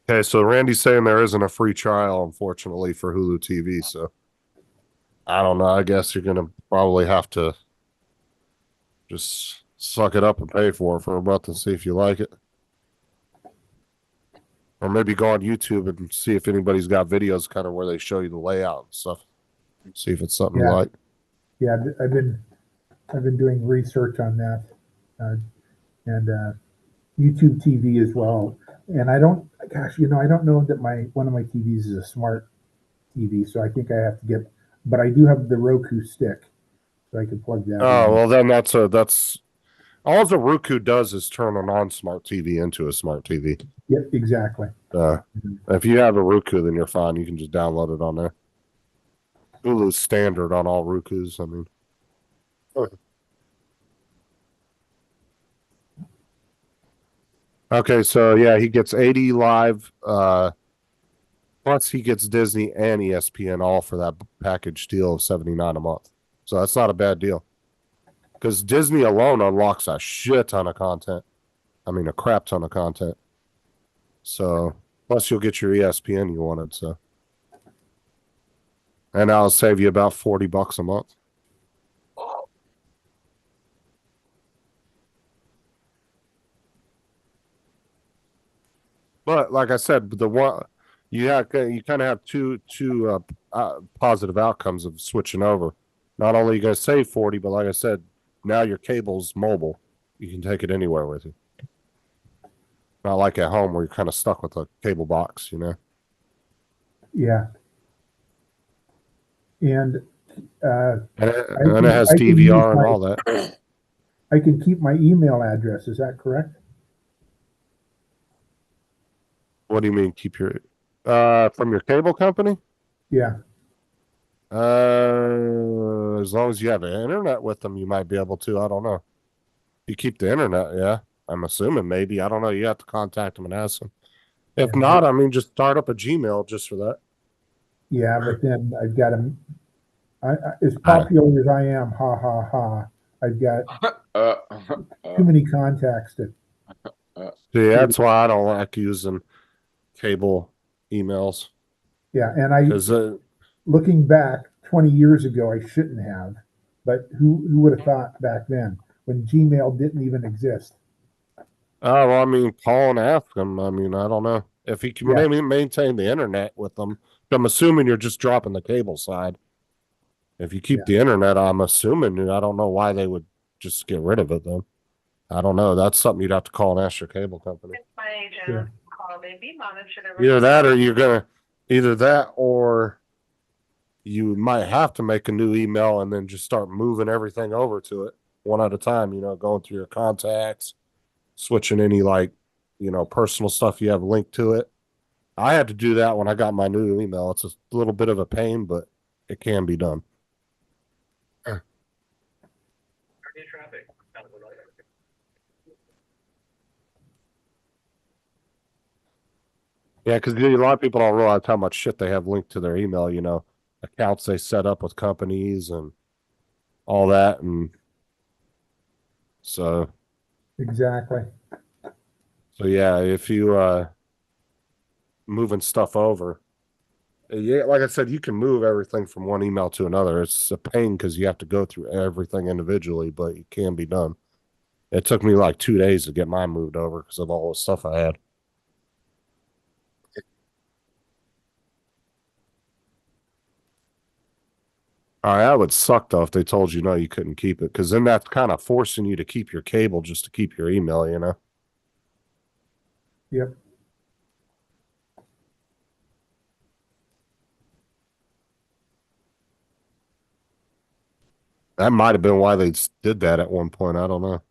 Okay, so Randy's saying there isn't a free trial, unfortunately, for Hulu TV. So I don't know. I guess you're gonna probably have to just suck it up and pay for it for a month and see if you like it, or maybe go on YouTube and see if anybody's got videos kind of where they show you the layout and stuff. See if it's something you Yeah. like. Yeah, I've been doing research on that, and YouTube TV as well. And I don't know that one of my TVs is a smart TV, so I think I have to get. But I do have the Roku stick, so I can plug that. Oh, in. well, then that's all the Roku does is turn a non-smart TV into a smart TV. Yep, exactly. If you have a Roku, then you're fine. You can just download it on there. Hulu's standard on all Rokus. I mean, okay, so yeah, he gets 80 live. Plus, he gets Disney and ESPN all for that package deal of $79 a month. So that's not a bad deal. Because Disney alone unlocks a shit ton of content. I mean, a crap ton of content. So, plus you'll get your ESPN you wanted. So, and I'll save you about $40 a month. But like I said, the one you kind of have two positive outcomes of switching over. Not only are you going to save 40, but like I said, now your cable's mobile. You can take it anywhere with you. Not like at home where you're kind of stuck with a cable box, you know. Yeah. And And it has I can DVR use and my- all that. I can keep my email address. Is that correct? What do you mean keep your from your cable company? Yeah. As long as you have the internet with them, you might be able to. I don't know. You keep the internet, yeah. I'm assuming maybe. I don't know. You have to contact them and ask them. If Yeah. not, I mean, just start up a Gmail just for that. Yeah, but then I've got as popular as I am, I've got too many contacts to. See, that's why I don't like using cable emails. Yeah, and I, Because looking back 20 years ago, I shouldn't have, but who would have thought back then when Gmail didn't even exist? oh, well, I mean, call and ask him. I mean, I don't know if he can Yeah. maintain the internet with them. I'm assuming you're just dropping the cable side. If you keep Yeah. the internet, I'm assuming. I don't know why they would just get rid of it though. I don't know. That's something you'd have to call and ask your cable company. Sure. Either that, or either that, or you might have to make a new email and then just start moving everything over to it one at a time. You know, going through your contacts, switching any personal stuff you have linked to it. I had to do that when I got my new email. It's a little bit of a pain, but it can be done. Yeah, because a lot of people don't realize how much shit they have linked to their email, accounts they set up with companies and all that. And so Exactly. yeah, if you moving stuff over, yeah, like I said, you can move everything from one email to another. It's a pain because you have to go through everything individually, but it can be done. It took me like 2 days to get mine moved over because of all the stuff I had. All right, that would suck though if they told you no, you couldn't keep it, because then that's kind of forcing you to keep your cable just to keep your email, Yep. That might have been why they did that at one point. I don't know.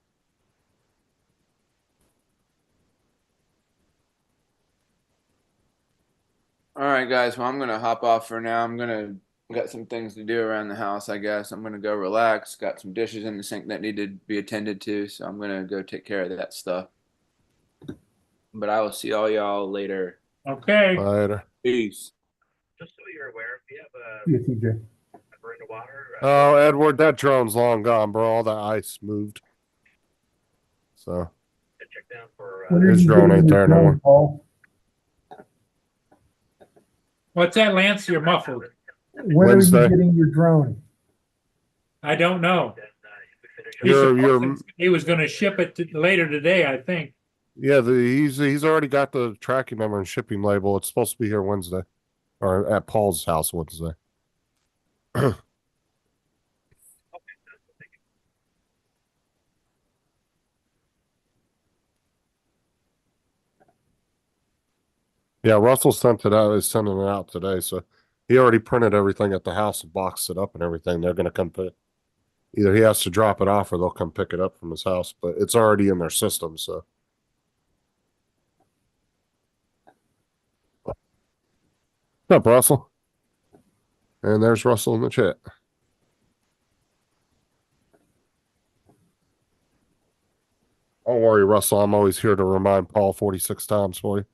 All right, guys. Well, I'm gonna hop off for now. Got some things to do around the house, I guess. I'm gonna go relax. Got some dishes in the sink that need to be attended to, so I'm gonna go take care of that stuff. But I will see all y'all later. Okay. Later. Peace. Just so you're aware, we have Yeah, TJ. a burn to water. Oh, Edward, that drone's long gone, bro. All that ice moved. So To check down for. When are His you drone getting ain't your there no drone, more. Paul? What's that, Lance? You're muffled. When Wednesday. are you getting your drone? I don't know. Then, if we finish He's You're- supposed he was going to ship it later today, I think. yeah, he's already got the tracking number and shipping label. It's supposed to be here Wednesday, or at Paul's house Wednesday. Yeah, Russell sent it out. Is sending it out today, so he already printed everything at the house and boxed it up and everything. They're gonna come pick. Either he has to drop it off or they'll come pick it up from his house, but it's already in their system. So, what's up, Russell? And there's Russell in the chat. Don't worry, Russell. I'm always here to remind Paul 46 times for you.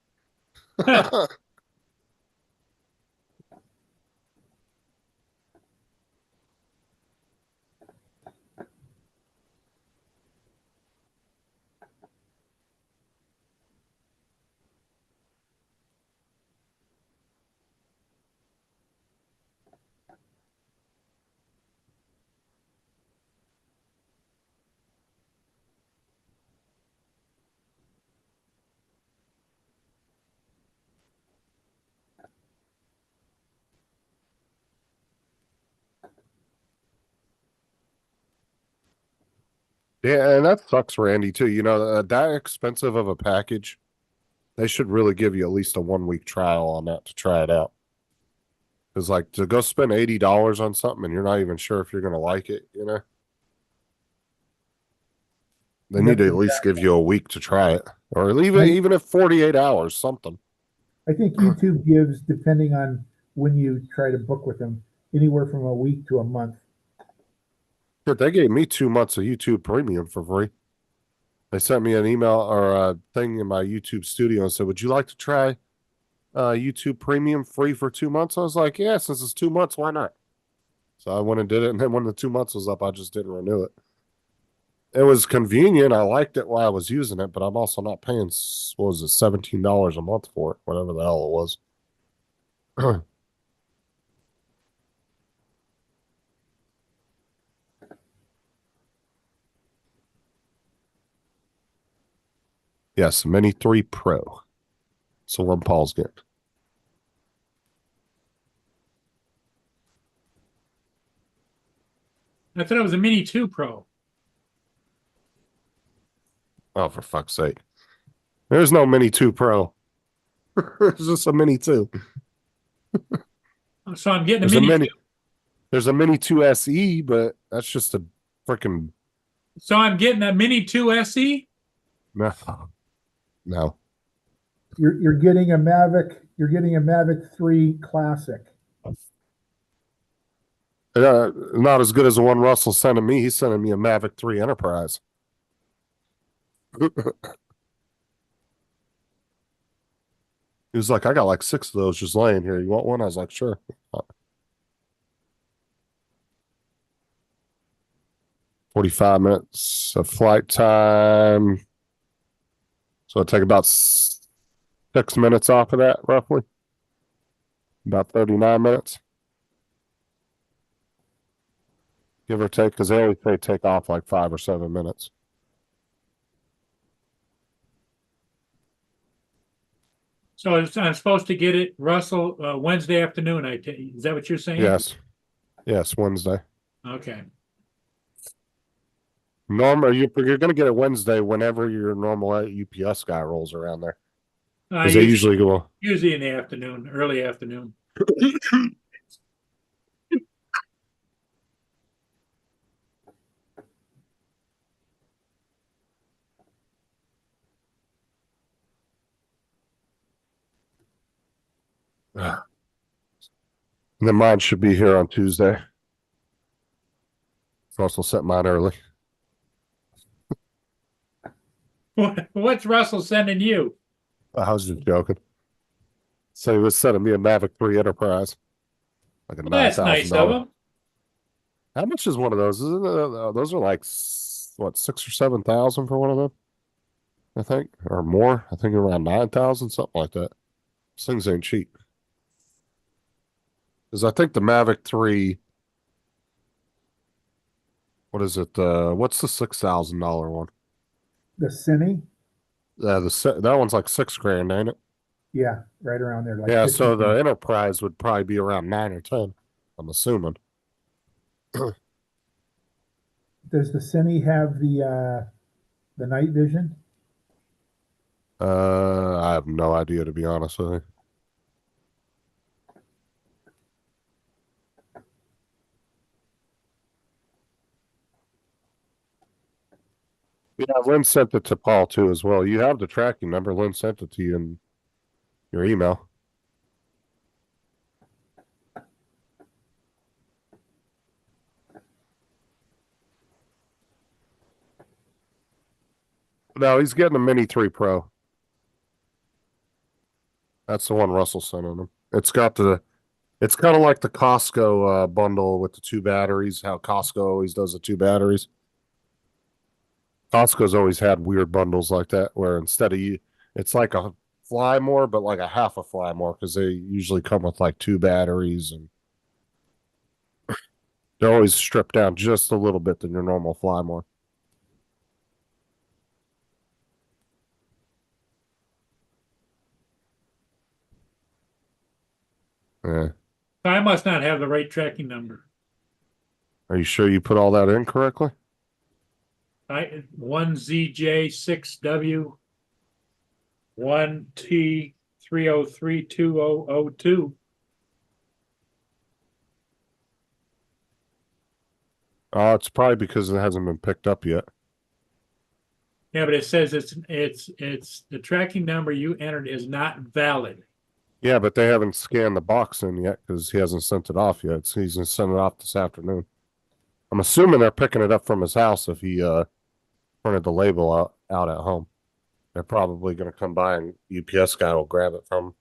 Yeah, and that sucks, Randy, too. That expensive of a package, they should really give you at least a 1 week trial on that to try it out. Because, like, to go spend $80 on something and you're not even sure if you're going to like it, they need to at least give you a week to try it, or even if 48 hours, something. I think YouTube gives, depending on when you try to book with them, anywhere from a week to a month. Shit, they gave me 2 months of YouTube Premium for free. They sent me an email or a thing in my YouTube studio and said, "Would you like to try YouTube Premium free for 2 months?" I was like, "Yeah, since it's 2 months, why not?" So I went and did it, and then when the 2 months was up, I just didn't renew it. It was convenient. I liked it while I was using it, but I'm also not paying, what was it, $17 a month for it, whatever the hell it was. Yes, Mini 3 Pro. So one Paul's getting. I thought it was a Mini 2 Pro. Oh, for fuck's sake. There's no Mini 2 Pro. There's just a Mini 2. So I'm getting a There's a Mini 2. Mini. There's a Mini 2 SE, but that's just a freaking So I'm getting a Mini 2 SE? no. No. You're getting a Mavic. You're getting a Mavic 3 Classic. Not as good as the one Russell sending me. He's sending me a Mavic 3 Enterprise. He was like, I got like 6 of those just laying here. You want one? I was like, sure. 45 minutes of flight time. So it'll take about 6 minutes off of that, roughly. About 39 minutes. Give or take, because they always say take off like 5 or 7 minutes. So I'm supposed to get it, Russell, Wednesday afternoon. Is that what you're saying? Yes. Yes, Wednesday. Okay. Normal, you're going to get it Wednesday whenever your normal UPS guy rolls around there. Because they usually go. Usually in the afternoon, early afternoon. And then mine should be here on Tuesday. Russell sent mine early. What's Russell sending you? I was just joking. So he was sending me a Mavic 3 Enterprise. Like a Well, that's nice of $9,000. him. How much is one of those? Isn't those are like, what, 6 or 7,000 for one of them? I think, or more. I think around 9,000, something like that. These things ain't cheap. Because I think the Mavic 3, what is it? What's the $6,000 one? The Cine, That one's like $6,000, ain't it? yeah, right around there. Like Yeah, 50. so the Enterprise would probably be around 9 or 10, I'm assuming. Does the Cine have the night vision? I have no idea, to be honest with you. Yeah, Lynn sent it to Paul too as well. You have the tracking number. Lynn sent it to you in your email. No, he's getting a Mini 3 Pro. That's the one Russell sent him. It's kind of like the Costco bundle with the 2 batteries, how Costco always does the 2 batteries. Costco's always had weird bundles like that where instead of it's like a Fly More, but like a half a Fly More because they usually come with like 2 batteries and they're always stripped down just a little bit than your normal Fly More. Yeah. I must not have the right tracking number. Are you sure you put all that in correctly? 1ZJ6W 1T3032002. Oh, it's probably because it hasn't been picked up yet. Yeah, but it says it's the tracking number you entered is not valid. Yeah, but they haven't scanned the box in yet because he hasn't sent it off yet. So he's gonna send it off this afternoon. I'm assuming they're picking it up from his house if he printed the label out at home. They're probably gonna come by and UPS guy will grab it from him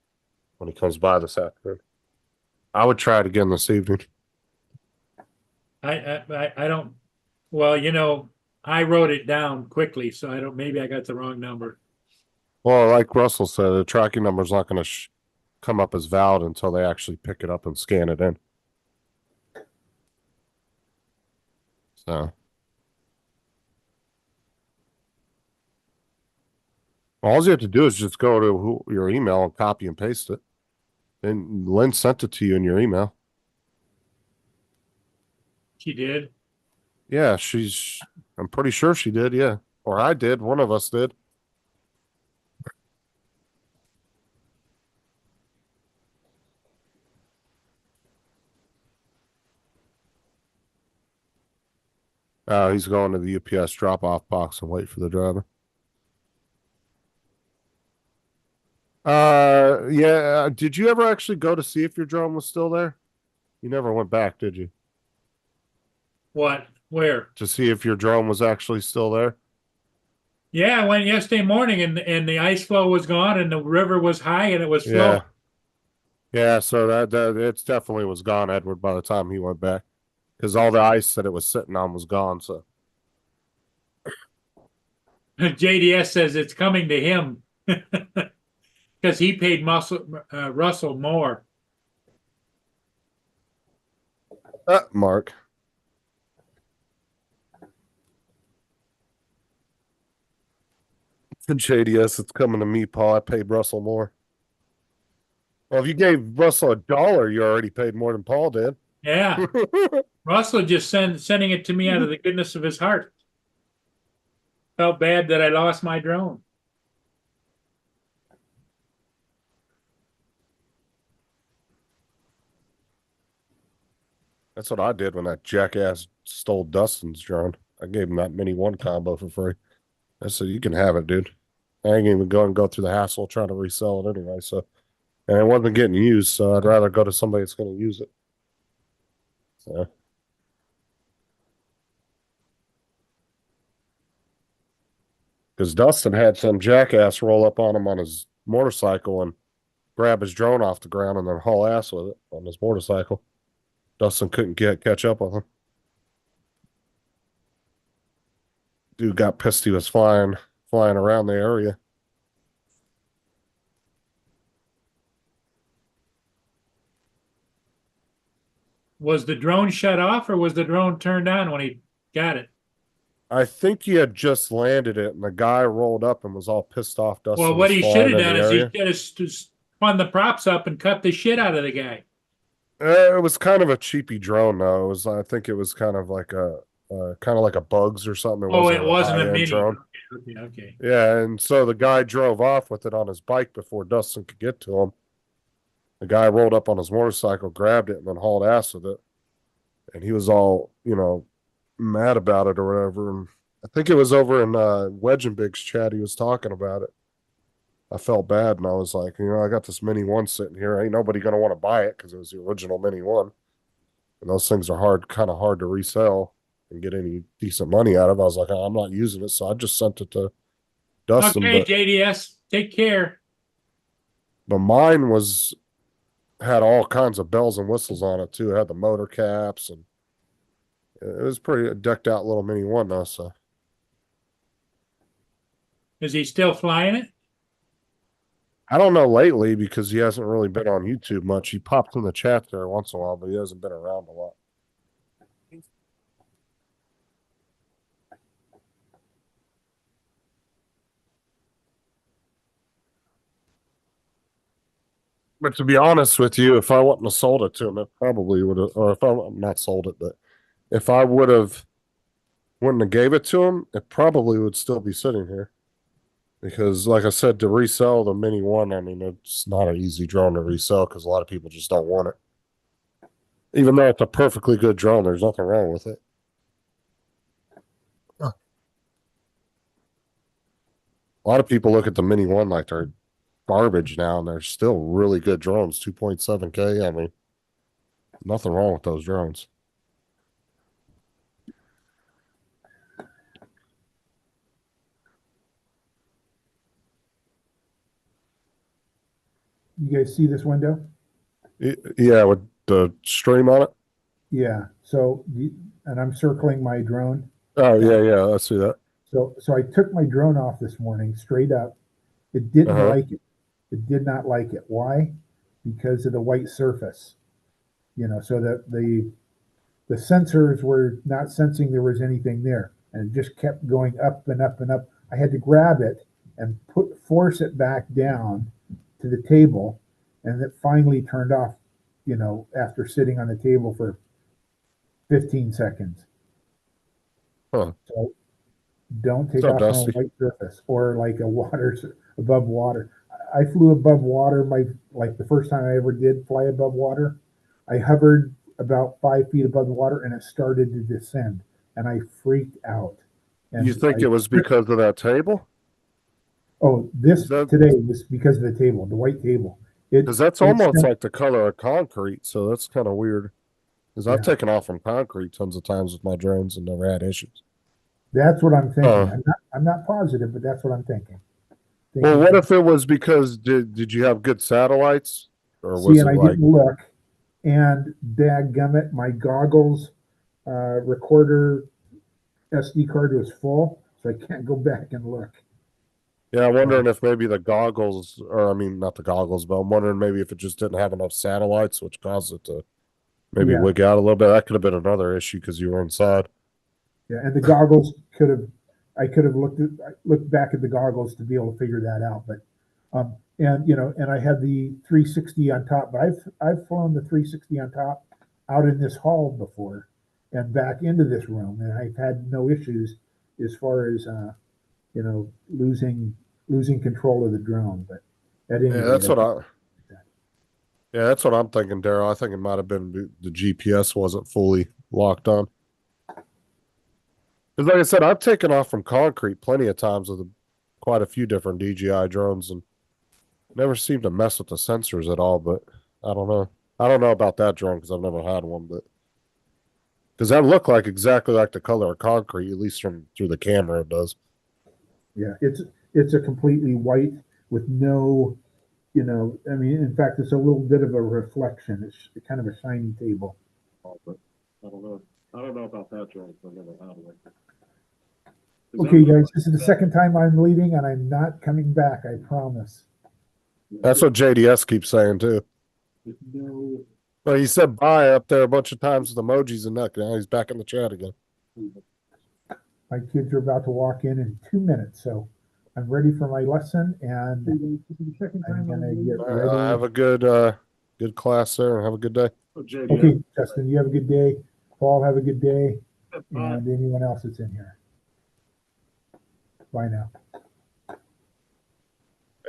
when he comes by this afternoon. I would try it again this evening. I don't. Well, you know, I wrote it down quickly, so I don't. Maybe I got the wrong number. Well, like Russell said, the tracking number's not going to come up as valid until they actually pick it up and scan it in. So. All you have to do is just go to your email and copy and paste it. And Lynn sent it to you in your email. She did. Yeah, I'm pretty sure she did. Yeah. Or I did. One of us did. Oh, he's going to the UPS drop off box and wait for the driver. Yeah. Did you ever actually go to see if your drone was still there? You never went back, did you? What? Where? To see if your drone was actually still there? Yeah, I went yesterday morning and the ice flow was gone and the river was high and it was flowing. Yeah, so that it's definitely was gone, Edward, by the time he went back. Because all the ice that it was sitting on was gone, so JDS says it's coming to him because he paid Russell more. Mark. JDS, it's coming to me, Paul. I paid Russell more. Well, if you gave Russell $1, you already paid more than Paul did. Yeah, Russell just sending it to me out of the goodness of his heart. Felt bad that I lost my drone. That's what I did when that jackass stole Dustin's drone. I gave him that Mini 1 combo for free. I said, you can have it, dude. I ain't even going to go through the hassle of trying to resell it anyway. So, and it wasn't getting used, so I'd rather go to somebody that's going to use it. So, because Dustin had some jackass roll up on him on his motorcycle and grab his drone off the ground and then haul ass with it on his motorcycle. Dustin couldn't catch up with him. Dude got pissed. He was flying around the area. Was the drone shut off or was the drone turned on when he got it? I think he had just landed it, and the guy rolled up and was all pissed off. Dustin Well, what was he flying should have in done the is he area. should have spun the props up and cut the shit out of the guy. It was kind of a cheapy drone, though. I think it was kind of like a Bugs or something. It wasn't a high-end mini. drone. Okay. Yeah, and so the guy drove off with it on his bike before Dustin could get to him. The guy rolled up on his motorcycle, grabbed it, and then hauled ass with it. And he was all, mad about it or whatever. And I think it was over in Wedge and Big's chat. He was talking about it. I felt bad, and I was like, I got this Mini 1 sitting here. Ain't nobody gonna want to buy it because it was the original Mini 1, and those things are kind of hard to resell and get any decent money out of. I was like, I'm not using it, so I just sent it to Dustin. Okay, JDS, take care. But mine had all kinds of bells and whistles on it too. It had the motor caps, and it was pretty decked out little Mini 1 though. So Is he still flying it? I don't know lately because he hasn't really been on YouTube much. He popped in the chat there once in a while, but he hasn't been around a lot. But to be honest with you, if I wouldn't have sold it to him, it probably would have, or if I not sold it, but if I wouldn't have gave it to him, it probably would still be sitting here. Because, like I said, to resell the Mini 1, I mean, it's not an easy drone to resell because a lot of people just don't want it. Even though it's a perfectly good drone, there's nothing wrong with it. A lot of people look at the Mini 1 like they're garbage now, and they're still really good drones. 2.7K. I mean, nothing wrong with those drones. You guys see this window? Yeah, with the stream on it. Yeah. So, and I'm circling my drone. Oh yeah, I see that. So I took my drone off this morning, straight up. It didn't Uh-huh. like it. It did not like it. Why? Because of the white surface. So that the sensors were not sensing there was anything there, and it just kept going up and up and up. I had to grab it and force it back down to the table, and it finally turned off, you know, after sitting on the table for 15 seconds. Huh. So don't take What's up, off on a Dusty? white surface or like a water above water. I flew above water. Like the first time I ever did fly above water, I hovered about 5 feet above the water and it started to descend, and I freaked out. And You think it was because of that table? Oh, this Is that- today was because of the table, the white table. Because that's it almost sent- like the color of concrete, so that's kind of weird. Because I've Yeah. taken off from concrete tons of times with my drones and never had issues. That's what I'm thinking. Uh. I'm not positive, but that's what I'm thinking. Well, what if it was because did you have good satellites, or was See, it and I like didn't look, and dadgummit, my goggles recorder SD card was full, so I can't go back and look. Yeah, I'm wondering if maybe the goggles, or I mean, not the goggles, but I'm wondering maybe if it just didn't have enough satellites, which caused it to maybe Yeah. wig out a little bit. That could have been another issue because you were inside. Yeah, and the goggles I could have looked back at the goggles to be able to figure that out. But and you know, and I had the 360 on top, but I've flown the 360 on top out in this hall before and back into this room, and I've had no issues as far as you know, losing control of the drone. But at any Yeah, rate, that's what I. Yeah, that's what I'm thinking, Daryl. I think it might have been the GPS wasn't fully locked on. Because, like I said, I've taken off from concrete plenty of times with quite a few different DJI drones and never seemed to mess with the sensors at all. But I don't know. I don't know about that drone because I've never had one. But because that looked like exactly like the color of concrete, at least from through the camera, it does. Yeah, it's a completely white with no, you know, I mean, in fact, it's a little bit of a reflection. It's kind of a shiny table. But I don't know. I don't know about that drone. I've never had one. Okay, guys, this is the second time I'm leaving, and I'm not coming back. I promise. That's what JDS keeps saying too. Well, he said bye up there a bunch of times with emojis and that. Now he's back in the chat again. My kids are about to walk in 2 minutes, so I'm ready for my lesson, and I'm gonna get ready. Have a good good class there and have a good day. Okay, Justin, you have a good day. Paul, have a good day, and anyone else that's in here. Bye now.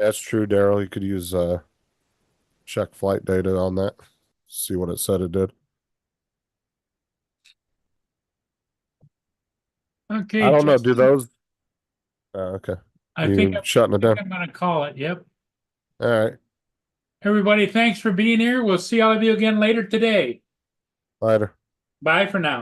That's true, Daryl. You could use check flight data on that. See what it said it did. Okay. I don't know. Do Justin, those? Okay. I You think shutting it down? I'm gonna call it. Yep. All right. Everybody, thanks for being here. We'll see all of you again later today. Later. Bye for now.